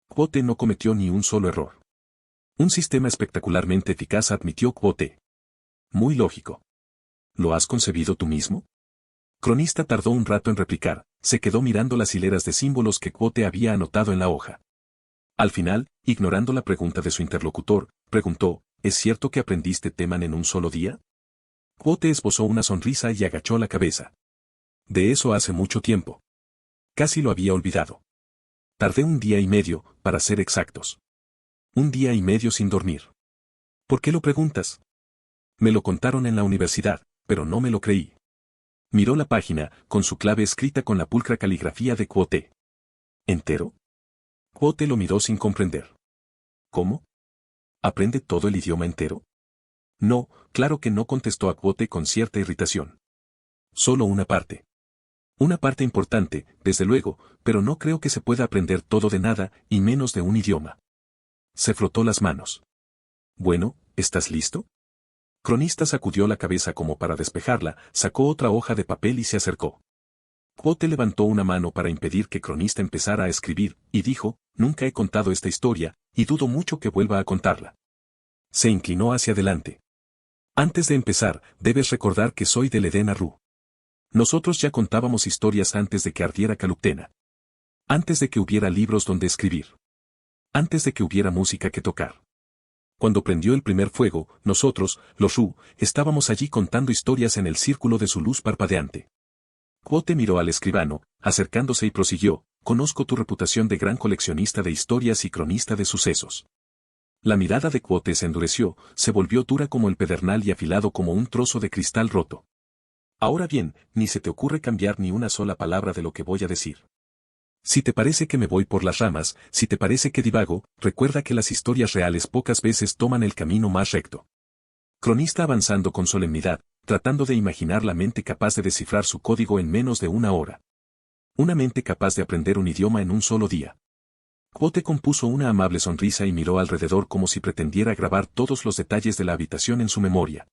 Quote no cometió ni un solo error. Un sistema espectacularmente eficaz, admitió Quote. Muy lógico. ¿Lo has concebido tú mismo? Cronista tardó un rato en replicar, se quedó mirando las hileras de símbolos que Quote había anotado en la hoja. Al final, ignorando la pregunta de su interlocutor, preguntó, ¿es cierto que aprendiste Teman en un solo día? Quote esbozó una sonrisa y agachó la cabeza. De eso hace mucho tiempo. Casi lo había olvidado. Tardé 1 día y medio, para ser exactos. 1 día y medio sin dormir. ¿Por qué lo preguntas? Me lo contaron en la universidad, pero no me lo creí. Miró la página, con su clave escrita con la pulcra caligrafía de Quote. ¿Entero? Quote lo miró sin comprender. ¿Cómo? ¿Aprende todo el idioma entero? No, claro que no, contestó a Quote con cierta irritación. Solo una parte. Una parte importante, desde luego, pero no creo que se pueda aprender todo de nada, y menos de un idioma. Se frotó las manos. Bueno, ¿estás listo? Cronista sacudió la cabeza como para despejarla, sacó otra hoja de papel y se acercó. Quote levantó una mano para impedir que Cronista empezara a escribir, y dijo, nunca he contado esta historia, y dudo mucho que vuelva a contarla. Se inclinó hacia adelante. Antes de empezar, debes recordar que soy del Edén Arru. Nosotros ya contábamos historias antes de que ardiera Caluptena. Antes de que hubiera libros donde escribir. Antes de que hubiera música que tocar. Cuando prendió el primer fuego, nosotros, los Ru, estábamos allí contando historias en el círculo de su luz parpadeante. Quote miró al escribano, acercándose y prosiguió, conozco tu reputación de gran coleccionista de historias y cronista de sucesos. La mirada de Quote se endureció, se volvió dura como el pedernal y afilado como un trozo de cristal roto. Ahora bien, ni se te ocurre cambiar ni una sola palabra de lo que voy a decir. Si te parece que me voy por las ramas, si te parece que divago, recuerda que las historias reales pocas veces toman el camino más recto. Cronista avanzando con solemnidad, tratando de imaginar la mente capaz de descifrar su código en menos de una hora. Una mente capaz de aprender un idioma en un solo día. Quote compuso una amable sonrisa y miró alrededor como si pretendiera grabar todos los detalles de la habitación en su memoria.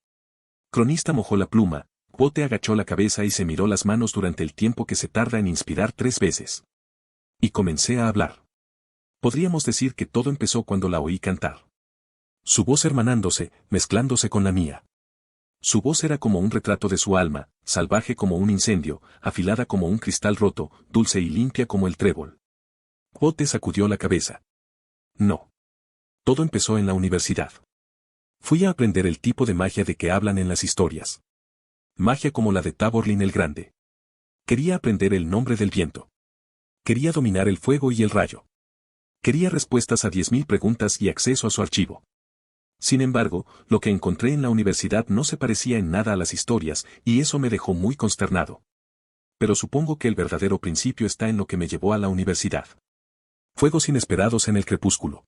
Cronista mojó la pluma, Quote agachó la cabeza y se miró las manos durante el tiempo que se tarda en inspirar 3 veces. Y comencé a hablar. Podríamos decir que todo empezó cuando la oí cantar. Su voz hermanándose, mezclándose con la mía. Su voz era como un retrato de su alma, salvaje como un incendio, afilada como un cristal roto, dulce y limpia como el trébol. Quote sacudió la cabeza. No. Todo empezó en la universidad. Fui a aprender el tipo de magia de que hablan en las historias. Magia como la de Taborlin el Grande. Quería aprender el nombre del viento. Quería dominar el fuego y el rayo. Quería respuestas a 10.000 preguntas y acceso a su archivo. Sin embargo, lo que encontré en la universidad no se parecía en nada a las historias, y eso me dejó muy consternado. Pero supongo que el verdadero principio está en lo que me llevó a la universidad. Fuegos inesperados en el crepúsculo.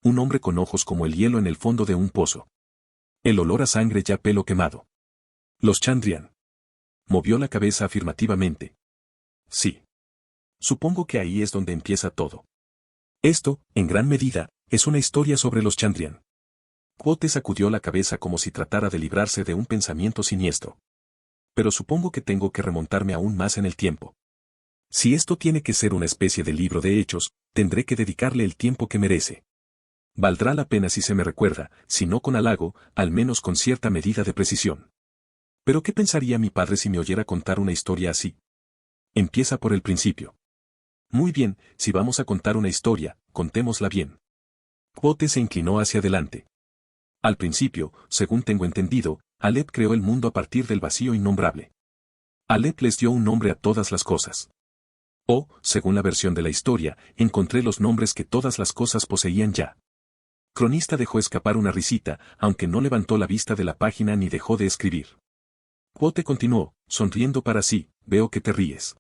Un hombre con ojos como el hielo en el fondo de un pozo. El olor a sangre ya pelo quemado. Los Chandrian. Movió la cabeza afirmativamente. Sí. Supongo que ahí es donde empieza todo. Esto, en gran medida, es una historia sobre los Chandrian. Quote sacudió la cabeza como si tratara de librarse de un pensamiento siniestro. Pero supongo que tengo que remontarme aún más en el tiempo. Si esto tiene que ser una especie de libro de hechos, tendré que dedicarle el tiempo que merece. Valdrá la pena si se me recuerda, si no con halago, al menos con cierta medida de precisión. ¿Pero qué pensaría mi padre si me oyera contar una historia así? Empieza por el principio. Muy bien, si vamos a contar una historia, contémosla bien. Quote se inclinó hacia adelante. Al principio, según tengo entendido, Alep creó el mundo a partir del vacío innombrable. Alep les dio un nombre a todas las cosas. O, según la versión de la historia, encontré los nombres que todas las cosas poseían ya. Cronista dejó escapar una risita, aunque no levantó la vista de la página ni dejó de escribir. Quote continuó, sonriendo para sí, veo que te ríes.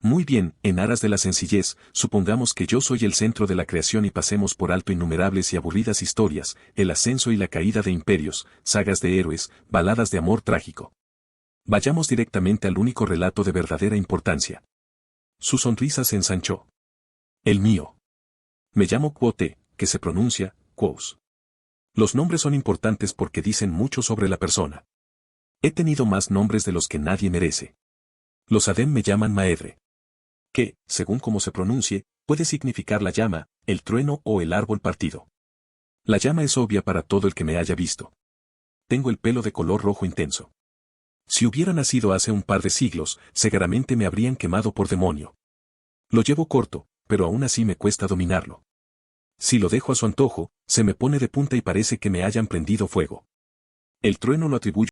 Muy bien, en aras de la sencillez, supongamos que yo soy el centro de la creación y pasemos por alto innumerables y aburridas historias, el ascenso y la caída de imperios, sagas de héroes, baladas de amor trágico. Vayamos directamente al único relato de verdadera importancia. Su sonrisa se ensanchó. El mío. Me llamo Quote, que se pronuncia, Quos. Los nombres son importantes porque dicen mucho sobre la persona. He tenido más nombres de los que nadie merece. Los Adem me llaman Maedre. Que, según cómo se pronuncie, puede significar la llama, el trueno o el árbol partido. La llama es obvia para todo el que me haya visto. Tengo el pelo de color rojo intenso. Si hubiera nacido hace un par de siglos, seguramente me habrían quemado por demonio. Lo llevo corto, pero aún así me cuesta dominarlo. Si lo dejo a su antojo, se me pone de punta y parece que me hayan prendido fuego. El trueno lo atribuyo